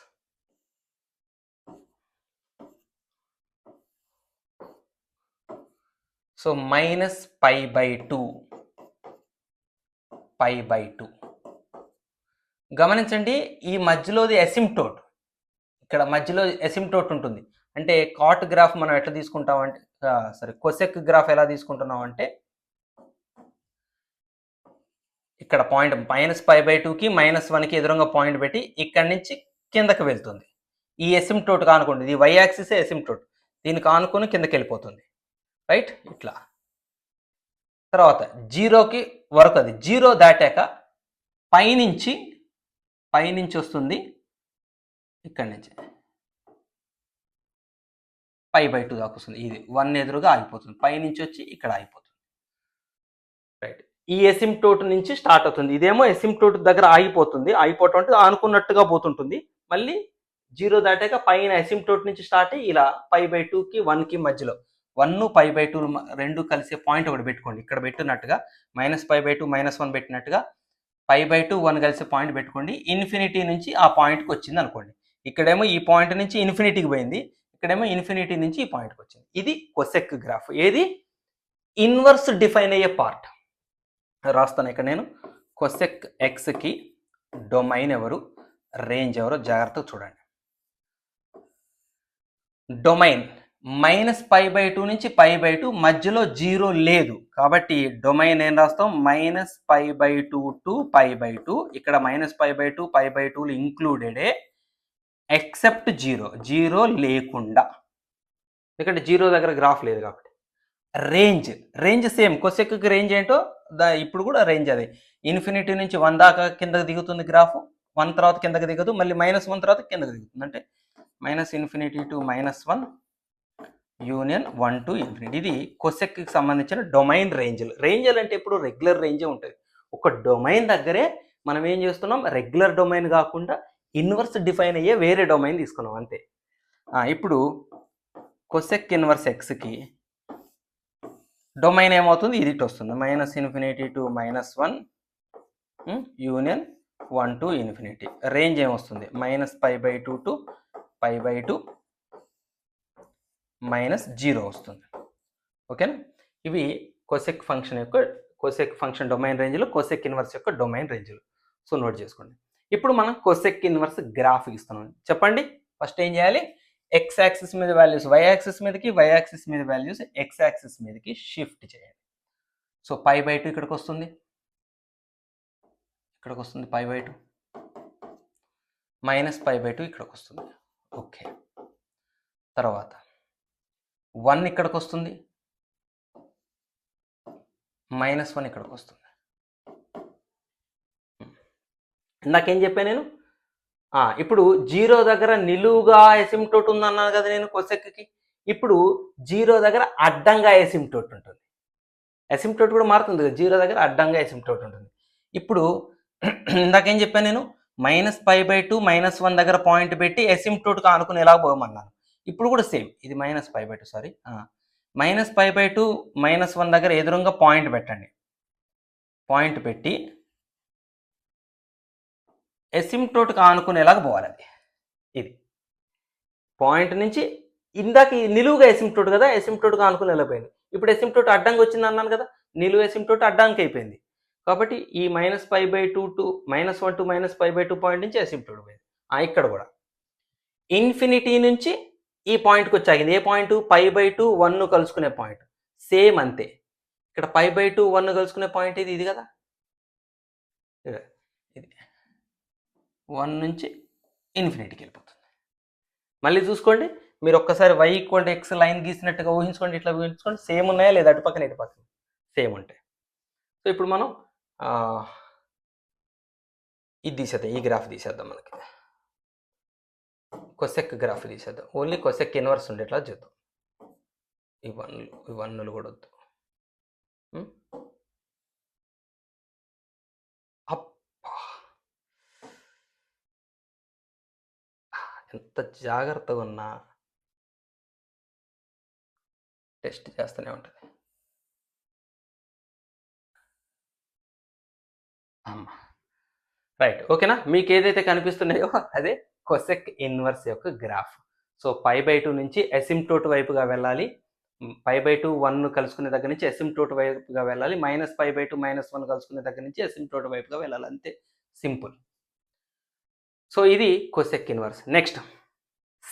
so -π/2 π/2. గమనించండి, ఈ మధ్యలోది ఎసిమ్టోట్, ఇక్కడ మధ్యలో ఎసిమ్టోట్ ఉంటుంది. అంటే కాట్ గ్రాఫ్ మనం ఎట్లా తీసుకుంటామంటే కొసెక్ గ్రాఫ్ ఎలా తీసుకుంటున్నాం అంటే ఇక్కడ పాయింట్ -π/2కి -1కి ఎదురుగా పాయింట్ పెట్టి ఇక్కడి నుంచి కిందకి వెళ్తుంది. ఈ ఎసిమ్టోట్ కానుకోండి, ఇది y యాక్సిస్ ఎసిమ్టోట్, దీనికి ఆనుకొని కిందకి వెళ్ళిపోతుంది, రైట్. ఇట్లా తర్వాత జీరోకి వరకు, అది జీరో దాటాక పైనుంచి వస్తుంది, ఇక్కడి నుంచి π/2 దాకా వస్తుంది. ఇది 1 ఎదురుగా ఆగిపోతుంది, పైనుంచి వచ్చి ఇక్కడ ఆగిపోతుంది, రైట్. ఈ ఎసిమ్టోట్ నుంచి స్టార్ట్ అవుతుంది, ఇదేమో ఎసిమ్టోట్ దగ్గర ఆగిపోతుంది. ఆగిపోవటం అంటే ఆనుకున్నట్టుగా పోతుంటుంది. మళ్ళీ జీరో దాటాక పైన ఎసిమ్టోట్ నుంచి స్టార్ట్ అయ్యి ఇలా π/2కి 1కి మధ్యలో 1 π/2 రెండు కలిసే పాయింట్ ఒకటి పెట్టుకోండి. ఇక్కడ పెట్టినట్టుగా -π/2 -1 పెట్టినట్టుగా π/2 1 కలిసే పాయింట్ పెట్టుకోండి. ఇన్ఫినిటీ నుంచి ఆ పాయింట్కి వచ్చింది అనుకోండి. ఇక్కడేమో ఈ పాయింట్ నుంచి ఇన్ఫినిటీకి పోయింది, ఇక్కడేమో ఇన్ఫినిటీ నుంచి ఈ పాయింట్కి వచ్చింది. ఇది కొసెక్ గ్రాఫ్. ఏది ఇన్వర్స్ డిఫైన్ అయ్యే పార్ట్ రాస్తాను ఇక్కడ నేను. కొసెక్ ఎక్స్కి డొమైన్ ఎవరు, రేంజ్ ఎవరో జాగ్రత్తగా చూడండి. డొమైన్ -π/2 నుంచి π/2 మధ్యలో జీరో లేదు కాబట్టి డొమైన్ ఏం రాస్తాం, -π/2 టు π/2. ఇక్కడ -π/2 π/2 ఇంక్లూడెడే ఎక్సెప్ట్ జీరో లేకుండా, ఎందుకంటే జీరో దగ్గర గ్రాఫ్ లేదు కాబట్టి. రేంజ్ సేమ్, కొసెక్కి రేంజ్ ఏంటో ఇప్పుడు కూడా రేంజ్ అదే. ఇన్ఫినిటీ నుంచి 1 దాకా కిందకి దిగుతుంది గ్రాఫ్, 1 తర్వాత కిందకి దిగదు, మళ్ళీ -1 తర్వాత కిందకి దిగుతుంది. అంటే -infinity to -1 union 1 to infinity. ఇది కొసెక్కి సంబంధించిన డొమైన్ రేంజ్లు అంటే ఇప్పుడు రెగ్యులర్ రేంజే ఉంటుంది. ఒక డొమైన్ దగ్గరే మనం ఏం చేస్తున్నాం, రెగ్యులర్ డొమైన్ కాకుండా ఇన్వర్స్ డిఫైన్ అయ్యే వేరే డొమైన్ తీసుకున్నాం అంతే. ఇప్పుడు కొసెక్ ఇన్వర్స్ ఎక్స్కి డొమైన్ ఏమవుతుంది, ఇది వస్తుంది, -infinity to -1 union 1 to infinity. Range ఏమొస్తుంది, -π/2 టు π/2 -0 వస్తుంది. ఓకేనా. ఇవి కొసెక్ ఫంక్షన్ డొమైన్ రేంజ్లు, కొసెక్ ఇన్వర్స్ యొక్క డొమైన్ రేంజ్లు. సో నోట్ చేసుకోండి. ఇప్పుడు మనం కొసెక్ ఇన్వర్స్ గ్రాఫ్ ఇస్తున్నాం. చెప్పండి, ఫస్ట్ ఏం చేయాలి, ఎక్స్ యాక్సిస్ మీద వాల్యూస్ y యాక్సిస్ మీదకి, y యాక్సిస్ మీద వాల్యూస్ x యాక్సిస్ మీదకి షిఫ్ట్ చేయాలి. సో π/2 ఇక్కడికి వస్తుంది, π/2, -π/2 ఇక్కడికి వస్తుంది. ఓకే, తర్వాత 1 ఇక్కడికి వస్తుంది, -1 ఇక్కడికి వస్తుంది. ఇందాకేం చెప్పాను నేను, ఇప్పుడు జీరో దగ్గర నిలువుగా ఎసిమ్టోట్ ఉందన్నాను కదా నేను కొసెక్కి. ఇప్పుడు జీరో దగ్గర అడ్డంగా ఎసిమ్టోట్ ఉంటుంది. ఎసిమ్టోట్ కూడా మారుతుంది కదా, జీరో దగ్గర అడ్డంగా ఎసిమ్టోట్ ఉంటుంది. ఇప్పుడు ఇందాకేం చెప్పాను నేను, -π/2 -1 దగ్గర పాయింట్ పెట్టి ఎసిమ్టోట్కి ఆనుకుని ఎలా పోమన్నాను. ఇప్పుడు కూడా సేమ్, ఇది -π/2 సారీ, -π/2 -1 దగ్గర ఎదురుగా పాయింట్ పెట్టండి. పాయింట్ పెట్టి ఎసిమ్టోట్కి ఆనుకునేలాగా పోవాలి. అది ఇది పాయింట్ నుంచి ఇందాక నిలువుగా ఎసిమ్టోట్ కదా, ఎసిమ్టోట్కి ఆనుకుని వెళ్ళిపోయింది. ఇప్పుడు ఎసిమ్టోట్ అడ్డంగా వచ్చింది అన్నాను కదా, నిలువు ఎసిమ్టోట్ అడ్డంకి అయిపోయింది కాబట్టి ఈ -π/2 టు -1 టు -π/2 పాయింట్ నుంచి ఎసిమ్టోట్ పోయింది. ఇక్కడ కూడా ఇన్ఫినిటీ నుంచి ఈ పాయింట్కి వచ్చాగింది. ఏ పాయింట్, π/2 1 కలుసుకునే పాయింట్. సేమ్ అంతే, ఇక్కడ π/2 1 కలుసుకునే పాయింట్ ఇది కదా, ఇది 1 నుంచి ఇన్ఫినిటీకి వెళ్ళిపోతుంది. మళ్ళీ చూసుకోండి, మీరు ఒక్కసారి y = x లైన్ గీసినట్టుగా ఊహించుకోండి, ఇట్లా ఊహించుకోండి, సేమ్ ఉన్నాయా లేదా, అటు పక్కన ఇటు పక్కన సేమ్ ఉంటాయి. సో ఇప్పుడు మనం ఇది తీసేద్దాం, ఈ గ్రాఫ్ తీసేద్దాం, మనకి కొసెక్ గ్రాఫ్ తీసేద్దాం, ఓన్లీ కొసెక్ ఇన్వర్స్ ఉండేట్లా చేద్దాం. ఈ వన్నులు కూడా వద్దు. ఎంత జాగ్రత్తగా ఉన్నా టెస్ట్ చేస్తూనే ఉంటుంది. రైట్, ఓకేనా? మీకు ఏదైతే కనిపిస్తున్నాయో అదే కొసెక్ ఇన్వర్స్ యొక్క గ్రాఫ్. సో π/2 నుంచి ఎసిమ్టోట్ వైపుగా వెళ్ళాలి. π/2 1 కలుసుకునే దగ్గర నుంచి ఎసిమ్టోట్ వైపుగా వెళ్ళాలి. -π/2 -1 కలుసుకునే దగ్గర నుంచి ఎసిమ్టోట్ వైపుగా వెళ్ళాలి. అంతే, సింపుల్. సో ఇది cosec inverse. Next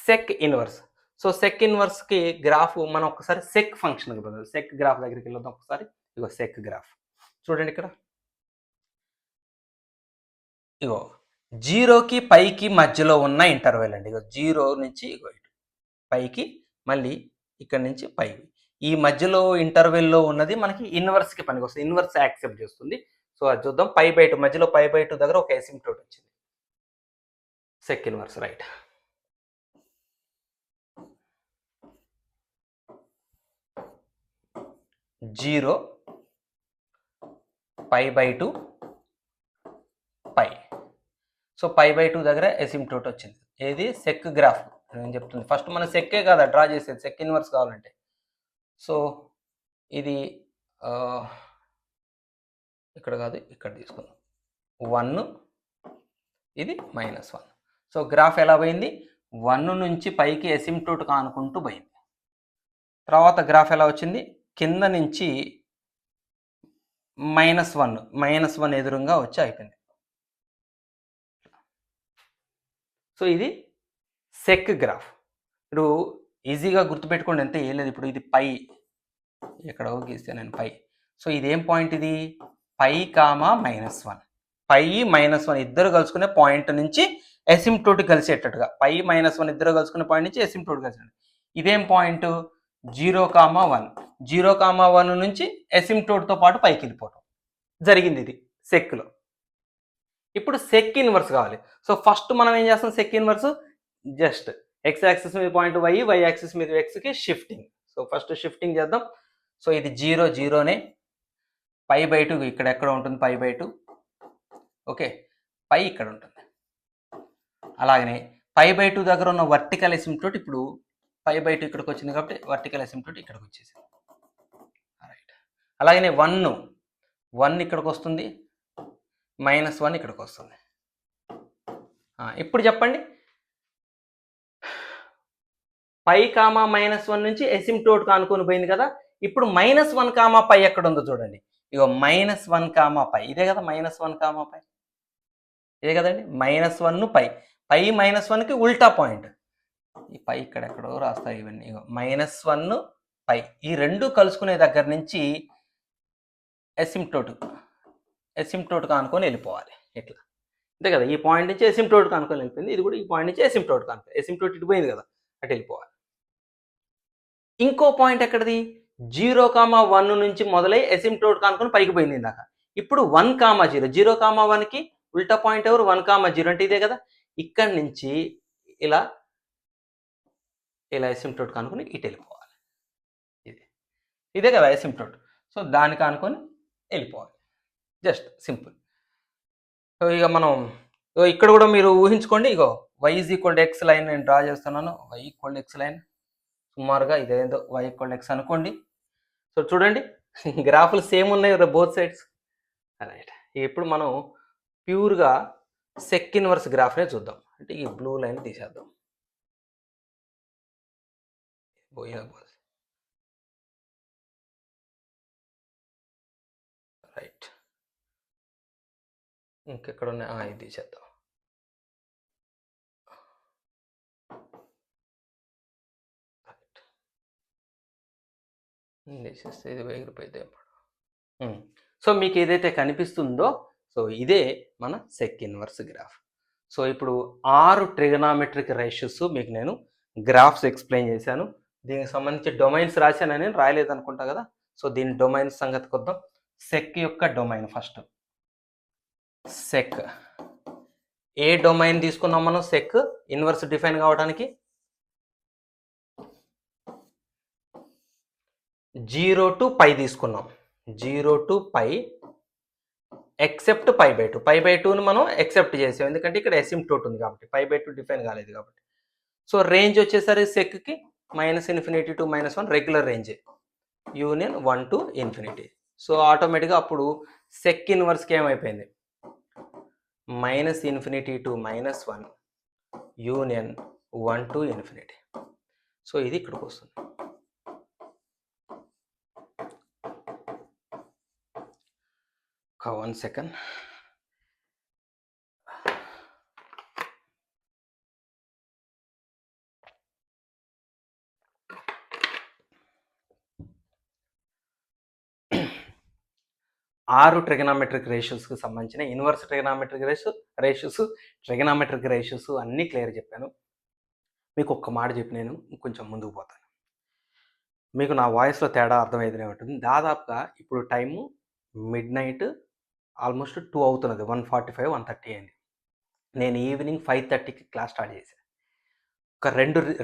sec inverse. So sec ఇన్వర్స్కి గ్రాఫ్ మనం ఒకసారి సెక్ ఫంక్షన్ సెక్ గ్రాఫ్ దగ్గరికి వెళ్ళొద్దాం ఒకసారి. ఇగో సెక్ గ్రాఫ్ చూడండి ఇక్కడ. ఇగో 0కి పైకి మధ్యలో ఉన్న ఇంటర్వెల్ అండి. ఇగో 0 నుంచి ఇగో ఇటు పైకి, మళ్ళీ ఇక్కడ నుంచి పైకి, ఈ మధ్యలో ఇంటర్వెల్లో ఉన్నది మనకి ఇన్వర్స్కి పనికి వస్తుంది. ఇన్వర్స్ యాక్సెప్ట్ చేస్తుంది. సో అది చూద్దాం. π/2 మధ్యలో π/2 దగ్గర ఒక ఎసిమ్టోట్ వచ్చింది. Sec inverse, right. Zero π/2 π. So π/2 దగ్గర ఎసిమ్టోట్ వచ్చింది. ఏది సెక్ గ్రాఫ్ నేను చెప్తుంది. ఫస్ట్ మన సెక్కే కదా డ్రా చేసేది, సెక్ ఇన్వర్స్ కావాలంటే. సో ఇది ఇక్కడ కాదు, ఇక్కడ తీసుకుందాం. 1, ఇది -1. సో గ్రాఫ్ ఎలా పోయింది? 1 నుంచి పైకి ఎసిమ్టోట్ కానుకుంటూ పోయింది. తర్వాత గ్రాఫ్ ఎలా వచ్చింది? కింద నుంచి -1 ఎదురుగా వచ్చి అయిపోయింది. సో ఇది సెక్ గ్రాఫ్. ఇప్పుడు ఈజీగా గుర్తుపెట్టుకోండి, అంతే, ఏం లేదు. ఇప్పుడు ఇది π, ఎక్కడ గీస్తే నేను π. సో ఇదేం పాయింట్? ఇది π, -1. π, -1 ఇద్దరు కలుసుకునే పాయింట్ నుంచి ఎసిమ్టోట్ కలిసేటట్టుగా, π, -1 ఇద్దరు కలుసుకునే పాయింట్ నుంచి ఎసిమ్టోట్ కలిసేటట్టు. ఇదేం పాయింట్? 0,1. 0,1 నుంచి ఎసిమ్టోట్తో పాటు పైకి వెళ్ళిపోవటం జరిగింది ఇది సెక్లో. ఇప్పుడు సెక్ ఇన్వర్స్ కావాలి. సో ఫస్ట్ మనం ఏం చేస్తాం? Sec inverse just x axis మీద పాయింట్ y యాక్సిస్ మీద xకి షిఫ్టింగ్. సో ఫస్ట్ షిఫ్టింగ్ చేద్దాం. సో ఇది 0,0నే. π/2 ఇక్కడ ఎక్కడ ఉంటుంది? π/2, ఓకే. π ఇక్కడ ఉంటుంది. అలాగనే π/2 దగ్గర ఉన్న వర్టికల్ ఎసిమ్టోట్ ఇప్పుడు π/2 ఇక్కడికి వచ్చింది కాబట్టి వర్టికల్ ఎసిమ్టోట్ ఇక్కడికి వచ్చేసింది. రైట్. అలాగనే 1 ఇక్కడికి వస్తుంది, -1 ఇక్కడికి వస్తుంది. ఇప్పుడు చెప్పండి, π, -1 నుంచి ఎసిమ్టోట్ కానుకొని పోయింది కదా. ఇప్పుడు -1, π ఎక్కడ ఉందో చూడండి. ఇగో -1, π ఇదే కదా. -1, π ఇదే కదండి. -1 π. π -1కి ఉల్టా పాయింట్. ఈ పై ఇక్కడ ఎక్కడో రాస్తాయి ఇవన్నీ. ఇగో -1 π, ఈ రెండు కలుసుకునే దగ్గర నుంచి ఎసిమ్టోట్ కానుకొని వెళ్ళిపోవాలి. ఇట్లా అంతే కదా. ఈ పాయింట్ నుంచి ఎసిమ్టోట్ కానుకొని వెళ్ళిపోయింది. ఇది కూడా ఈ పాయింట్ నుంచి ఎసిమ్టోట్ కానుకొని, ఎసిమ్టోట్ ఇటు పోయింది కదా, అటు వెళ్ళిపోవాలి. ఇంకో పాయింట్ ఎక్కడిది? 0,1 నుంచి మొదలై ఎసిమ్టోట్ కానుకొని పైకి పోయింది ఇందాక. ఇప్పుడు 1,0. 0,1కి ఉల్టా పాయింట్ ఎవరు? 1,0 అంటే ఇదే కదా. ఇక్కడి నుంచి ఇలా ఎసిమ్టోట్ కానుకొని ఇటు వెళ్ళిపోవాలి. ఇదే కదా ఎసిమ్టోట్. సో దానికి కానుకొని వెళ్ళిపోవాలి. Just simple. సో ఇక మనం ఇక్కడ కూడా మీరు ఊహించుకోండి. ఇగో y = x లైన్ నేను డ్రా చేస్తున్నాను. y = x లైన్ సుమారుగా ఇదేందో y = x అనుకోండి. సో చూడండి, గ్రాఫ్లు సేమ్ ఉన్నాయి బోత్ సైడ్స్. రైట్. ఇప్పుడు మనం ప్యూర్గా సెక్ ఇన్వర్స్ గ్రాఫ్నే చూద్దాం. అంటే ఈ బ్లూ లైన్ తీసేద్దాం. రైట్. ఇంకెక్కడ ఉన్నాయి? ఇది తీసేద్దాం. తీసేస్తే ఇది వేగిపోయితే. సో మీకు ఏదైతే కనిపిస్తుందో, సో ఇదే మన సెక్ ఇన్వర్స్ గ్రాఫ్. సో ఇప్పుడు 6 ట్రిగనామెట్రిక్ రేషియోస్ మీకు నేను గ్రాఫ్స్ ఎక్స్ప్లెయిన్ చేశాను. దీనికి సంబంధించి డొమైన్స్ రాశాను, నేను రాయలేదు అనుకుంటా కదా. సో దీని డొమైన్స్ సంగతి కొద్దాం. సెక్ యొక్క domain first. Sec A domain తీసుకున్నాం మనం? సెక్ ఇన్వర్స్ డిఫైన్ కావడానికి 0 to π తీసుకున్నాం. 0 to π ఎక్సెప్ట్ π/2. π/2ని మనం ఎక్సెప్ట్ చేసాం, ఎందుకంటే ఇక్కడ ఎసిమ్టోట్ ఉంది కాబట్టి. π/2 డిఫైన్ కాలేదు కాబట్టి. సో రేంజ్ వచ్చేసరికి సెక్కి -∞ to -1 రెగ్యులర్ రేంజే, యూనియన్ 1 to ∞. సో ఆటోమేటిక్గా అప్పుడు సెక్ ఇన్వర్స్కి ఏమైపోయింది? Minus infinity to -1 union 1 to infinity. So ఇది ఇక్కడికి వస్తుంది. ఒక 1 సెకండ్. ఆరు ట్రిగనామెట్రిక్ రేషియోస్కి సంబంధించిన inverse trigonometric ratios trigonometric ratios అన్నీ క్లియర్ చెప్పాను. మీకు ఒక్క మాట చెప్పి నేను కొంచెం ముందుకు పోతాను. మీకు నా వాయిస్లో తేడా అర్థమైతేనే ఉంటుంది. దాదాపుగా ఇప్పుడు టైము మిడ్నైట్ ఆల్మోస్ట్ 2 అవుతున్నది, 1:45, 1:30 అయింది. నేను ఈవినింగ్ 5:30కి క్లాస్ స్టార్ట్ చేశాను. ఒక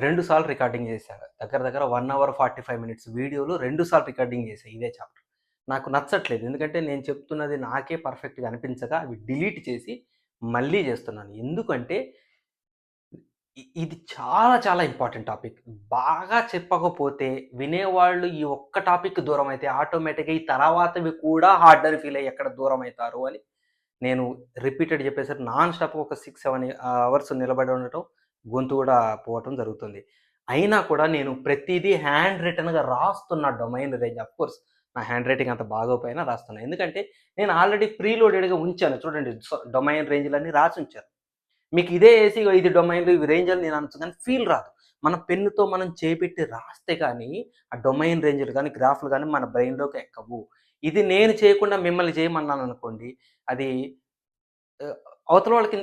రెండు సార్లు రికార్డింగ్ చేశాను. దగ్గర 1 అవర్ 45 మినిట్స్ వీడియోలో 2 సార్లు రికార్డింగ్ చేశాను ఇదే చాప్టర్. నాకు నచ్చట్లేదు, ఎందుకంటే నేను చెప్తున్నది నాకే పర్ఫెక్ట్గా అనిపించగా అవి డిలీట్ చేసి మళ్ళీ చేస్తున్నాను. ఎందుకంటే ఇది చాలా చాలా ఇంపార్టెంట్ టాపిక్. బాగా చెప్పకపోతే వినేవాళ్ళు ఈ ఒక్క టాపిక్ దూరం అయితే ఆటోమేటిక్గా ఈ తర్వాతవి కూడా హార్డ్ అని ఫీల్ అయ్యి ఎక్కడ దూరం అవుతారు అని నేను రిపీటెడ్ చెప్పేసరికి నాన్ స్టాప్ ఒక 6-7 అవర్స్ నిలబడి ఉండటం, గొంతు కూడా పోవటం జరుగుతుంది. అయినా కూడా నేను ప్రతిదీ హ్యాండ్ రిటర్న్గా రాస్తున్న డొమైన్ రేంజ్. అఫ్కోర్స్ నా హ్యాండ్ రైటింగ్ అంత బాగోపోయినా రాస్తున్నాను, ఎందుకంటే నేను ఆల్రెడీ ప్రీలోడెడ్గా ఉంచాను. చూడండి, డొమైన్ రేంజ్లన్నీ రాసి ఉంచాను. మీకు ఇదే వేసి ఇది డొమైన్లు ఇవి రేంజ్లు నేను అనొచ్చు, కానీ ఫీల్ రాదు. మన పెన్నుతో మనం చేపెట్టి రాస్తే కానీ ఆ డొమైన్ రేంజ్లు కానీ గ్రాఫ్లు కానీ మన బ్రెయిన్లోకి ఎక్కవు. ఇది నేను చేయకుండా మిమ్మల్ని చేయమన్నాను అనుకోండి, అది అవతల వాళ్ళకి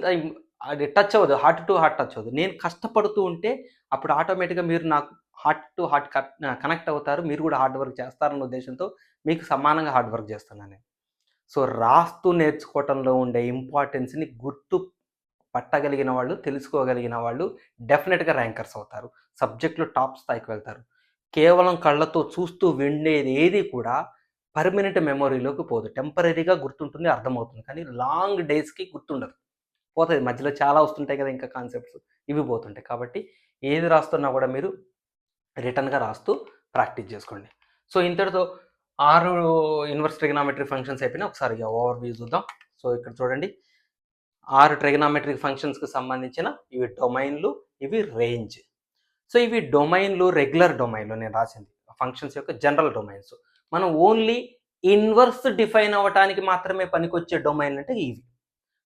అది టచ్ అవ్వదు, హార్ట్ టు హార్ట్ టచ్ అవ్వదు. నేను కష్టపడుతూ ఉంటే అప్పుడు ఆటోమేటిక్గా మీరు నాకు హార్ట్ టు హార్ట్ కనెక్ట్ అవుతారు, మీరు కూడా హార్డ్ వర్క్ చేస్తారన్న ఉద్దేశంతో మీకు సమానంగా హార్డ్ వర్క్ చేస్తున్నాను నేను. సో రాస్తూ నేర్చుకోవటంలో ఉండే ఇంపార్టెన్స్ని గుర్తు పట్టగలిగిన వాళ్ళు, తెలుసుకోగలిగిన వాళ్ళు డెఫినెట్గా ర్యాంకర్స్ అవుతారు, సబ్జెక్టులో టాప్ స్థాయికి వెళ్తారు. కేవలం కళ్ళతో చూస్తూ విండేది ఏది కూడా పర్మనెంట్ మెమొరీలోకి పోదు. టెంపరీగా గుర్తుంటుంది, అర్థమవుతుంది, కానీ లాంగ్ డేస్కి గుర్తుండదు, పోతుంది. మధ్యలో చాలా వస్తుంటాయి కదా ఇంకా కాన్సెప్ట్స్, ఇవి పోతుంటాయి. కాబట్టి ఏది రాస్తున్నా కూడా మీరు రిటర్న్గా రాస్తూ ప్రాక్టీస్ చేసుకోండి. సో ఇంతటితో 6 ఇన్వర్స్ ట్రిగనామెట్రిక్ ఫంక్షన్స్ అయిపోయినాయి. ఒకసారి ఓవర్వ్యూ చూద్దాం. సో ఇక్కడ చూడండి, 6 ట్రిగనామెట్రిక్ ఫంక్షన్స్కి సంబంధించిన ఇవి డొమైన్లు, ఇవి రేంజ్. సో ఇవి డొమైన్లు, రెగ్యులర్ డొమైన్లు నేను రాసింది ఫంక్షన్స్ యొక్క జనరల్ డొమైన్స్. మనం ఓన్లీ ఇన్వర్స్ డిఫైన్ అవ్వటానికి మాత్రమే పనికొచ్చే డొమైన్ అంటే ఇవి.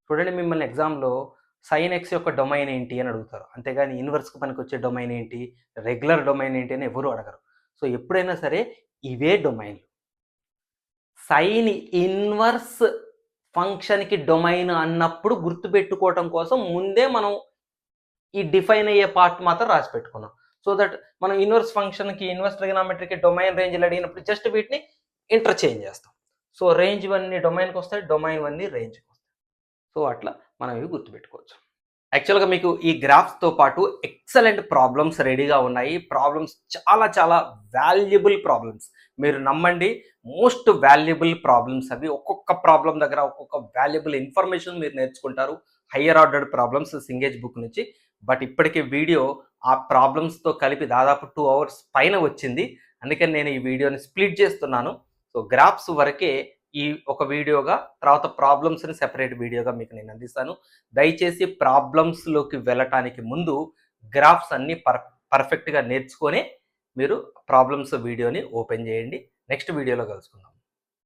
చూడండి, మిమ్మల్ని ఎగ్జామ్లో సైన్ ఎక్స్ యొక్క డొమైన్ ఏంటి అని అడుగుతారు, అంతేగాని ఇన్వర్స్కి పనికొచ్చే డొమైన్ ఏంటి, రెగ్యులర్ డొమైన్ ఏంటి అని ఎవరు అడగరు. సో ఎప్పుడైనా సరే ఇవే డొమైన్లు. సైన్ ఇన్వర్స్ ఫంక్షన్కి డొమైన్ అన్నప్పుడు గుర్తుపెట్టుకోవటం కోసం ముందే మనం ఈ డిఫైన్ అయ్యే పార్ట్ మాత్రం రాసి పెట్టుకున్నాం. సో దట్ మనం ఇన్వర్స్ ఫంక్షన్కి, ఇన్వర్స్ ట్రిగనామెట్రీకి డొమైన్ రేంజ్లు అడిగినప్పుడు జస్ట్ వీటిని ఇంటర్చేంజ్ చేస్తాం. సో రేంజ్ వన్నీ డొమైన్కి వస్తాయి, డొమైన్ వన్నీ రేంజ్కి వస్తాయి. సో అట్లా మనం ఇవి గుర్తుపెట్టుకోవచ్చు. యాక్చువల్గా మీకు ఈ గ్రాఫ్స్తో పాటు ఎక్సలెంట్ ప్రాబ్లమ్స్ రెడీగా ఉన్నాయి. ప్రాబ్లమ్స్ చాలా చాలా వాల్యుబుల్ ప్రాబ్లమ్స్, మీరు నమ్మండి, మోస్ట్ వాల్యుబుల్ ప్రాబ్లమ్స్ అవి. ఒక్కొక్క ప్రాబ్లం దగ్గర ఒక్కొక్క వాల్యుబుల్ ఇన్ఫర్మేషన్ మీరు నేర్చుకుంటారు, హయ్యర్ ఆర్డర్డ్ ప్రాబ్లమ్స్ సింగేజ్ బుక్ నుంచి. బట్ ఇప్పటికీ వీడియో ఆ ప్రాబ్లమ్స్తో కలిపి దాదాపు 2 అవర్స్ పైన వచ్చింది, అందుకని నేను ఈ వీడియోని స్ప్లిట్ చేస్తున్నాను. సో గ్రాఫ్స్ వరకే ఈ ఒక వీడియోగా, తర్వాత ప్రాబ్లమ్స్ని సెపరేట్ వీడియోగా మీకు నేను అందిస్తాను. దయచేసి ప్రాబ్లమ్స్లోకి వెళ్ళటానికి ముందు గ్రాఫ్స్ అన్నీ పర్ఫెక్ట్గా నేర్చుకొని మీరు ప్రాబ్లమ్స్ వీడియోని ఓపెన్ చేయండి. నెక్స్ట్ వీడియోలో కలుసుకుందాం.